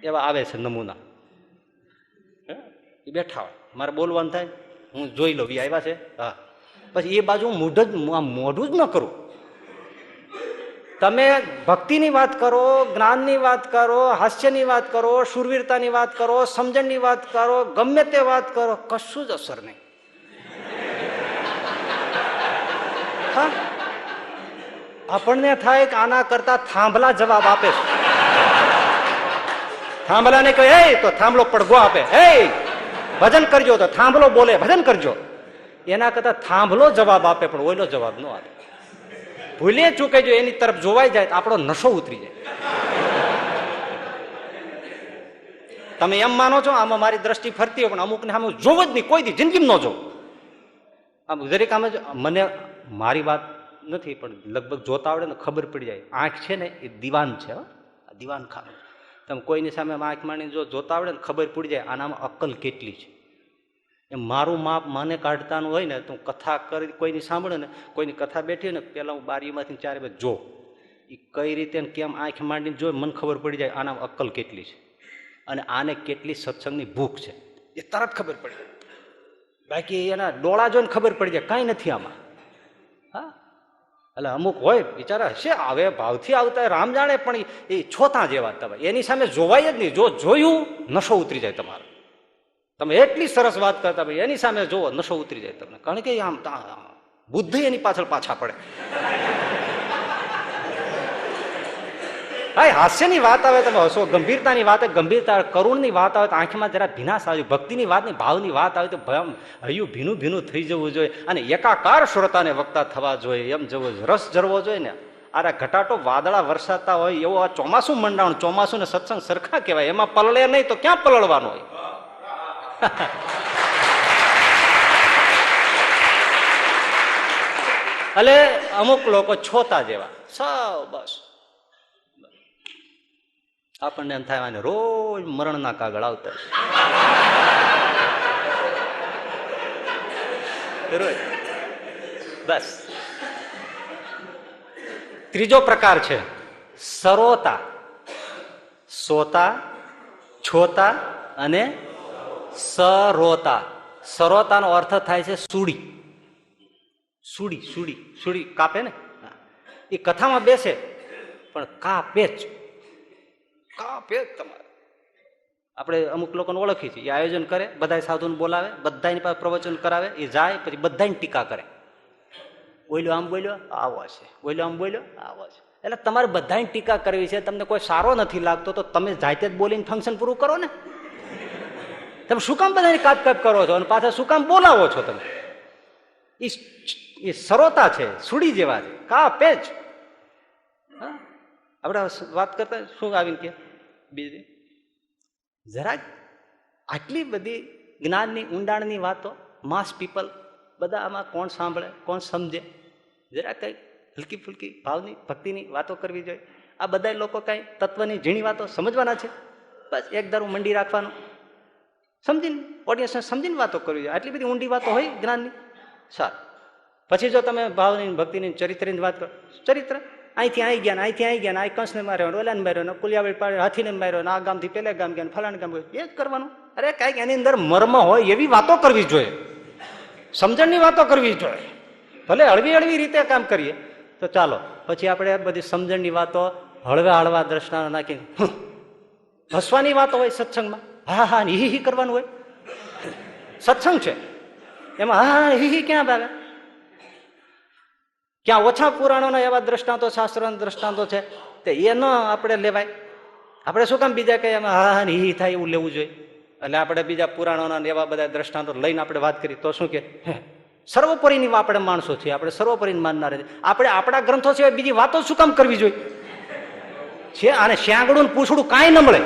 એવા આવે છે નમૂના. એ બેઠા હોય, મારે બોલવાનું થાય, હું જોઈ લઉં એ આવ્યા છે. હા, પછી એ બાજુ હું મોઢું જ ન કરું. તમે ભક્તિની વાત કરો, જ્ઞાનની વાત કરો, હાસ્યની વાત કરો, શૂરવીરતાની વાત કરો, સમજણની વાત કરો, ગમે તે વાત કરો, કશું જ અસર નહીં. આપણને થાય કે આના કરતા થાંભલા જવાબ આપે છે. થાંભલાને કહે તો થાંભલો પડઘો આપે, હે ભજન કરજો તો થાંભલો બોલે ભજન કરજો. એના કરતા થાંભલો જવાબ આપે પણ ઓયલો જવાબ ન આપે. ભૂલે ચૂકે જો એની તરફ જોવાઈ જાય તો આપણો નશો ઉતરી જાય. તમે એમ માનો છો આમાં મારી દ્રષ્ટિ ફરતી હોય પણ અમુકને સામે જોવો જ નહીં, કોઈ દી જિંદગીમાં ન જોવો. આમ જરીક આમ જ મને મારી વાત નથી પણ લગભગ જોતા આવડે ને ખબર પડી જાય. આંખ છે ને એ દીવાન છે, દીવાન ખાનું. તમે કોઈની સામે આંખ માંડીને જો જોતા આવડે ને ખબર પડી જાય આનામાં અક્કલ કેટલી છે. એમ મારું માપ મને કાઢતાનું હોય ને તો હું કથા કરી કોઈની સાંભળે ને, કોઈની કથા બેઠી હોય ને પહેલાં હું બારીમાંથી ચારે બાજુ જો એ કઈ રીતે કેમ આંખ માંડીને જોઈ મને ખબર પડી જાય આનામાં અક્કલ કેટલી છે અને આને કેટલી સત્સંગની ભૂખ છે એ તરત ખબર પડી જાય. બાકી એના ડોળા જોઈને ખબર પડી જાય કાંઈ નથી આમાં. હા, એટલે અમુક હોય બિચારા હશે આવે ભાવથી આવતા રામ જાણે પણ એ છોતા જેવા તમે એની સામે જોવાય જ નહીં. જો જોયું નશો ઉતરી જાય તમારો. તમે એટલી સરસ વાત કરતા ભાઈ એની સામે જોવો નશો ઉતરી જાય તમને, કારણ કે આમ બુદ્ધિ એની પાછળ પાછા પડે. હા, હાસ્યની વાત આવે તમે હસો, ગંભીરતાની વાત ગંભીરતા, કરુણની વાત આવે તો આંખમાં જરા ભીનાશ આવી, ભક્તિની વાત ની ભાવની વાત આવે તો હૈયું ભીનું ભીનું થઈ જવું જોઈએ અને એકાકાર શ્રોતાને વક્તા થવા જોઈએ, એમ જવો રસ જરવો જોઈએ ને. આરા ઘટાટો વાદળા વરસાતા હોય એવો આ ચોમાસું મંડાણ, ચોમાસું ને સત્સંગ સરખા કહેવાય. એમાં પલળે નહીં તો ક્યાં પલળવાનું હોય. એટલે અમુક લોકો છોતા જેવા સૌ બસ આપણને એમ થાય રોજ મરણના કાગળ આવતા રોજ બસ. ત્રીજો પ્રકાર છે સરોતા. સોતા, છોતા અને સરોતા. સરોતાનો અર્થ થાય છે સુડી. સુડી સુડી સુડી કાપે ને એ કથામાં બેસે પણ કાપે જ કાપે જ. તમારે આપણે અમુક લોકોને ઓળખી છે એ આયોજન કરે, બધા સાધુને બોલાવે, બધાની પાસે પ્રવચન કરાવે, એ જાય પછી બધાની ટીકા કરે. બોલ્યો આમ બોલ્યો આવો છે, બોલ્યો આમ બોલ્યો આવો છે. એટલે તમારે બધાની ટીકા કરવી છે. તમને કોઈ સારો નથી લાગતો તો તમે જાતે જ બોલીને ફંક્શન પૂરું કરો ને. તમે શું કામ બધાની કાપ કાપ કરો છો અને પાછા શું કામ બોલાવો છો? તમે એ સરોતા છે, સુડી જેવા છે, કાપે જ. આપણે વાત કરતા શું આવીને કે બીજી જરાક આટલી બધી જ્ઞાનની ઊંડાણની વાતો માસ પીપલ બધા આમાં કોણ સાંભળે કોણ સમજે? જરા કઈ હલકી ફુલકી ભાવની ભક્તિની વાતો કરવી જોઈએ. આ બધા લોકો કઈ તત્વની ઝીણી વાતો સમજવાના છે. બસ એક ધારું મંડી રાખવાનું, સમજીને ઓડિયન્સને સમજીને વાતો કરવી જોઈએ. આટલી બધી ઊંડી વાતો હોય જ્ઞાનની. સારું, પછી જો તમે ભાવની ભક્તિની ચરિત્રની વાત કરો, ચરિત્ર અહીંથી આવી ગયા, અહીંથી આવી ગયા, આ કંસને માર્યો, ઓલાને માર્યો, કુલિયાવડ પાડ્યો, હાથીને માર્યો, આ ગામથી પેલા ગામ ગયા, ફલાણા ગામ ગયો, એ જ કરવાનું. અરે કાંઈક એની અંદર મર્મ હોય એવી વાતો કરવી જોઈએ, સમજણની વાતો કરવી જોઈએ. ભલે હળવી હળવી રીતે કામ કરીએ તો ચાલો. પછી આપણે બધી સમજણની વાતો હળવા હળવા દ્રષ્ટાંત નાખીને હસવાની વાતો હોય સત્સંગમાં, હા હા હી કરવાનું હોય. સત્સંગ છે એમાં હા હી ક્યાં આવે? ક્યાં ઓછા પુરાણોના એવા દ્રષ્ટાંતો, શાસ્ત્રોના દ્રષ્ટાંતો છે તે એ ન આપણે લેવાય. આપણે શું કામ બીજા કઈ એમાં હા હા હી થાય એવું લેવું જોઈએ? એટલે આપણે બીજા પુરાણોના એવા બધા દ્રષ્ટાંતો લઈને આપણે વાત કરી તો શું કે સર્વોપરીની આપણે માણસો છીએ, આપણે સર્વોપરીને માનનાર. આપણે આપણા ગ્રંથો સિવાય બીજી વાતો શું કામ કરવી જોઈએ છે? આને શ્યાંગડું પૂછડું કાંઈ ન મળે.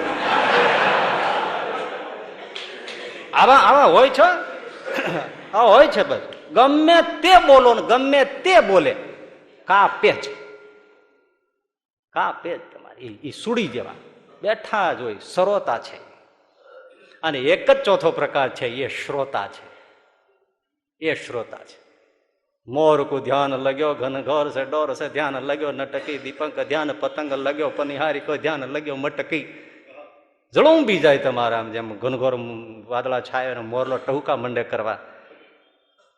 આવા આવા હોય છે, આવા હોય છે. બસ ગમે તે બોલો ને ગમે તે બોલે કાપે જ, કાપે જ. તમારી એ સુડી જેવા બેઠા જ હોય, સરોતા છે. અને એક જ ચોથો પ્રકાર છે એ શ્રોતા છે. એ શ્રોતા છે. મોર કો ધ્યાન લગ્યો ઘન ઘોર સે ડોર સે ધ્યાન લગ્યો નટકી દીપક ધ્યાન પતંગ લગ્યો પનિહારી કો ધ્યાન લગ્યો મટકી. જળુંબી જાય તમારા આમ જેમ ઘનઘોર વાદળા છાયો અને મોરલો ટહુકા મંડે કરવા.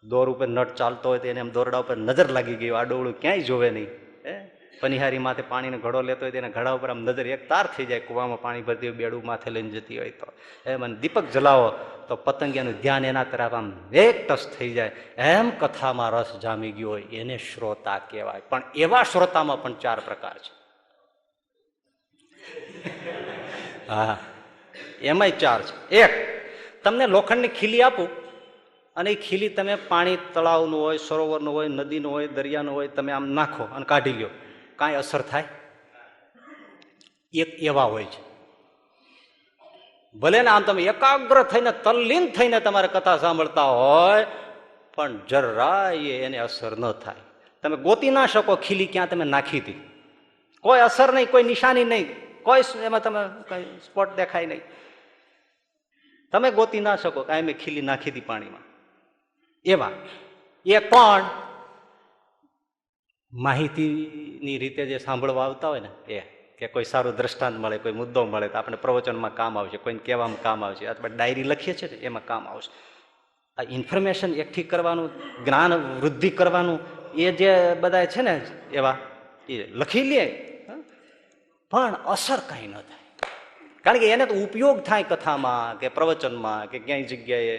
દોર ઉપર નટ ચાલતો હોય તો એને એમ દોરડા ઉપર નજર લાગી ગઈ, આડોળું ક્યાંય જોવે નહીં. પનિહારી માથે પાણીનો ઘડો લેતો હોય તેના ઘડા ઉપર આમ નજર એક તાર થઈ જાય. કુવામાં પાણી ભરતી હોય, બેડું માથે લઈને જતી હોય તો એમ દીપક જલાવો તો પતંગિયાનું ધ્યાન એના તરફ આમ એક ટસ થઈ જાય. એમ કથામાં રસ જામી ગયો હોય એને શ્રોતા કહેવાય. પણ એવા શ્રોતામાં પણ 4 પ્રકાર છે. હા, એમાંય 4 છે. એક તમને લોખંડની ખીલી આપું અને એ ખીલી તમે પાણી તળાવનું હોય, સરોવરનું હોય, નદીનું હોય, દરિયાનું હોય, તમે આમ નાખો અને કાઢી લ્યો, કાંઈ અસર થાય? એક એવા હોય છે, ભલે ને આમ તમે એકાગ્ર થઈને તલ્લીન થઈને તમારે કથા સાંભળતા હોય, પણ જરાય એને અસર ન થાય. તમે ગોતી ના શકો ખીલી ક્યાં તમે નાખી હતી, કોઈ અસર નહીં, કોઈ નિશાની નહીં, કોઈ એમાં તમે કઈ સ્પોટ દેખાય નહીં. તમે ગોતી ના શકો કાંઈ મેં ખીલી નાખી હતી પાણીમાં. એવા એ કોણ? માહિતીની રીતે જે સાંભળવા આવતા હોય ને એ, કે કોઈ સારું દ્રષ્ટાંત મળે, કોઈ મુદ્દો મળે તો આપણે પ્રવચનમાં કામ આવશે, કોઈને કહેવામાં કામ આવશે, અથવા ડાયરી લખીએ છીએ ને એમાં કામ આવશે. આ ઇન્ફોર્મેશન એકઠી કરવાનું, જ્ઞાન વૃદ્ધિ કરવાનું, એ જે બધા છે ને એવા એ લખી લે, પણ અસર કાંઈ ન થાય. કારણ કે એને તો ઉપયોગ થાય કથામાં કે પ્રવચનમાં કે ક્યાંય જગ્યાએ,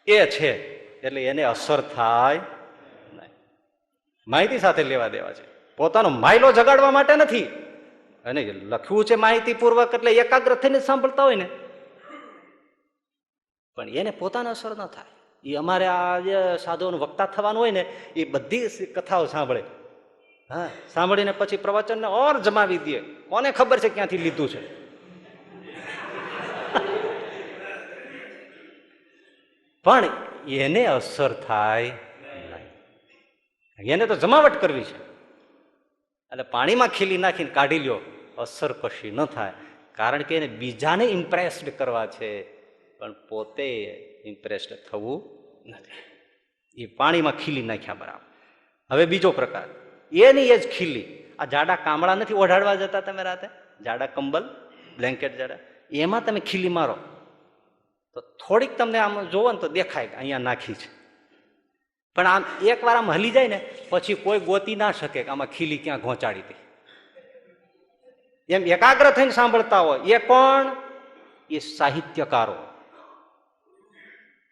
એ છે એટલે એને અસર થાય નહીં. માહિતી સાથે લેવા દેવા છે, પોતાનો માયલો જગાડવા માટે નથી. અને લખ્યું છે માહિતીપૂર્વક એટલે એકાગ્ર થઈને સાંભળતા હોય ને, પણ એને પોતાને અસર ન થાય. એ અમારે આ જે સાધુઓનું વક્તા થવાનું હોય ને, એ બધી કથાઓ સાંભળે, હા, સાંભળીને પછી પ્રવચનને ઓર જમાવી દે. કોને ખબર છે ક્યાંથી લીધું છે? પણ એને અસર થાય નહીં. એને તો જમાવટ કરવી છે, એટલે પાણીમાં ખીલી નાખીને કાઢી લ્યો, અસર કશી ન થાય. કારણ કે એને બીજાને ઇમ્પ્રેસ્ડ કરવા છે, પણ પોતે ઇમ્પ્રેસ્ડ થવું નથી. એ પાણીમાં ખીલી નાખ્યા બરાબર. હવે બીજો પ્રકાર, એની એ જ ખીલી, આ જાડા કામળા નથી ઓઢાડવા જતા તમે રાતે, જાડા કંબલ, બ્લેન્કેટ જાડા, એમાં તમે ખીલી મારો તો થોડીક તમને આમ જોવો ને તો દેખાય કે અહીંયા નાખી છે. પણ આમ એક વાર આમ હલી જાય ને પછી કોઈ ગોતી ના શકે કે આમાં ખીલી ક્યાં ઘોંચાડી હતી. એમ એકાગ્ર થઈને સાંભળતા હોય. એ કોણ? એ સાહિત્યકારો,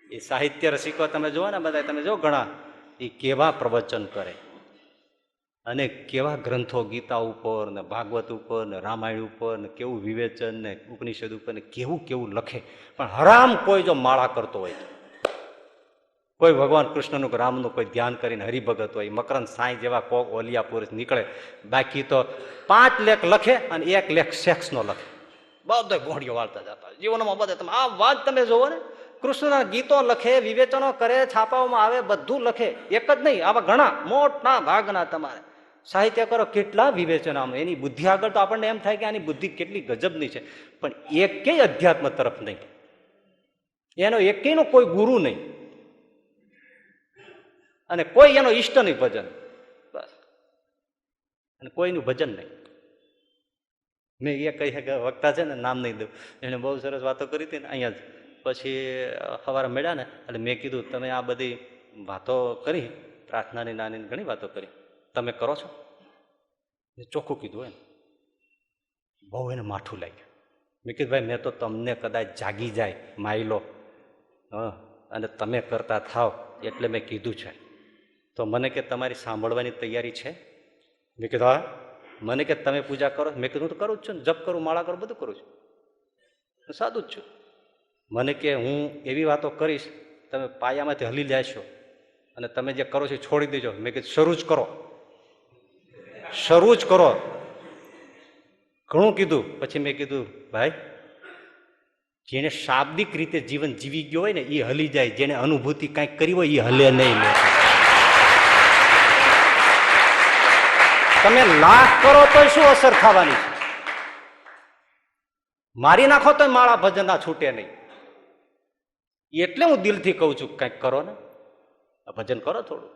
એ સાહિત્ય રસિકો તમે જુઓ ને બધા, તમે જો ઘણા એ કેવા પ્રવચન કરે અને કેવા ગ્રંથો ગીતા ઉપર ને ભાગવત ઉપર ને રામાયણ ઉપર ને કેવું વિવેચન ને ઉપનિષદ ઉપર ને કેવું કેવું લખે. પણ હરામ કોઈ જો માળા કરતો હોય, કોઈ ભગવાન કૃષ્ણનું રામનું કોઈ ધ્યાન કરીને હરિભગત હોય, મકરંદ સાંઈ જેવા કોક ઓલિયા પુરુષ નીકળે, બાકી તો 5 લેખ લખે અને 1 લેખ સેક્સનો લખે. બધો ઘોડીઓ વાળતા જતા જીવનમાં બધે. તમે આ વાત તમે જોવો ને, કૃષ્ણના ગીતો લખે, વિવેચનો કરે, છાપાઓમાં આવે, બધું લખે. એક જ નહીં, આવા ઘણા મોટા ભાગના તમારે સાહિત્ય કરો, કેટલા વિવેચન. આમ એની બુદ્ધિ આગળ તો આપણને એમ થાય કે આની બુદ્ધિ કેટલી ગજબની છે, પણ એકેય અધ્યાત્મ તરફ નહીં, એનો એકેયનો કોઈ ગુરુ નહીં, અને કોઈ એનો ઈષ્ટ નહીં ભજન, બસ, અને કોઈનું ભજન નહીં. મેં એ કહી વક્તા છે ને, નામ નહીં દઉં, એને બહુ સરસ વાતો કરી હતી ને અહીંયા જ. પછી સવારે મળ્યા ને એટલે મેં કીધું, તમે આ બધી વાતો કરી, પ્રાર્થનાની નાની ઘણી વાતો કરી, તમે કરો છો? ચોખ્ખું કીધું એને. બહુ એને માઠું લાગ્યું. મેં કીધું, ભાઈ મેં તો તમને કદાચ જાગી જાય માયલો, હા, અને તમે કરતા થાવ એટલે મેં કીધું છે. તો મને કે તમારી સાંભળવાની તૈયારી છે? મેં કીધું હા. મને કે તમે પૂજા કરો? મેં કીધું હું તો કરું જ છું ને, જપ કરું, માળા કરું, બધું કરું છું, સાદું જ છું. મને કે હું એવી વાતો કરીશ, તમે પાયામાંથી હલી જશો અને તમે જે કરો છો છોડી દેજો. મેં કીધું શરૂ જ કરો, શરૂ જ કરો. ઘણું કીધું. પછી મેં કીધું, ભાઈ જેને શાબ્દિક રીતે જીવન જીવી ગયો હોય ને એ હલી જાય, જેને અનુભૂતિ કાંઈક કરી હોય એ હલે નહીં. તમે લાખ કરો તો શું અસર થવાની છે? મારી નાખો તો માળા ભજન છૂટે નહીં. એટલે હું દિલથી કહું છું, કંઈક કરો ને, ભજન કરો, થોડું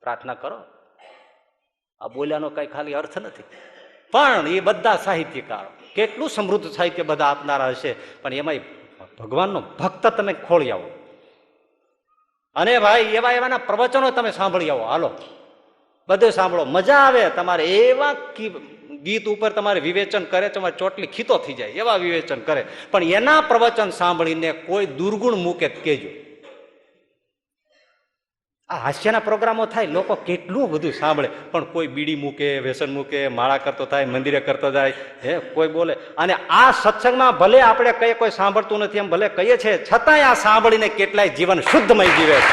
પ્રાર્થના કરો. આ બોલ્યાનો કઈ ખાલી અર્થ નથી. પણ એ બધા સાહિત્યકારો કેટલું સમૃદ્ધ સાહિત્ય બધા આપનારા હશે, પણ એમાં ભગવાનનો ભક્ત તમે ખોળી આવો. અને ભાઈ એવા એવાના પ્રવચનો તમે સાંભળી આવો. હાલો બધું સાંભળો, મજા આવે. તમારે એવા ગીત ઉપર તમારે વિવેચન કરે, તમારે ચોટલી ખીતો થઈ જાય એવા વિવેચન કરે. પણ એના પ્રવચન સાંભળીને કોઈ દુર્ગુણ મૂકે કહેજો. આ હાસ્યના પ્રોગ્રામો થાય, લોકો કેટલું બધું સાંભળે, પણ કોઈ બીડી મૂકે, વ્યસન મૂકે, માળા કરતો થાય, મંદિરે કરતો જાય, હે કોઈ બોલે. અને આ સત્સંગમાં ભલે આપણે કહીએ કોઈ સાંભળતું નથી એમ ભલે કહીએ છીએ, છતાંય આ સાંભળીને કેટલાય જીવન શુદ્ધમય જીવે છે.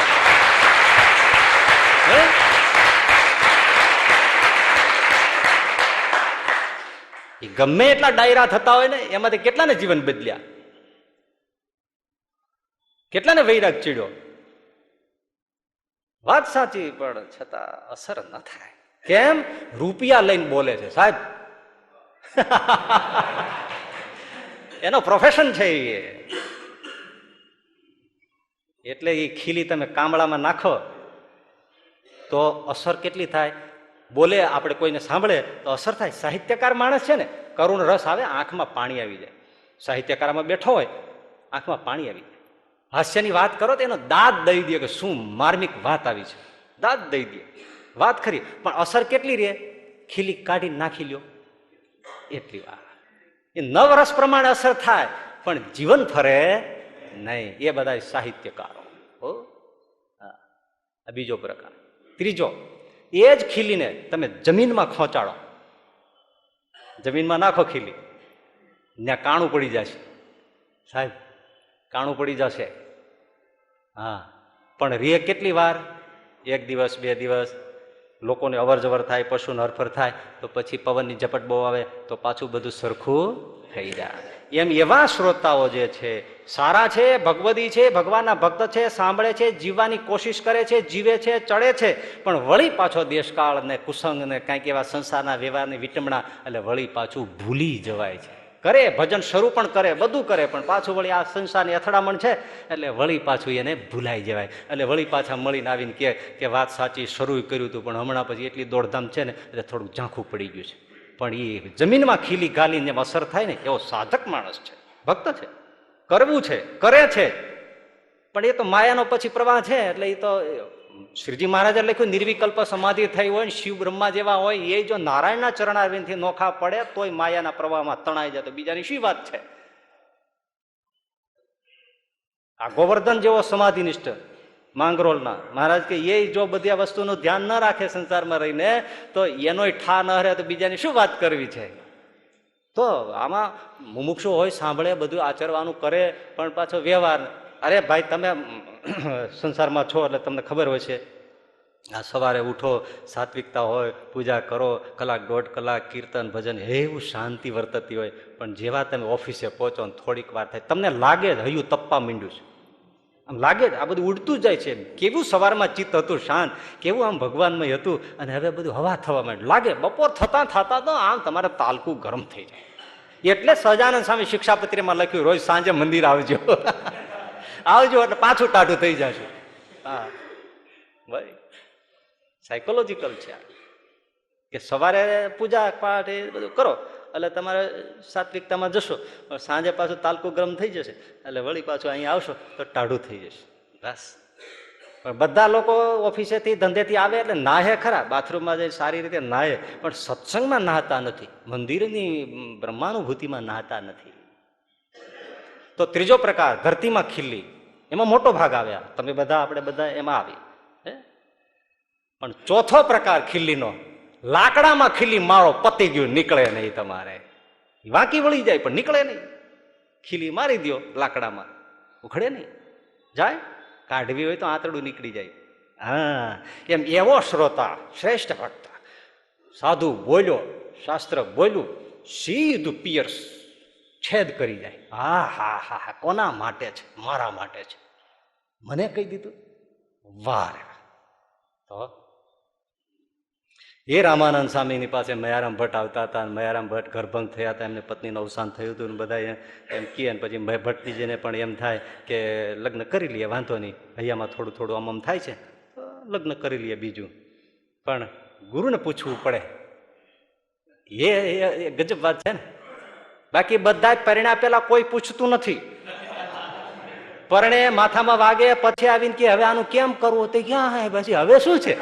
ગમે એટલા ડાયરા થતા હોય ને એમાંથી કેટલાને જીવન બદલ્યા, કેટલાને વૈરાગ ચીડ્યો. વાત સાચી, પણ છતાં અસર ન થાય. કેમ? રૂપિયા લઈને બોલે છે સાહેબ. એનો પ્રોફેશન છે એ. એટલે એ ખીલી તમે કામળામાં નાખો તો અસર કેટલી થાય? બોલે, આપણે કોઈને સાંભળે તો અસર થાય. સાહિત્યકાર માણસ છે ને, કરુણ રસ આવે, આંખમાં પાણી આવી જાય. સાહિત્યકારમાં બેઠો હોય, આંખમાં પાણી આવી જાય. હાસ્યની વાત કરો તો એનો દાદ દઈ દે કે શું માર્મિક વાત આવી છે, દાદ દઈ દે. વાત ખરી, પણ અસર કેટલી રે? ખીલી કાઢી નાખી લ્યો એટલી વાર. એ નવરસ પ્રમાણે અસર થાય, પણ જીવન ફરે નહીં. એ બધા સાહિત્યકારો. બીજો પ્રકાર. ત્રીજો, એ જ ખીલીને તમે જમીનમાં ખોંચાડો, જમીનમાં નાખો ખીલી, ત્યાં કાણું પડી જશે સાહેબ, કાણું પડી જશે. હા, પણ રે કેટલી વાર? 1 દિવસ 2 દિવસ. લોકોને અવર જવર થાય, પશુને હરફર થાય, તો પછી પવનની ઝપટ બહુ આવે તો પાછું બધું સરખું થઈ જાય. એમ એવા શ્રોતાઓ જે છે સારા છે, ભગવદી છે, ભગવાનના ભક્ત છે, સાંભળે છે, જીવવાની કોશિશ કરે છે, જીવે છે, ચડે છે, પણ વળી પાછો દેશકાળ ને કુસંગ ને કંઈક એવા સંસારના વ્યવહારની વિટમણા, એટલે વળી પાછું ભૂલી જવાય છે. કરે ભજન શરૂ પણ કરે, બધું કરે, પણ પાછું વળી આ સંસારની અથડામણ છે એટલે વળી પાછું એને ભૂલાઈ જવાય. એટલે વળી પાછા મળીને આવીને કે વાત સાચી, શરૂ કર્યું હતું પણ હમણાં પછી એટલી દોડધામ છે ને એટલે થોડુંક ઝાંખું પડી ગયું છે. પણ એ જમીનમાં ખીલી ગાલીને અસર થાય ને એવો સાધક માણસ છે, ભક્ત છે, કરવું છે, કરે છે. પણ એ તો માયાનો પછી પ્રવાહ છે. એટલે એ તો શ્રીજી મહારાજે લખ્યું, નિર્વિકલ્પ સમાધિ થઈ હોય ને શિવ બ્રહ્મા જેવા હોય, એ જો નારાયણના ચરણારવિંદથી નોખા પડે તોય માયાના પ્રવાહમાં તણાઈ જાય તો બીજાની શી વાત છે. આ ગોવર્ધન જેવો સમાધિનિષ્ઠ માંગરોળના મહારાજ કે એ જો બધી આ વસ્તુનું ધ્યાન ન રાખે સંસારમાં રહીને તો એનોય ઠા ન રહે તો બીજાની શું વાત કરવી છે. તો આમાં મુમુક્ષુ હોય, સાંભળે, બધું આચરવાનું કરે, પણ પાછો વ્યવહાર. અરે ભાઈ, તમે સંસારમાં છો એટલે તમને ખબર હોય છે, આ સવારે ઉઠો, સાત્વિકતા હોય, પૂજા કરો, 1-1.5 કલાક કીર્તન ભજન, એવું શાંતિ વર્તતી હોય. પણ જેવા તમે ઓફિસે પહોંચો ને થોડીક વાર થાય, તમને લાગે જ હૈયું તપવા માંડ્યું છે, આમ લાગે જ આ બધું ઉડતું જાય છે. કેવું સવારમાં ચિત્ત હતું શાંત, કેવું આમ ભગવાનમય હતું, અને હવે બધું હવા થવા માંડ્યું લાગે. બપોર થતા થતા તો આમ તમારે તાલકું ગરમ થઈ જાય. એટલે સહજાનંદ સ્વામી શિક્ષાપત્રીમાં લખ્યું, રોજ સાંજે મંદિર આવજો. આવજો એટલે પાછું ટાઢું થઈ જશે. હા ભાઈ, સાયકોલોજીકલ છે કે સવારે પૂજા પાઠ એ બધું કરો એટલે તમારે સાત્વિકતામાં જશો, સાંજે પાછું તાલકું ગરમ થઈ જશે એટલે વળી પાછું અહીંયા આવશો તો ટાઢું થઈ જશે. બસ. પણ બધા લોકો ઓફિસેથી ધંધેથી આવે એટલે નાહે ખરા, બાથરૂમમાં જઈને સારી રીતે નાહે, પણ સત્સંગમાં નાહતા નથી, મંદિરની બ્રહ્માનુભૂતિમાં નાહતા નથી. તો ત્રીજો પ્રકાર ધરતીમાં ખીલી, એમાં મોટો ભાગ આવ્યા, તમે બધા આપણે બધા એમાં આવી. પણ ચોથો પ્રકાર ખીલીનો, લાકડામાં ખીલી મારો, પતી ગયું, નીકળે નહીં. તમારે વાંકી વળી જાય પણ નીકળે નહીં. ખીલી મારી દો લાકડામાં, ઉખડે નહીં, જાય. કાઢવી હોય તો આંતરડું નીકળી જાય. હા, એમ એવો શ્રોતા, શ્રેષ્ઠ ભક્ત, સાધુ બોલ્યો, શાસ્ત્ર બોલ્યું, સીધું પિયર્સ છેદ કરી જાય. હા હા હા હા, કોના માટે છે? મારા માટે છે. મને કહી દીધું. વાહ. તો એ રામાનંદ સ્વામીની પાસે મયારામ ભટ્ટ આવતા હતા, અને મયારામ ભટ્ટ ગર્ભંગ થયા હતા, એમને પત્નીનું અવસાન થયું હતું, બધા એમ કહે, અને પછી ભટ્ટજીને પણ એમ થાય કે લગ્ન કરી લઈએ, વાંધો નહીં, હૈયામાં થોડું થોડું આમ થાય છે તો લગ્ન કરી લઈએ બીજું. પણ ગુરુને પૂછવું પડે. એ ગજબ વાત છે ને. બાકી બધા જ પરિણા પેલા કોઈ પૂછતું નથી. પરણે માથામાં વાગે પછી આવીને કે હવે આનું કેમ કરવું, તો ક્યાં હે પછી હવે શું છે.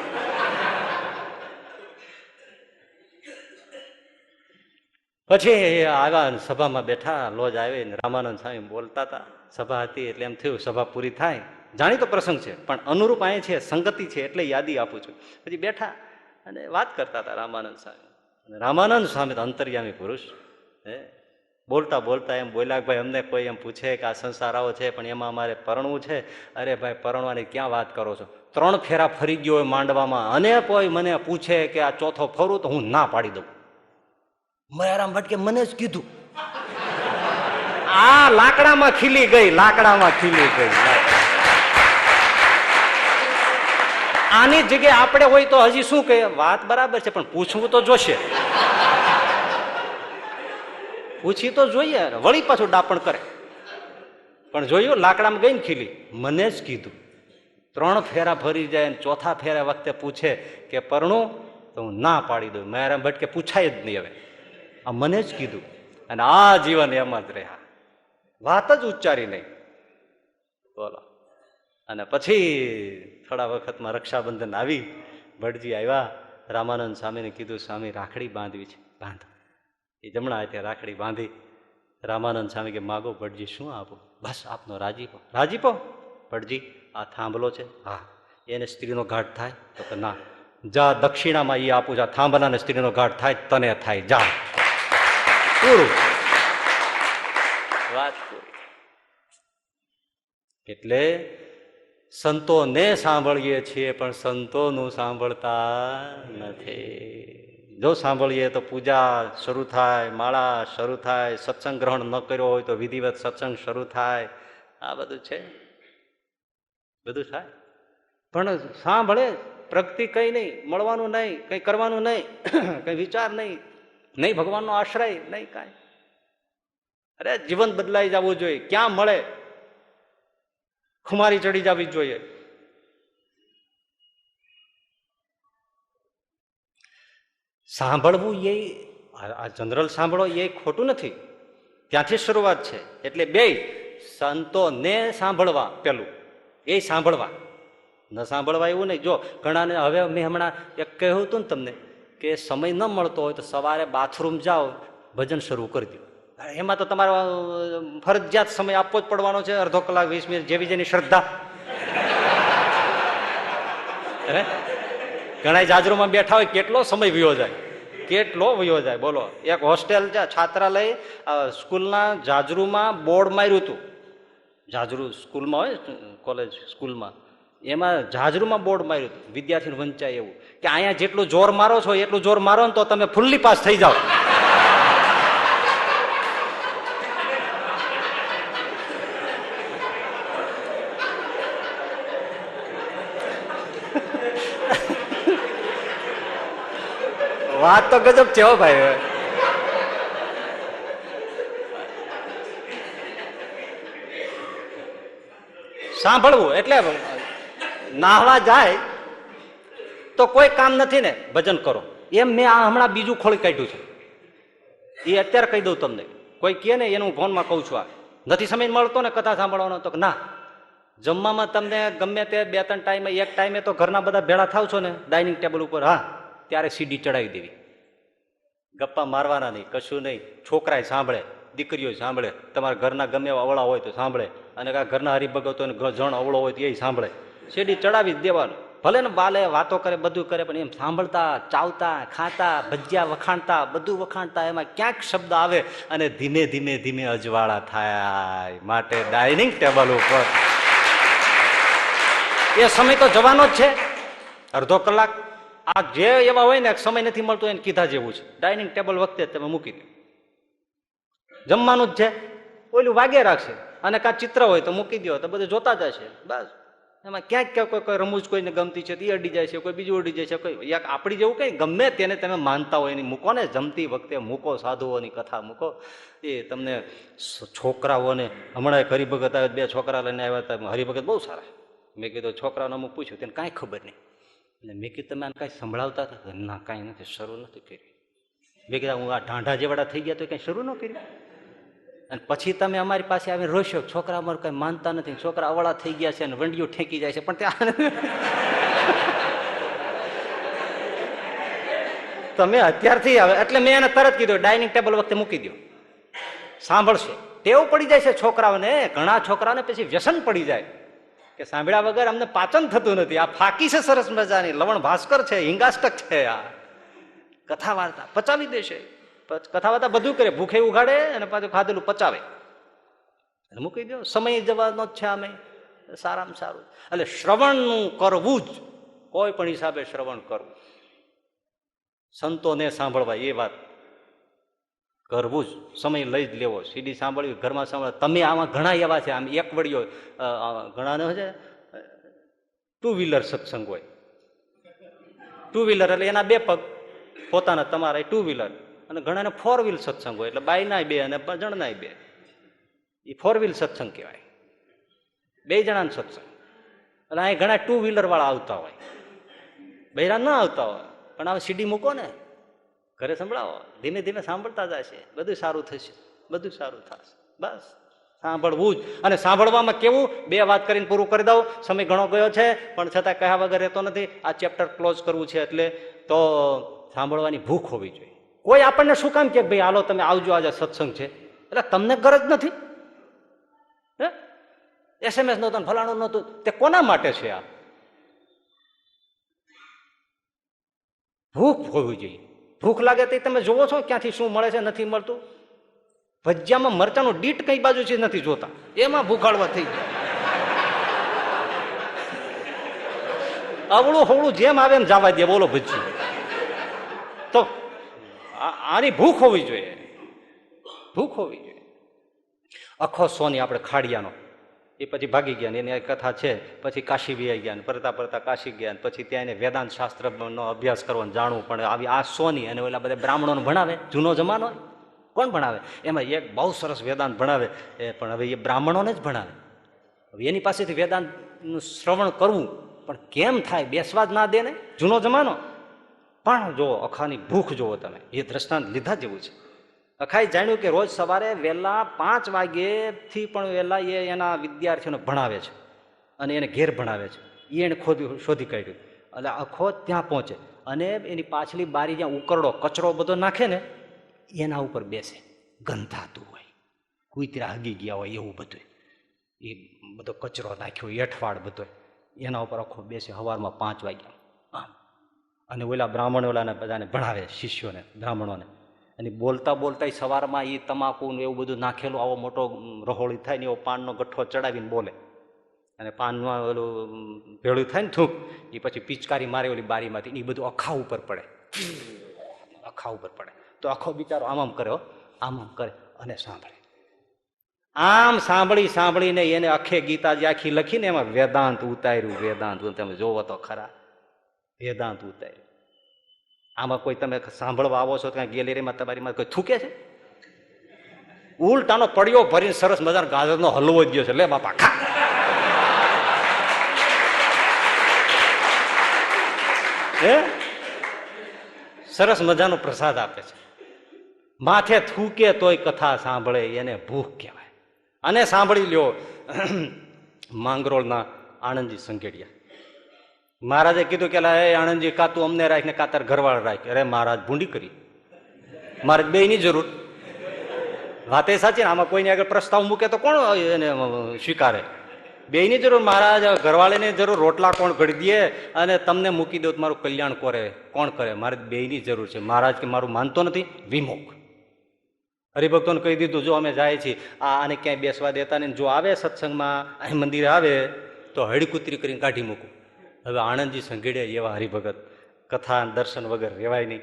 પછી આવ્યા સભામાં બેઠા, લોજ આવીને રામાનંદ સ્વામી બોલતા હતા. સભા હતી એટલે એમ થયું સભા પૂરી થાય, જાણીતો પ્રસંગ છે પણ અનુરૂપ અહીં છે, સંગતિ છે એટલે યાદી આપું છું. પછી બેઠા અને વાત કરતા હતા રામાનંદ સ્વામી. રામાનંદ સ્વામી તો અંતર્યામી પુરુષ, બોલતા બોલતા એમ બોલ્યા, ભાઈ અમને કોઈ એમ પૂછે કે આ સંસાર આવો છે પણ એમાં અમારે પરણવું છે. અરે ભાઈ પરણવાની ક્યાં વાત કરો છો, 3 ફેરા ફરી ગયો હોય માંડવામાં, અને કોઈ મને પૂછે કે આ ચોથો ફરું તો હું ના પાડી દઉં. મયારામ ભટ્ટ કે મને જ કીધું. આ લાકડામાં ખીલી ગઈ, લાકડામાં ખીલી ગઈ. આની જગ્યાએ આપણે હોય તો હજી શું કહે, વાત બરાબર છે પણ પૂછવું તો જોશે, પૂછી તો જોઈએ. વળી પાછું ડાપણ કરે. પણ જોયું લાકડામાં ગઈ ને ખીલી, મને જ કીધું. 3 ફેરા ફરી જાય ને ચોથા ફેરા વખતે પૂછે કે પરણું તો હું ના પાડી દઉં. મયારામ ભટ્ટ કે પૂછાય જ નહીં હવે, આ મને જ કીધું. અને આ જીવન એમાં જ રહ્યા, વાત જ ઉચ્ચારી નહીં. બોલો. અને પછી થોડા વખતમાં રક્ષાબંધન આવી, ભટજી આવ્યા, રામાનંદ સ્વામીને કીધું સ્વામી રાખડી બાંધવી છે, બાંધો. એ જમણા હાથે રાખડી બાંધી. રામાનંદ સ્વામી કે માગો ભટજી, શું આપું? બસ આપનો રાજીપો. રાજીપો? ભટજી આ થાંભલો છે, હા એને સ્ત્રીનો ઘાટ થાય? તો કે ના. જા દક્ષિણામાં એ આપું, જા થાંભલાને સ્ત્રીનો ઘાટ થાય તને થાય, જા. પૂરું, વાત પૂરી. એટલે સંતોને સાંભળીએ છીએ પણ સંતોનું સાંભળતા નથી. જો સાંભળીએ તો પૂજા શરૂ થાય, માળા શરૂ થાય, સત્સંગ ગ્રહણ ન કર્યો હોય તો વિધિવત સત્સંગ શરૂ થાય. આ બધું છે, બધું થાય. પણ સાંભળે પ્રગતિ કઈ નહીં, મળવાનું નહીં, કઈ કરવાનું નહીં, કઈ વિચાર નહીં, નહીં ભગવાનનો આશ્રય નહીં, કાંઈ. અરે જીવન બદલાઈ જવું જોઈએ. ક્યાં મળે? ખુમારી ચડી જવી જોઈએ. સાંભળવું એ આ જનરલ સાંભળો એ ખોટું નથી, ત્યાંથી શરૂઆત છે. એટલે બે સંતોને સાંભળવા, પેલું એ સાંભળવા, ન સાંભળવા એવું નહીં. જો ઘણાને હવે મેં હમણાં એક કહ્યું હતું ને તમને કે સમય ન મળતો હોય તો સવારે બાથરૂમ જાઓ, ભજન શરૂ કરી દો. એમાં તો તમારો ફરજિયાત સમય આપવો જ પડવાનો છે, અડધો કલાક 20 મિનિટ, જેવી જેની શ્રદ્ધા. ઘણા જાજરૂમાં બેઠા હોય, કેટલો સમય વયો જાય, કેટલો વયો જાય. બોલો, એક હોસ્ટેલ છે, છાત્રાલય સ્કૂલના જાજરૂમાં બોર્ડ માર્યું હતું. જાજરૂ સ્કૂલમાં હોય, કોલેજ સ્કૂલમાં, એમાં જાજરૂમાં બોર્ડ માર્યું હતું, વિદ્યાર્થીને વંચાય એવું કે અહીંયા જેટલું જોર મારો છો એટલું જોર મારો ને તો તમે ફૂલ્લી પાસ થઈ જાઓ. વાત તો ગજબ છે હો ભાઈ. સાંભળવું એટલે નાહવા જાય તો કોઈ કામ નથી ને ભજન કરો. એમ મેં આ હમણાં બીજું ખોલી કાઢ્યું છે, એ અત્યારે કહી દઉં તમને. કોઈ કહે ને એનું ફોનમાં કહું છું, આ નથી સમય મળતો ને કથા સાંભળવાનો, તો ના. જમવામાં તમને ગમે તે 2-3 ટાઈમે, એક ટાઈમે તો ઘરના બધા ભેળા થાવ છો ને ડાઇનિંગ ટેબલ ઉપર, હા ત્યારે સીડી ચડાવી દેવી. ગપ્પા મારવાના નહીં, કશું નહીં. છોકરાએ સાંભળે, દીકરીઓ સાંભળે, તમારા ઘરના ગમે એવા અવળા હોય તો સાંભળે, અને ઘરના હરિભગતો જણ અવળો હોય તો એ સાંભળે. સીડી ચડાવી જ દેવાનું. ભલે ને બાલે વાતો કરે, બધું કરે, પણ એમ સાંભળતા, ચાવતા, ખાતા, ભજીયા વખાણતા, બધું વખાણતા, એમાં ક્યાંક શબ્દ આવે અને ધીમે ધીમે ધીમે અજવાળા થાય. માટે ડાઇનિંગ ટેબલ ઉપર એ સમય તો જવાનો જ છે, અડધો કલાક. આ જે એવા હોય ને સમય નથી મળતો એને કીધા જેવું છે. ડાઇનિંગ ટેબલ વખતે તમે મૂકી દો, જમવાનું જ છે, ઓલું વાગે રાખશે. અને કાં ચિત્ર હોય તો મૂકી દો, તો બધું જોતા જશે. બસ એમાં ક્યાંક ક્યાંક કોઈ રમૂજ કોઈને ગમતી છે એ અડી જાય છે, કોઈ બીજું અડી જાય છે, કોઈ એક આપણી જેવું કઈ ગમે તેને તમે માનતા હોય એની મૂકો ને. જમતી વખતે મૂકો, સાધુઓની કથા મૂકો. એ તમને છોકરાઓને હમણાં એક હરિભગત આવ્યા, 2 છોકરા લઈને આવ્યા હતા. હરિભગત બહુ સારા. મેં કીધું છોકરાને અમુક પૂછ્યું, તેને કાંઈ ખબર નહીં. એટલે મેં કીધું તમે આને કાંઈ સંભળાવતા હતા? ના કાંઈ નથી, શરૂ નથી કર્યું. મેં કીધું હું આ ઢાંઢા જેવાડા થઈ ગયા તો કંઈ શરૂ ન કર્યું? અને પછી તમે અમારી પાસે આવીને રોશો, છોકરા અમારું કઈ માનતા નથી, છોકરા અવળા થઈ ગયા છે અને વંડીઓ ઠેકી જાય છે. પણ ત્યાં તમે અત્યારથી આવે એટલે મેં એને તરત કીધું ડાઇનિંગ ટેબલ વખતે મૂકી દો, સાંભળશે. ટેવ પડી જાય છે છોકરાઓને, ઘણા છોકરાઓને પછી વ્યસન પડી જાય કે સાંભળ્યા વગર અમને પાચન થતું નથી. આ ફાકી છે સરસ મજાની, લવણ ભાસ્કર છે, હિંગાષ્ટક છે, આ કથા વાર્તા પચાવી દેશે. કથા વાર્તા બધું કરે, ભૂખે ઉઘાડે અને પાછું ખાધેલું પચાવે, મૂકી દો. સમય જવાનો જ છે આમે, સારામાં સારું. એટલે શ્રવણનું કરવું જ, કોઈ પણ હિસાબે શ્રવણ કરવું, સંતોને સાંભળવા એ વાત કરવું જ, સમય લઈ જ લેવો. સીડી સાંભળવી, ઘરમાં સાંભળવા. તમે આમાં ઘણા એવા છે, આમ એક વડીઓ ઘણાને છે ટુ વ્હીલર સત્સંગ હોય. ટુ વ્હીલર એટલે એના બે પગ પોતાના, તમારા ટુ વ્હીલર, અને ઘણાને ફોર વ્હીલ સત્સંગ હોય એટલે બાયના બે અને જણના બે. એ ફોર વ્હીલ સત્સંગ કહેવાય, બે જણાનો સત્સંગ. એટલે અહીં ઘણા ટુ વ્હીલર વાળા આવતા હોય, બૈરા ના આવતા હોય, પણ હવે સીડી મૂકો ને, ઘરે સંભળાવો, ધીમે ધીમે સાંભળતા જશે, બધું સારું થશે, બધું સારું થશે. બસ સાંભળવું જ. અને સાંભળવામાં કેવું, બે વાત કરીને પૂરું કરી દઉં, સમય ઘણો ગયો છે પણ છતાં કહ્યા વગર રહેતો નથી. આ ચેપ્ટર ક્લોઝ કરવું છે એટલે તો સાંભળવાની ભૂખ હોવી જોઈએ. કોઈ આપણને શું કામ કે ભાઈ હાલો તમે આવજો, આજે સત્સંગ છે, એટલે તમને ગરજ નથી. SMS નહોતું, ફલાણું નહોતું, તે કોના માટે છે? આ ભૂખ હોવી જોઈએ. ભૂખ લાગે તો તમે જોવો છો ક્યાંથી શું મળે છે, નથી મળતું. ભજીયામાં મરચાનું ડીટ કઈ બાજુ છે નથી જોતા, એમાં ભૂખાડવા થઈ ગયા. અવળું હવળું જેમ આવે એમ જવા દે, બોલો ભજી. તો આની ભૂખ હોવી જોઈએ, ભૂખ હોવી જોઈએ. અખો સોની આપણે ખાડિયાનો, એ પછી ભાગી ગયા ને એની કથા છે. પછી કાશી વિયાઈ ગયા, ફરતા ફરતા કાશી ગયા, પછી ત્યાં એને વેદાંત શાસ્ત્રનો અભ્યાસ કરવાનો જાણવું પડે. આવી આ સોની અને ઓલા બધા બ્રાહ્મણોને ભણાવે, જૂનો જમાનો કોણ ભણાવે? એમાં એક બહુ સરસ વેદાંત ભણાવે, પણ હવે એ બ્રાહ્મણોને જ ભણાવે. હવે એની પાસેથી વેદાંતનું શ્રવણ કરવું પણ કેમ થાય? બેસવા જ ના દે ને, જૂનો જમાનો. પણ જુઓ અખાની ભૂખ જુઓ તમે, એ દ્રષ્ટાંત લીધા જેવું છે. અખાએ જાણ્યું કે રોજ સવારે વહેલા 5 વાગ્યેથી પણ વહેલા એ એના વિદ્યાર્થીઓને ભણાવે છે અને એને ઘેર ભણાવે છે. એ એને શોધી કાઢ્યું. એટલે અખો ત્યાં પહોંચે અને એની પાછલી બારી જ્યાં ઉકરડો કચરો બધો નાખે ને એના ઉપર બેસે, ગંધાતું હોય, કૂતરા હગી ગયા હોય એવું બધું, એ બધો કચરો નાખ્યો, એઠવાડ બધો એના ઉપર આખો બેસે સવારમાં 5 વાગ્યા. અને ઓલા બ્રાહ્મણ ઓલાને બધાને ભણાવે, શિષ્યોને, બ્રાહ્મણોને. અને બોલતા બોલતા સવારમાં એ તમાકુ એવું બધું નાખેલું, આવો મોટો રહોળી થાય ને એવો પાનનો ગઠ્ઠો ચડાવીને બોલે. અને પાનમાં ઓલું ભેળું થાય ને થૂંક, એ પછી પિચકારી મારે ઓલી બારીમાંથી, એ બધું અખા ઉપર પડે, અખા ઉપર પડે. તો આખો બિચારો આમ કરે, આમ કરે અને સાંભળે. આમ સાંભળી સાંભળીને એને અખે ગીતા જે આખી લખીને એમાં વેદાંત ઉતાર્યું. વેદાંત તમે જોવો તો ખરા, વેદાંત ઉતાર્યું. આમાં કોઈ તમે સાંભળવા આવો છો ત્યાં ગેલેરીમાં તમારીમાં કોઈ થૂકે છે? ઉલટાનો પડ્યો ભરીને સરસ મજાનો ગાજરનો હલવો જ ગયો છે, લે બાપા ખા. હે સરસ મજાનો પ્રસાદ આપે છે. માથે થૂકે તોય કથા સાંભળે, એને ભૂખ કહેવાય. અને સાંભળી લ્યો માંગરોળના આણંદજી સંઘેડિયા મહારાજે કીધું કે એ આણંદજી કા તું અમને રાખ ને કા તાર ઘરવાળા રાખ. અરે મહારાજ ભૂંડી કરી, મારે બે ની જરૂર. વાત એ સાચી ને, આમાં કોઈની આગળ પ્રસ્તાવ મૂકે તો કોણ એને સ્વીકારે? બે ની જરૂર, મહારાજ ઘરવાળાની જરૂર, રોટલા કોણ ઘડી દે અને તમને મૂકી દો મારું કલ્યાણ કરે કોણ કરે? મારે બે ની જરૂર છે. મહારાજ કે મારું માનતો નથી, વિમુખ. હરિભક્તોને કહી દીધું, જો અમે જાય છીએ, આને ક્યાંય બેસવા દેતા નહીં, જો આવે સત્સંગમાં અહીં મંદિરે આવે તો હળીકુતરી કરીને કાઢી મૂકું. હવે આણંદજી સંઘેડે એવા હરિભગત, કથા દર્શન વગર રહેવાય નહીં.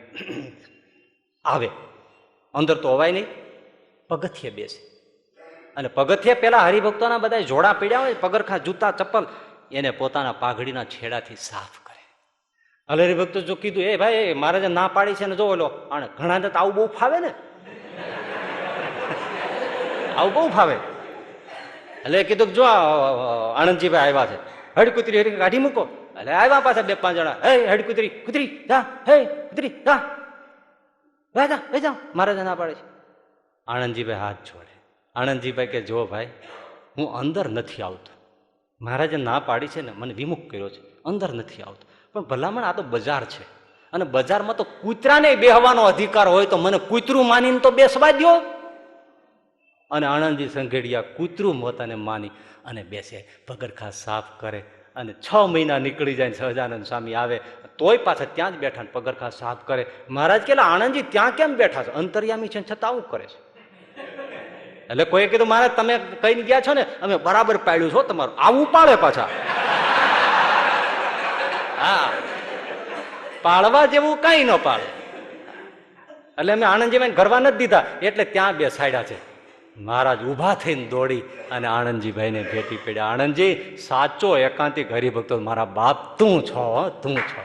આવે અંદર તો હોવાય નહીં, પગથિયે બેસે. અને પગથિયે પેલા હરિભક્તોના બધા જોડા પીડ્યા હોય, પગરખા, જૂતા, ચપ્પલ, એને પોતાના પાઘડીના છેડાથી સાફ કરે. એટલે હરિભક્તો જો કીધું, એ ભાઈ મહારાજે ના પાડી છે ને, જો લો આને ઘણા તો આવું બહુ ફાવે ને, આવું બહુ ફાવે. એટલે કીધું જો આણંદજીભાઈ આવ્યા છે, હડકુતરી હરી કાઢી મૂકો. એટલે આવ્યા પાછા 2-5 જણા, હે હડકુતરી કુતરી જા, હે કુતરી જા, જા મહારાજે ના પાડે છે. આણંદજીભાઈ હાથ જોડે. આણંદજીભાઈ કે જો ભાઈ હું અંદર નથી આવતો, મહારાજે ના પાડી છે ને, મને વિમુખ કર્યો છે, અંદર નથી આવતો. પણ ભલામણ આ તો બજાર છે, અને બજારમાં તો કૂતરાને બેહવાનો અધિકાર હોય તો મને કૂતરું માનીને તો બેસવા દો. અને આણંદજી સંઘેડિયા કૂતરું પોતાને માની અને બેસે, પગરખા સાફ કરે અને 6 મહિના નીકળી જાય. સહજાનંદ સ્વામી આવે તોય પાછા ત્યાં જ બેઠા, પગરખા સાફ કરે. મહારાજ કે આણંદજી ત્યાં કેમ બેઠા છો? અંતર્યામી છે છતાં આવું કરે છે. એટલે કોઈ કીધું મહારાજ તમે કઈ ગયા છો ને, અમે બરાબર પાડ્યું છો તમારું. આવું પાડે પાછા. હા, પાળવા જેવું કઈ ન પાડે. એટલે અમે આણંદજી ગરવા નથી દીધા એટલે ત્યાં બેસાડ્યા છે. મહારાજ ઉભા થઈને દોડી અને આણંદજીભાઈને ભેટી પડ્યા. આણંદજી, સાચો એકાંતિક હરિભક્તો, મારા બાપ તું છો, તું છો.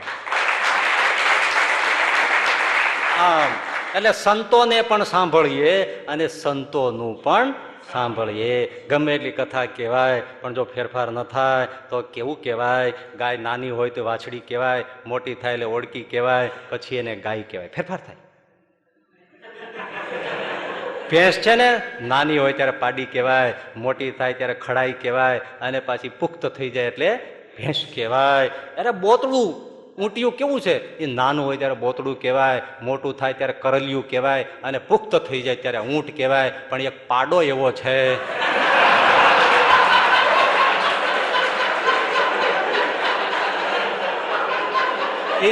એટલે સંતોને પણ સાંભળીએ અને સંતોનું પણ સાંભળીએ. ગમે એટલી કથા કહેવાય પણ જો ફેરફાર ન થાય તો કેવું કહેવાય? ગાય નાની હોય તો વાછડી કહેવાય, મોટી થાય એટલે ઓળકી કહેવાય, પછી એને ગાય કહેવાય. ફેરફાર થાય. ભેંસ છે ને, નાની હોય ત્યારે પાડી કહેવાય, મોટી થાય ત્યારે ખડાઈ કહેવાય, અને પાછી પુખ્ત થઈ જાય એટલે ભેંસ કહેવાય. અરે બોતડું ઊંટિયું કેવું છે? એ નાનું હોય ત્યારે બોતડું કહેવાય, મોટું થાય ત્યારે કરલિયું કહેવાય, અને પુખ્ત થઈ જાય ત્યારે ઊંટ કહેવાય. પણ એક પાડો એવો છે,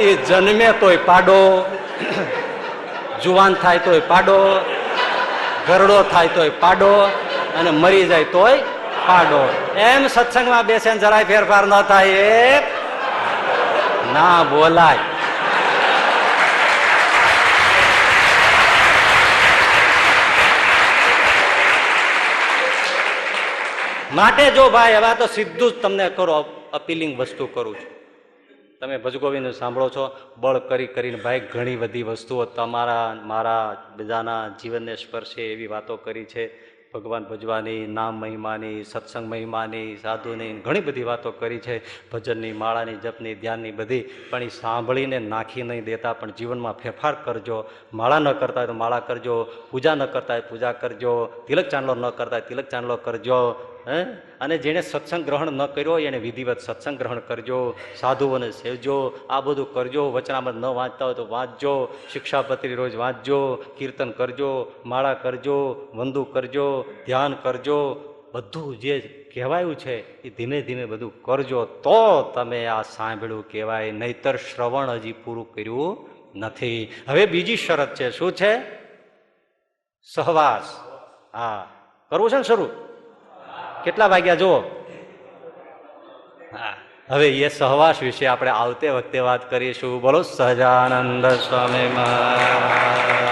એ જન્મે તોય પાડો, જુવાન થાય તોય પાડો, ગરડો થાય તોય પાડો, અને મરી જાય તોય પાડો. એમ સત્સંગમાં બેસે જરાય ફેરફાર ન થાય એ ના બોલાય. માટે જો ભાઈ, હવે તો સીધું જ તમને કરો, અપીલિંગ વસ્તુ કરું છું. તમે ભજગોવિંદ સાંભળો છો, બળ કરીને ભાઈ ઘણી બધી વસ્તુઓ તમારા મારા બધાના જીવનને સ્પર્શે એવી વાતો કરી છે. ભગવાન ભજવાની, નામ મહિમાની, સત્સંગ મહિમાની, સાધુની ઘણી બધી વાતો કરી છે. ભજનની, માળાની, જપની, ધ્યાનની બધી. પણ એ સાંભળીને નાખી નહીં દેતા. પણ જીવનમાં ફેરફાર કરજો. માળા ન કરતા હોય તો માળા કરજો, પૂજા ન કરતા હોય પૂજા કરજો, તિલક ચાંદલો ન કરતા હોય તિલક ચાંદલો કરજો. અને જેને સત્સંગ ગ્રહણ ન કર્યો એને વિધિવત સત્સંગ ગ્રહણ કરજો, સાધુઓને સેવજો, આ બધું કરજો. વચનામૃત ન વાંચતા હોય તો વાંચજો, શિક્ષાપત્રી રોજ વાંચજો, કીર્તન કરજો, માળા કરજો, વંદુ કરજો, ધ્યાન કરજો. બધું જે કહેવાયું છે એ ધીમે ધીમે બધું કરજો તો તમે આ સાંભળ્યું કહેવાય. નહીતર શ્રવણ હજી પૂરું કર્યું નથી. હવે બીજી શરત છે. શું છે? સહવાસ. હા, કરવું છે ને શરૂ? કેટલા વાગ્યા જુઓ? હા, હવે એ સહવાસ વિશે આપણે આવતે વખતે વાત કરીશું. બોલો સહજાનંદ સ્વામી મહારાજ.